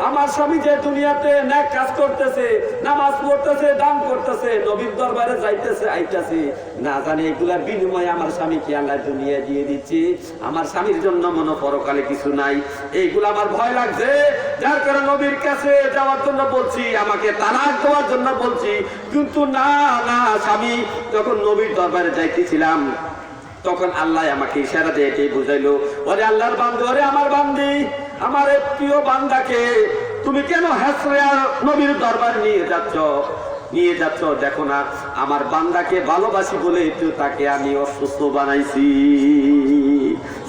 S4: আমার স্বামী যে দুনিয়াতে নেক কাজ করতেছে, নামাজ পড়তেছে, দান করতেছে, নবীর দরবারে যাইতেছে, আইতেছে, না জানি এগুলার বিনিময়ে আমার স্বামীকে আল্লাহ দুনিয়া দিয়ে দিচ্ছে। আমার স্বামীর জন্য মনে পরকালে কিছু নাই, এইগুলো আমার ভয় লাগছে, যার কারণে নবীর কাছে যাওয়ার জন্য বলছি, আমাকে তালাক দেওয়ার জন্য বলছি। কিন্তু না না, স্বামী যখন নবীর দরবারে যাইতেছিলাম তখন আল্লাহ আমাকে ইশারা দিয়ে এটাই বুঝাইলো, ওরে আল্লাহর বান্দা, ওরে আমার বান্দি, আমার এই প্রিয় বান্দাকে তুমি কেন হেসরে নবীর দরবার নিয়ে যাচ্ছ? দেখো না, আমার বান্দাকে ভালোবাসি বলে তো তাকে আমি অসুস্থ বানাইছি।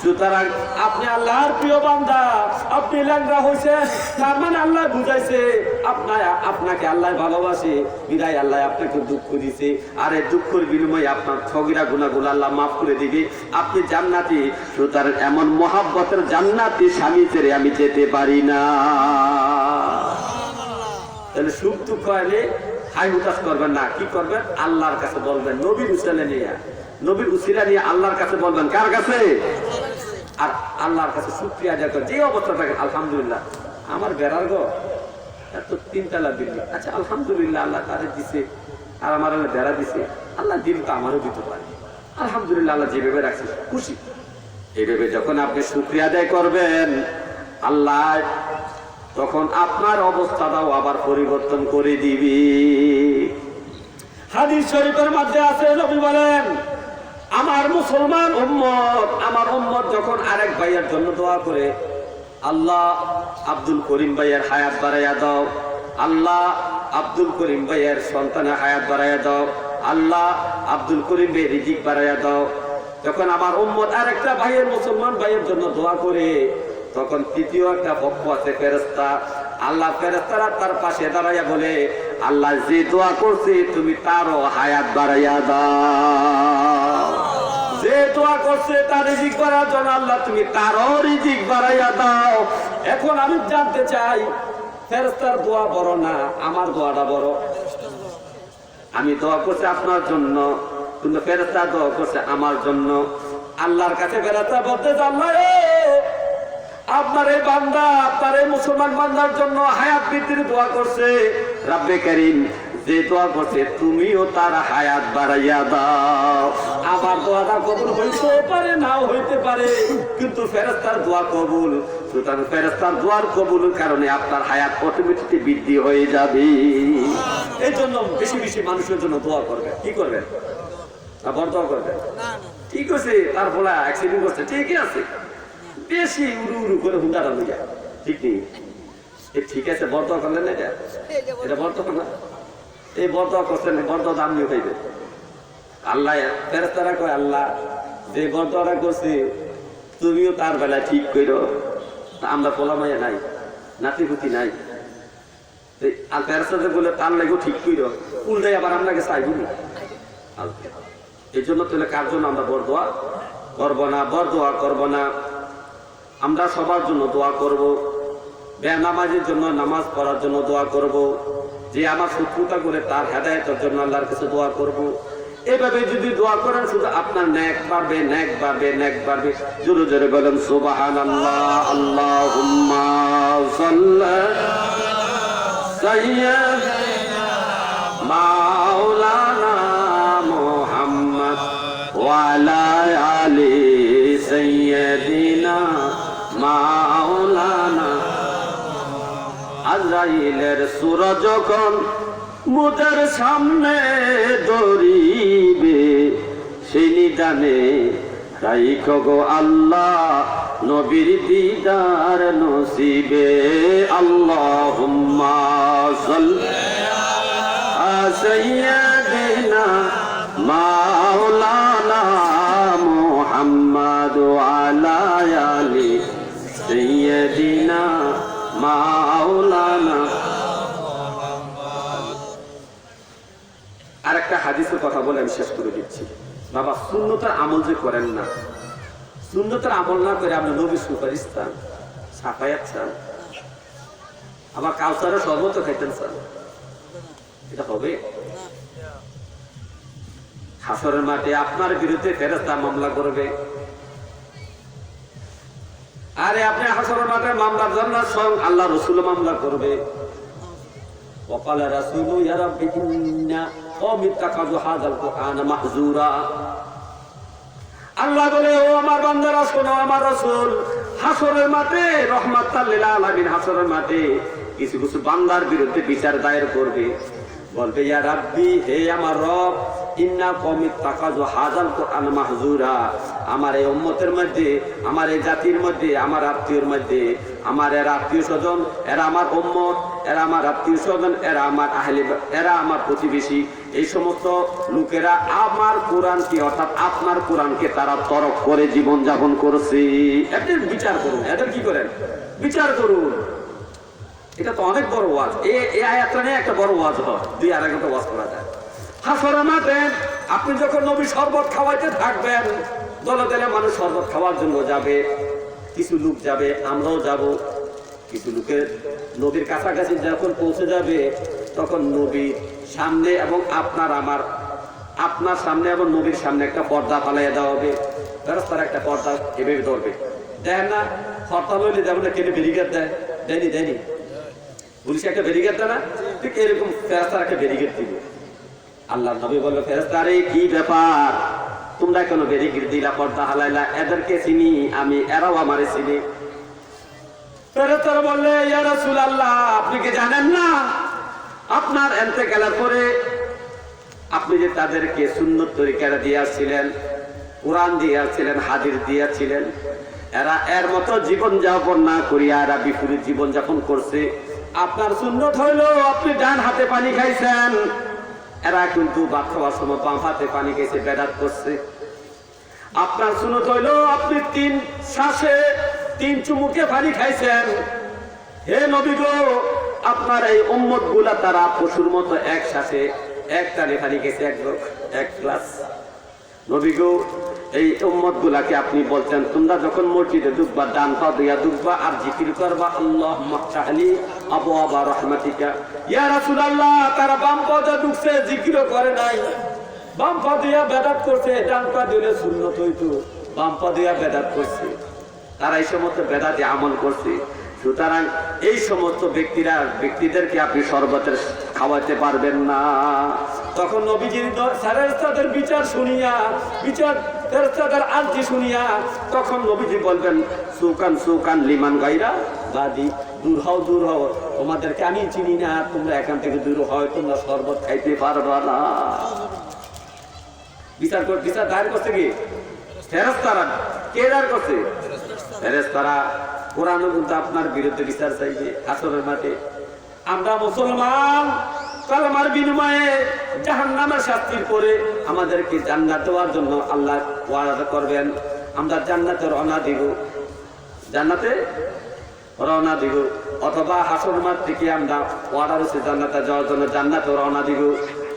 S4: সুতরাং আপনি আল্লাহর প্রিয় বান্দা, আপনি ল্যাংড়া হয়েছেন, তার মানে আল্লাহ বুঝাইছে আপনাকে আল্লাহ ভালোবাসে, বিদায় আল্লাহ আপনাকে দুঃখ দিছে, আর এই দুঃখের বিনিময়ে আপনার ছগিরা গুনাহগুলো আল্লাহ মাফ করে দিবে, আপনি জান্নাতি। সুতরাং এমন মহাব্বতের জান্নাতি স্বামী ছেড়ে আমি যেতে পারি না। তাহলে সুখ দুঃখ হলে হাই হুতাশ করবেন না, কি করবেন? আল্লাহর কাছে বলবেন, নবীর উসিলা নিয়ে আল্লাহর কাছে বলবেন। কার কাছে? আর আল্লাহর কাছে শুকরিয়া আদায় করেন, যে অবস্থা থাকে, আলহামদুলিল্লাহ আমার বেড়ার গো এত 3 তলা বিল্ডিং, আচ্ছা আলহামদুলিল্লাহ আল্লাহ তাদের দিছে, আর আমার আল্লাহ বেড়া দিছে, আল্লাহ দিন তো আমারও দিতে পারে, আলহামদুলিল্লাহ আল্লাহ যেভাবে রাখছে খুশি। এইভাবে যখন আপনি শুকরিয়া আদায় করবেন, আল্লাহ তখন আপনার অবস্থাটাও আবার পরিবর্তন করে দিবি। হাদিস শরীফের মধ্যে আছে, নবী বলেন, আমার মুসলমান উম্মত যখন আরেক ভাইয়ের জন্য দোয়া করে, আল্লাহ আব্দুল করিম ভাইয়ের হায়াত বাড়াইয়া দাও, আল্লাহ আব্দুল করিম ভাইয়ের সন্তানের হায়াত বাড়াইয়া দাও, আল্লাহ আব্দুল করিম ভাইয়ের রিজিক বাড়াইয়া দাও, যখন আমার উম্মত আরেকটা ভাইয়ের, মুসলমান ভাইয়ের জন্য দোয়া করে, তখন তৃতীয় একটা পক্ষ আছে ফেরেশতা, আল্লাহ ফেরেশতারা তার পাশে দাঁড়াইয়া বলে, আল্লাহ যে দোয়া করছে তুমি তারও হায়াত বাড়াইয়া দাও, যে দোয়া করছে তার রিজিক বাড়ার জন্য আল্লাহ তুমি তারও রিজিক বাড়াইয়া দাও। এখন আমি জানতে চাই, ফেরেশতার দোয়া বড় না আমার দোয়াটা বড়? আমি দোয়া করছি আপনার জন্য, কিন্তু ফেরেশতা দোয়া করছে আমার জন্য। আল্লাহর কাছে ফেরেশতা বলতে, আল্লাহ আপনার এই বান্দা, আপনার এই মুসলমান বান্দার জন্য হায়াত বৃদ্ধির দোয়া করছে, রাব্বে কারীম যে দোয়া করছে তুমিও তার হায়াত বাড়াইয়া দাও। আমার দোয়াটা কবুল হইতে পারে, নাও হইতে পারে, কিন্তু ফেরেশতার দোয়া কবুল। সুতরাং ফেরেশতার দোয়ার কবুলের কারণে আপনার হায়াত অটোমেটিকলি বৃদ্ধি হয়ে যাবে। এই জন্য বেশি বেশি মানুষের জন্য দোয়া করবেন। কি করবেন? আবার দোয়া করবেন। ঠিক আছে, তার ফলে অ্যাক্সিডেন্ট করছে, ঠিকই আছে, বেশি উড়ু উড়ু করে হুন্ডাটা লইয়া, ঠিক নেই, ঠিক আছে, বর্তমান করলেন, এটা বর্তমান না, এই বর্তমান করছেন, বর্তমান দাম নিয়ে খাইবে। আল্লাহ ফেরেশতারা কয়, আল্লাহ যে বর্তমানটা করছে তুমিও তার বেলায় ঠিক করো, আমরা পোলা মাইয়া নাই, নাতিপুতি নাই, আর ফেরেশতাদের বলে তার লাগেও ঠিক করো, উল্টাই আবার আপনাকে চাইবি। এই জন্য তাহলে কার জন্য আমরা বরদোয়া করবো না? বরদোয়া করবো না, আমরা সবার জন্য দোয়া করব, বেনামাজের জন্য নামাজ পড়ার জন্য দোয়া করব, যে আমার শত্রুতা করে তার হেদায়েতের জন্য আল্লাহর কাছে দোয়া করব। এভাবে যদি দোয়া করেন শুধু আপনার নেক বাড়বে, নেক বাড়বে, নেক বাড়বে। জোরে জোরে বলেন সুবহানাল্লাহ, আল্লাহুম্মা সাল্লি সাইয়্যিদিনা মাওলানা মুহাম্মদ ওয়া আলা আজরাইলের সূরা যখন মুদের সামনে ধরিবে সেই নিদানে রাইখো গো আল্লাহ নবীর দিদার নসিবে আল্লাহুম্মা সাল্লি আলা সাইয়্যিদিনা মাওলানা মুহাম্মদ ওয়া আলা আলি সাইয়্যিদিনা মাওলানা। আরেকটা হাদিসের কথা বলে আমি শেষ করে দিচ্ছি। বাবা, সুন্নতের আমল যে করেন না, সুন্নতের আমল না করে আপনি নবীর সুপারিশ চান, সাফায়াত চান, আবার কাউসারের শরবত খাইতেন চান, এটা হবে? হাসরের মাঠে আপনার বিরুদ্ধে ফেরেশতা মামলা করবে। আরে আপনি হাসরের মাঠে মামলার জন্য স্বয়ং আল্লাহ রাসূল মামলা করবে। وقال رسول يا رب إن قوم اتخذوا هذا القرآن محجورا। আল্লাহ বলে, ও আমার বান্দারা শোনো, আমার রাসূল হাসরের মাঠে রহমাতাল লিল আলামিন হাসরের মাঠে কিছু কিছু বান্দার বিরুদ্ধে বিচার দায়ের করবে। বলবে, ইয়া রাব্বি, হে আমার রব, ইন্না কওমি ইত্তাখাযু হাযাল কুরআন মাহজুরা। আমার এই উম্মতের মধ্যে, আমার এই জাতির মধ্যে, আমার আত্মীয়র মধ্যে, আমার এরা আত্মীয় স্বজন, এরা আমার উম্মত, এরা আমার আত্মীয় স্বজন, এরা আমার আহলে, এরা আমার প্রতিবেশী, এই সমস্ত লোকেরা আমার কোরআনকে অর্থাৎ আপনার কোরআনকে তারা তরক করে জীবন যাপন করছে। এদের বিচার করুন, এদের কি করেন? বিচার করুন। এটা তো অনেক বড় ওয়াজ। এই আয়াতটা নিয়ে একটা বড় ওয়াজ হয়, দুই আর একটা ওয়াজ করা যায়। হাসরের মাঠে আপনি যখন নবী শরবত খাওয়াইতে থাকবেন, দলে দলে মানুষ শরবত খাওয়ার জন্য যাবে, কিছু লোক যাবে, আমরাও যাব। কিছু লোকের নবীর কাছাকাছি যখন পৌঁছে যাবে, তখন নবীর সামনে এবং আপনার সামনে এবং নবীর সামনে একটা পর্দা ফালাইয়া দেওয়া হবে। তারা একটা পর্দা এভাবে ধরবে, দেখেন না? হরতাল হইলে যেমন কেটে ব্যারিকেড দেয়, দেয়নি পুলিশ একটা ব্যারিকেড দেয় না? ঠিক এরকম ফেরেশতারা একটা ব্যারিকেড দিবে। আল্লাহ নবী বলল, ফেরেশতারে কি ব্যাপার, তোমরা কেন ব্যারিকেড দিলা, পর্দা হালাইলা? এদেরকে চিনি আমি, এরাও আমারে চিনি। ফেরেশতারা বললে, ইয়া রাসূলুল্লাহ, আপনি কি জানেন না আপনার ইন্তেকালের পরে আপনি যে তাদেরকে সুন্নত তরিকাটা দিয়েছিলেন, কোরআন দিয়েছিলেন, হাদিস দিয়েছিলেন, এরা এর মতো জীবন যাপন না করিয়া এরা বিপরীত জীবন যাপন করছে। আপনার সুন্নত হইলো আপনি ডান হাতে পানি খাইছেন, এরা কিন্তু ভাত খাওয়ার সময় বাম হাতে পানি খাইছে, বেদাত করছে। আপনার সুন্নত হইলো আপনি 3 শ্বাসে 3 চুমুকে পানি খাইছেন। হে নবী গো, আপনার এই উম্মত গুলা তারা পশুর মতো এক শ্বাসে এক টানে পানি খাইছে, এক গ্লাস। নবী গো, এই উম্মত গুলাকে আপনি বলছেন তোমরা যখন মসজিদে ঢুকবা ডান পা দিয়া ঢুকবা আর জিকির করবা আল্লাহুম্মা ফতাহলি আবওয়াবা রাহমাতিকা। ইয়া রাসূলুল্লাহ, তারা বাম পা দিয়ে ঢুকছে, জিকিরও করে নাই, বাম পা দিয়া বেদাত করছে। ডান পা দিলে সুন্নত হইতো, বাম পা দিয়া বেদাত করছে। তারা এই সমস্ত বেদাতে আমল করছে। সুতরাং এই সমস্ত ব্যক্তিদেরকে আপনি শরবতের খাওয়াতে পারবেন না। তখন নবীজির ফেরেশতাদের বিচার শুনিয়া, ফেরেশতাদের আরজি শুনিয়া, তখন নবীজি বলবেন, সুকান লিমান গায়রা বাদি, দূর হও, তোমাদেরকে আমি চিনি না, তোমরা এখান থেকে দূর হয়, তোমরা শরবত খাইতে পারবা না। বিচার দায়ের করছে কি? ফেরেশতারা। কে দায়ের করছে? ফেরেশতারা। কোরআনও কিন্তু আপনার বিরুদ্ধে বিচার চাইবে হাসরের মাঠে। আমরা মুসলমান, কালেমার বিনিময়ে জাহান্নামের শাস্তির পরে আমাদেরকে জান্নাত দেওয়ার জন্য আল্লাহ ওয়াদা করবেন। আমরা জান্নাতে রওনা দিব, অথবা হাসরের মাঠ থেকে আমরা ওয়াদা হচ্ছে জান্নাতে যাওয়ার জন্য জান্নাতে রওনা দিব।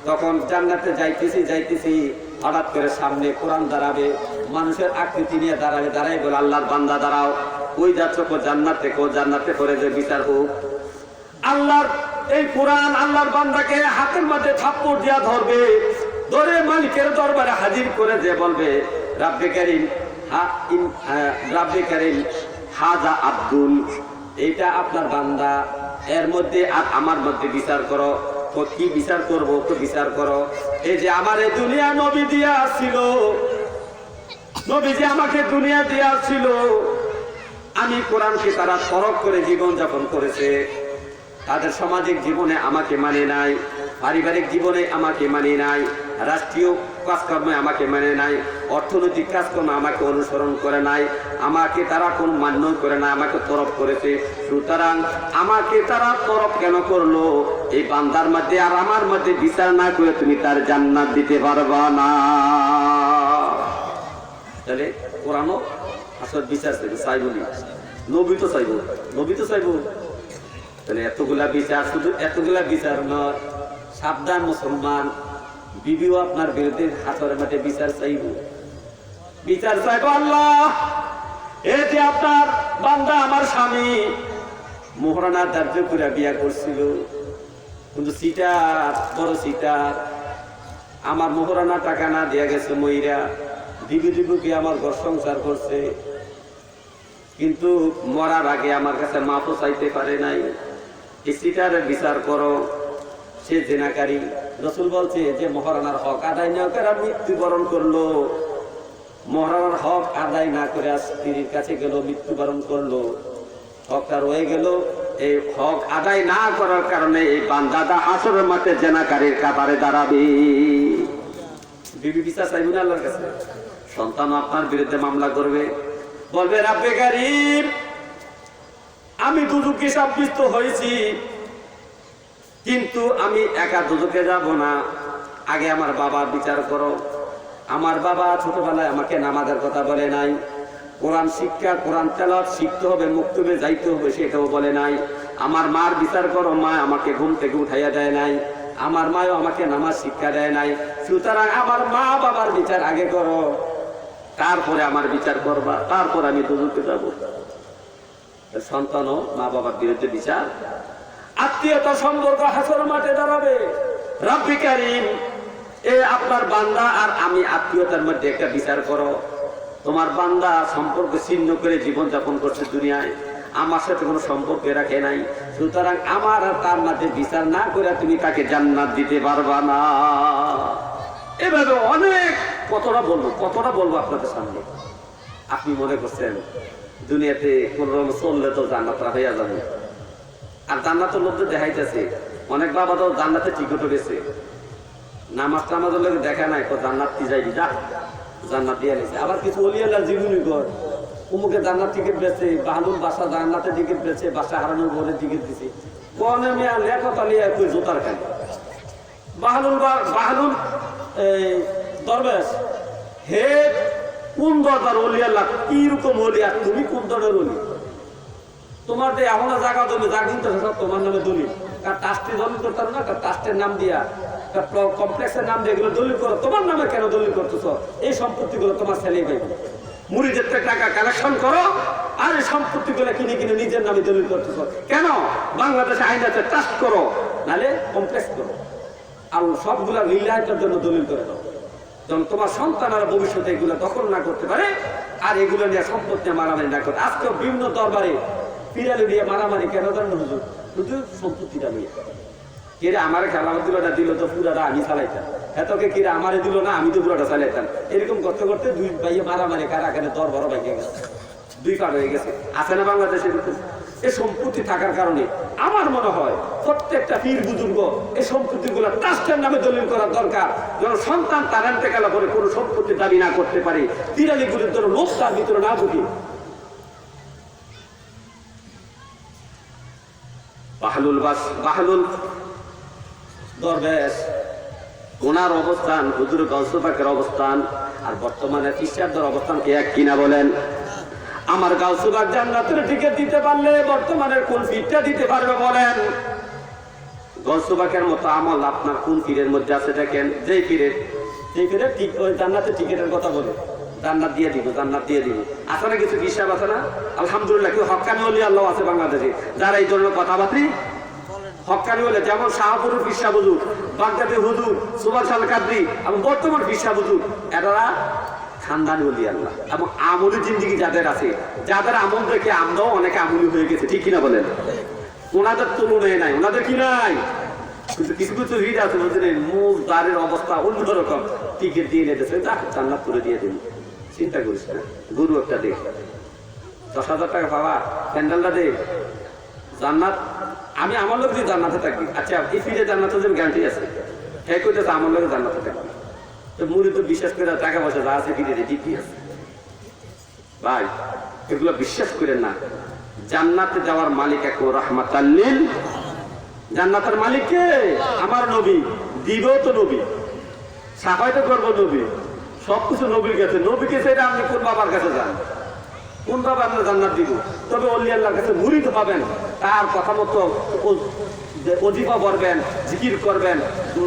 S4: তখন জান্নাতে যাইতেছি, হঠাৎ করে সামনে কোরআন দাঁড়াবে, মানুষের আকৃতি নিয়ে দাঁড়াই বলে, আল্লাহর বান্দা দাঁড়াও, ওই যাচ্ছ জান্নাতে করে যে বিচার হোক। আল্লাহর এই কোরআন আল্লাহর বান্দাকে হাতের মধ্যে থাপ্পড় দিয়া ধরবে, ধরে মালিকের দরবারে হাজির করে যে বলবে, রাব্বে কারীম হাজা আব্দুল, এটা আপনার বান্দা, এর মধ্যে আর আমার মধ্যে বিচার করো। কি বিচার করবো? তো বিচার করো, এই যে আমার এই দুনিয়া নবী দিয়া ছিল, নবী যে আমাকে দুনিয়া দিয়া ছিল, আমি কোরআনকে তারা তরক করে জীবন যাপন করেছে, তাদের সামাজিক জীবনে আমাকে মানে নাই, পারিবারিক জীবনে আমাকে মানে নাই, রাষ্ট্রীয় কাজকর্মে আমাকে মানে নাই, অর্থনৈতিক কাজকর্মে আমাকে অনুসরণ করে নাই, আমাকে তারা কোন মান্য করে না, আমাকে তরফ করেছে। সুতরাং আমাকে তারা তরফ কেন করলো? এই বান্দার মধ্যে আর আমার মধ্যে বিচার না করে তুমি তার জান্নাত দিতে পারবা না। তাহলে কোরআনও আসল বিচার চাইবে, চাইবনি, নবী তো চাইব, নবী তো চাইব। তাহলে এতগুলা বিচার, শুধু এতগুলা বিচার নয়, সাবধান মুসলমান, বিবিও আপনার বিরুদ্ধে হাসরের মাঠে বিচার চাইব, বিচার চাইব। আল্লাহ, এই যে আপনার বান্দা আমার স্বামী মোহরানা ধার্য করে বিয়া করছিল, কিন্তু সিটার, বড় সিটার, আমার মোহরানা টাকা না দেয়া গেছে মইরা, দিবি দিবুকে আমার ঘর সংসার করছে, কিন্তু মরার আগে আমার কাছে মাফও চাইতে পারে নাই। এই সিটারের বিচার করো, সে জেনাকারী। রসুল বলছে যে মহারানার হক আদায় না করে মৃত্যুবরণ করলো, মহারানার হক আদায় না করে স্ত্রীর কাছে গেল, মৃত্যুবরণ করলো, হকটা রয়ে গেল। এই হক আদায় না করার কারণে এই বান্দাটা হাসরের মাঠে জেনাকারীর কাতারে দাঁড়াবে। বিবি বিচার চাইবে না আল্লাহর কাছে? সন্তান আপনার বিরুদ্ধে মামলা করবে, বলবে রাব্বে কারীম, আমি দুজকে সাব্যস্ত হয়েছি, কিন্তু আমি একা দুজকে যাব না, আগে আমার বাবার বিচার করো। আমার বাবা ছোটবেলায় আমাকে নামাজের কথা বলে নাই, কোরআন শিক্ষা, কোরআন তেলাওয়াত শিখতে হবে, মুক্তবে যাইতে হবে, সেটাও বলে নাই। আমার মার বিচার করো, মা আমাকে ঘুম থেকে উঠাইয়া দেয় নাই, আমার মাও আমাকে নামাজ শিক্ষা দেয় নাই। সুতরাং আমার মা বাবার বিচার আগে করো, তারপরে আমার বিচার করবা, তারপর আমি দুজকে যাব। সন্তানও মা বাবার বিরুদ্ধে বিচার, আত্মীয়তা সম্পর্ক হাসরের মাঠে দাঁড়াবে। রব্বি কারীম, এ আপনার বান্দা আর আমি আত্মীয়তার মধ্যে একটা বিচার করো। তোমার বান্দা সম্পর্ক ছিন্ন করে জীবন যাপন করছে দুনিয়ায়, আমার সাথে কোনো সম্পর্ক রাখে নাই, সুতরাং আমার আর তার মধ্যে বিচার না করে তুমি তাকে জান্নাত দিতে পারবা না। এভাবে অনেক কতটা বলবো আপনাদের সামনে। আপনি মনে করছেন দুনিয়াতে কোন রকম চললে তো জান্নাত হইয়া যাবে, আর জান্নাতের লোক দেখাইতেছে, অনেক বাবা তো জান্নাতে টিকিট গেছে, নামাজ টামাজের লোক দেখা নাই, জান্নাত কি যাইবি, যা জান্নাত দিয়ে নিছে। আবার কিছু অলিয়াল্লাহ জীবনী কর, উমুকে জান্নাত টিকিট বেছে, বাহালুল বাসা জান্নাতে টিকিট বেছে, বাসা হারানোর ঘরে টিকিট দিছে, কোনে মিয়া লেখা পালিয়া কই জোতার খাই। বাহালুল দরবেশ, হে কোন দরবার অলিয়াল্লাহ, কি রকম অলিয়া, তুমি কোন দরের অলি? তোমার যে এমন জায়গা জমি যা কিন্তু সব তোমার নামে দলিল, কার ট্রাস্টি দলিল করতাম না, কার ট্রাস্টের নাম দিয়া, কমপ্লেক্সের নাম দিয়ে এগুলো দলিল করো, তোমার নামে কেন দলিল করতেছ? এই সম্পত্তিগুলো তোমার ছেলে পাইবে, মুরিদের টাকা কালেকশন করো, আর এই সম্পত্তিগুলো কিনে কিনে নিজের নামে দলিল করতেছ কেন? বাংলাদেশে আইন আছে, ট্রাস্ট করো, নাহলে কমপ্লেক্স করো, আর সবগুলা লিলায়তের জন্য দলিল করে দাও, যেন তোমার সন্তানরা ভবিষ্যতে এগুলো দখল না করতে পারে, আর এগুলো নিয়ে সম্পত্তি মারামারি না করে। আজকেও বিভিন্ন দরবারে পিরালি দিয়ে মারামারি কেন জানেন হুজুর? শুধু সম্পত্তিটা নিয়ে, কিরে আমার খেলাধুলাটা দিল তো পুরাটা আমি চালাইতাম, এতকে কিরে আমারে দিল না, আমি তো পুরাটা চালাইতাম, এরকম করতে করতে দুই ভাইয়ে মারামারি কারাগারে দরবার ভাইয়ে গেছে, দুই পার হয়ে গেছে। আছে না বাংলাদেশে? এই সম্পত্তি থাকার কারণে আমার মনে হয় প্রত্যেকটা পীর বুজুর্গ এই সম্পত্তিগুলো ট্রাস্টের নামে দলিল করার দরকার, যেন সন্তান তার এন্তেকালের পরে কোনো সম্পত্তি দাবি না করতে পারে, পিরালিগুলির জন্য লোক তার ভিতরে না ঢুকে। বাহলুল দরবেশ, ওনার অবস্থান, হুজুর গাউসুল পাকের অবস্থান আর বর্তমানে খ্রিস্টানদের অবস্থান কি এক কিনা বলেন? আমার গাউসুল পাক জান্নাতের টিকিট দিতে পারলে বর্তমানের কোন পীরটা দিতে পারবে বলেন? গাউসুল পাকের মতো আমল আপনার কোন পীরের মধ্যে আছে দেখেন? যেই পীরের ঠিক ওই জান্নাতের টিকিটের কথা বলে জান্নাত দিয়ে দিব, জান্নাত দিয়ে দিব। আছে না কিছু হিসাব আছে না? আলহামদুলিল্লাহ, কেউ হক্কানি ওলি আল্লাহ আছে বাংলাদেশে যারা এই ধরনের কথাবার্তা হক্কানি হলে, যেমন শাহপুরের ফিরসা হুজুর, বাগদাদের হুজুর, সুভাষ আল কাদরি এবং বর্তমান ফিরসা হুজুর, এরা খানদানি ওলি আল্লাহ এবং আমলি জিন্দিগি যাদের আছে, যাদের আমল দেখে আমরাও অনেকে আমলি হয়ে গেছে, ঠিক কিনা বলেন? ওনাদের তুলনায় নাই, ওনাদের কি নাই, কিন্তু কিছু কিছু ভিড় আছে বুঝলেন, মুখ দ্বারের অবস্থা অন্যরকম, টিকিট দিয়ে নিতেছে, জান্নাত করে দিয়ে দিন, চিন্তা করিস না, গরু একটা দে, 10,000 টাকা পাওয়া প্যান্ডেলটা দে, জান্নাত আমি আমার লোক দিয়ে জান্নাতে থাকবি। আচ্ছা এই ফিরে জান্নাতে যে গ্যারান্টি আছে, হ্যাঁ কইতেছে আমার লোক জান্নাতে থাকবি। তো মুড়ি তো বিশ্বাস করে টাকা পয়সা যা আছে ফিরে দিতে আছে। ভাই এগুলো বিশ্বাস করেন না। জান্নাতে যাওয়ার মালিক এক রাহমাতাল লিল, জান্নাতের মালিক কে? আমার নবী, দিবেও তো নবী, সাফাই তো করবো নবী, সবকিছু নবীর কাছে। নবীকে সেটা আপনি কোন বাবার কাছে যান, কোন বাবা আপনার জান্নাত দিব? তবে অলি আল্লাহর কাছে মুরিদ পাবেন, তার কথা মতো ওজিফা পড়বেন, জিকির করবেন,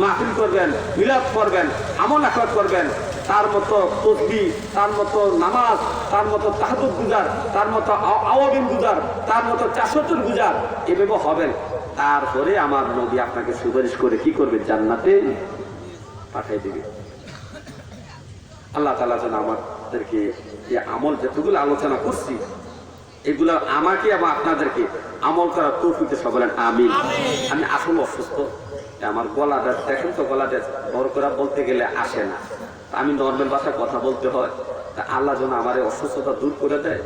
S4: মাহফিল করবেন, মিলাদ করবেন, আমল আখলাক করবেন, তার মতো তসবিহ, তার মতো নামাজ, তার মতো তাহাজ্জুদ গুজার, তার মতো আওয়াবিন গুজার, তার মতো চাষতুর গুজার, এভাবে হবেন। তারপরে আমার নবী আপনাকে সুপারিশ করে কি করবে? জান্নাতে পাঠাই দিবে। আল্লাহ তাআলা যেন আমাদেরকে এই আমল যতগুলো আলোচনা করছি এগুলো আমাকে এবং আপনাদেরকে আমল করার তৌফিক দেন, বলেন আমিন। আমি আসলে অসুস্থ, আমার গলাটা দেখেন তো, গলাটা বড় করে বলতে গেলে আসে না, আমি নর্মাল ভাষায় কথা বলতে হয়। তা আল্লাহ যেন আমার এই অসুস্থতা দূর করে দেয়।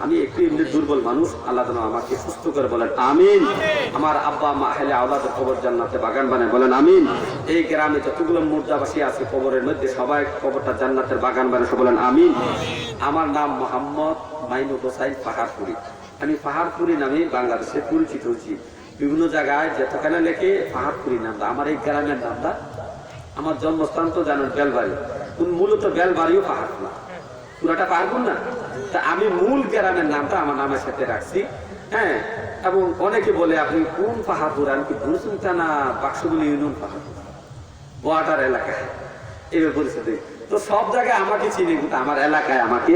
S4: আমি একটু এমনি দুর্বল মানুষ, আল্লাহ যেন আমাকে সুস্থ করে, বলেন আমিন। আমার আব্বা মা হেলে আওলাদের কবর জান্নাতে বাগান বানায়, বলেন আমিন। এই গ্রামে যতগুলো মুর্দাবাসী আছে কবরের মধ্যে সবাই কবরটা জান্নাতের বাগান বানায়, বলেন আমিন। আমার নাম মোহাম্মদ মাইনুর হোসাইন পাহাড়পুরি। আমি পাহাড়পুরি নামে বাংলাদেশে পরিচিত হয়েছি। বিভিন্ন জায়গায় যেখানে লেখে পাহাড়পুরি নামটা, আমার এই গ্রামের নামটা, আমার জন্মস্থান তো জানেন বেলবাড়ি, মূলত বেলবাড়িও পাহাড় না, পুরাটা পাহাড়পুর না। তা আমি মূল গ্রামের নামটা আমার নামের সাথে রাখছি। হ্যাঁ, এবং অনেকে বলে আপনি কোন পাহাড়পুর? আমি কি ভুলসুনটা না বাক্সগুলি ইউনিয়ন পাহাড়পুর, বর্ডার এলাকায় এভাবে পরিস্থিতি। তো সব জায়গায় আমাকে চিনে, কিন্তু আমার এলাকায় আমাকে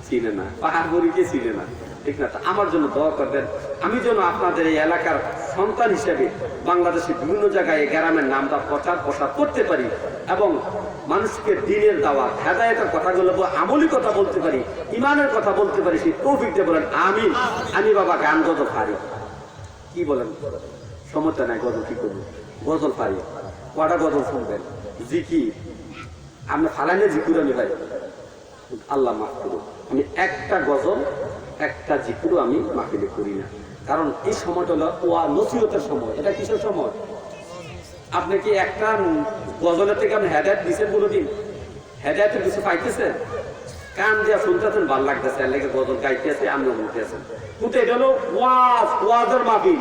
S4: চিনে না, পাহাড়পুরিকে চিনে না, ঠিক না? আমার জন্য দোয়া করবেন, আমি যেন আপনাদের এই এলাকার সন্তান হিসেবে বাংলাদেশের বিভিন্ন জায়গায় এই গ্রামের নামটা প্রচার প্রসার করতে পারি এবং মানুষকে দ্বীনের দাওয়াত, হেদায়েতের কথাগুলো, আমলি কথা বলতে পারি, ইমানের কথা বলতে পারি, সেই তৌফিক দিয়ে বলেন আমিন। আমি বাবা গান গজল পারি, কি বলেন? সমস্যা নাই, গজল কি করবো? গজল পারি, কটা গজল শুনবেন? জিকির আপনি ফালাইলে জিকুর আমি ভাই আল্লাহ মাফ করুন, আমি একটা গজল একটা জিকুরও আমি মাহফিলে করি না। কারণ এই সময়টা হলো ওয়া নসিহতের সময়। এটা কিসের সময়? আপনি কি একটা গজলের থেকে আপনি হেদায়েত দিচ্ছেন? কোনোদিন হেদায়েতের কিছু পাইতেছেন? কান দিয়া শুনতেছেন, ভালো লাগতেছে, লেগে গজল গাইতেছে, আমরা বলতেছেন। কিন্তু এটা হলো ওয়াজ, ওয়াজের মাহফিল,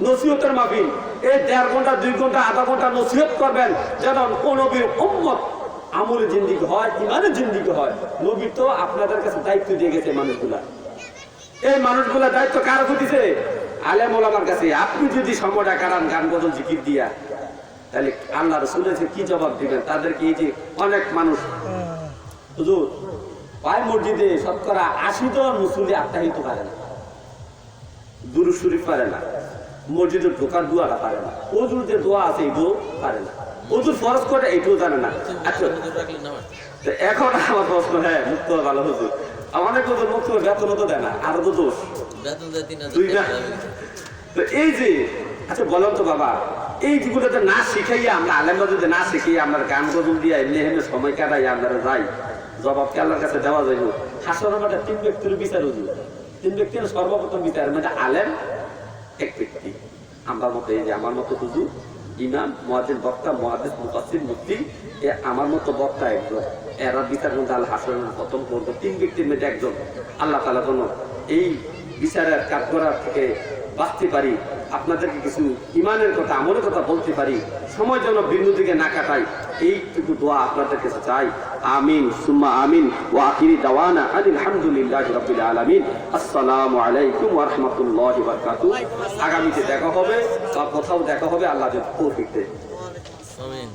S4: নসিহতের মাহফিল। এই 1.5 ঘন্টা 2 ঘন্টা আধা ঘন্টা নসিহত করবেন, যেন ও নবীর উম্মত আমলের জিন্দিগি হয়, ইমানের জিন্দিগি হয়। নবী তো আপনাদের কাছে দায়িত্ব দিয়ে গেছে মানুষগুলা। এই মানুষগুলা দায়িত্ব কার দিছে? আলেম ওলামার কাছে। আপনি যদি সময়টা কাটান গান গজল জিকির দিয়া, তাহলে আল্লাহ রাসূলের কি জবাব দিবেন তাদেরকে? এই যে অনেক মানুষ হুজুর পায় মসজিদে শতকরা 80 জন মুসল্লি আত্মাহিত পারে না, দুরূদ শরীফ পারে না, মসজিদের ঢোকার দোয়াটা পারে না, ওযুর যে দোয়া আছে এইটাও পারে না, ওযুর ফরজ করে এইটাও জানে না। আচ্ছা এখন আমার প্রশ্ন, হ্যাঁ মুক্ত ভালো হুজুর, অনেক হুজুর মুক্ত বেতন তো দেয় না, আরো তো দোষ দুই না। তো এই যে আচ্ছা বলেন তো বাবা, এই যেগুলোতে না শিখাইয়া আমরা আলেমরা যদি না শিখাইয়া আমরা গান গজল দিয়া এমনি এমনি সময় কাটাই আমরা যাই, জবাব কে আল্লাহর কাছে দেওয়া যাইব? হাসরের মাঠে 3 ব্যক্তির বিচার হুজুর, 3 ব্যক্তির সর্বপ্রথম বিচার, মানে আলেম এক ব্যক্তি, আমার মতো, এই যে আমার মতো হুজুর, ইমাম, মুয়াজ্জিন, বক্তা, মুহাদ্দিস, মুফাসসির, মুফতি, আমার মতো বক্তা একজন, এরা বিচার মধ্যে আল্লাহ হাসরের মাঠে প্রথম করবো। 3 ব্যক্তির মধ্যে একজন আল্লাহ তাআলা যেন এই বিচারের কাঠগড়া থেকে বাঁচতে পারি, আপনাদেরকে কিছু ইমানের কথা, আমলের কথা বলতে পারি, সময় যেন ভিন্ন দিকে না কাটাই, এইটুকু দোয়া আপনাদের কাছে চাই। আমিন সুম্মা আমিন। ওয়া আখিরি দাওয়ানা আলহামদুলিল্লাহি রাব্বিল আলামিন। আসসালামু আলাইকুম ওয়া রাহমাতুল্লাহি ওয়া বারাকাতুহু। আগামীতে দেখা হবে বা কোথাও দেখা হবে, আল্লাহ যদি তৌফিক দেয়।
S2: আমিন।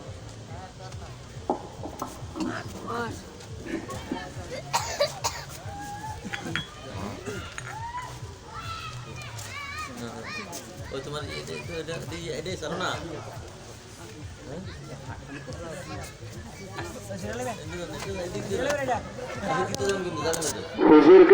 S2: ওই তোমার এটাই চালো না,
S1: হুজুরকে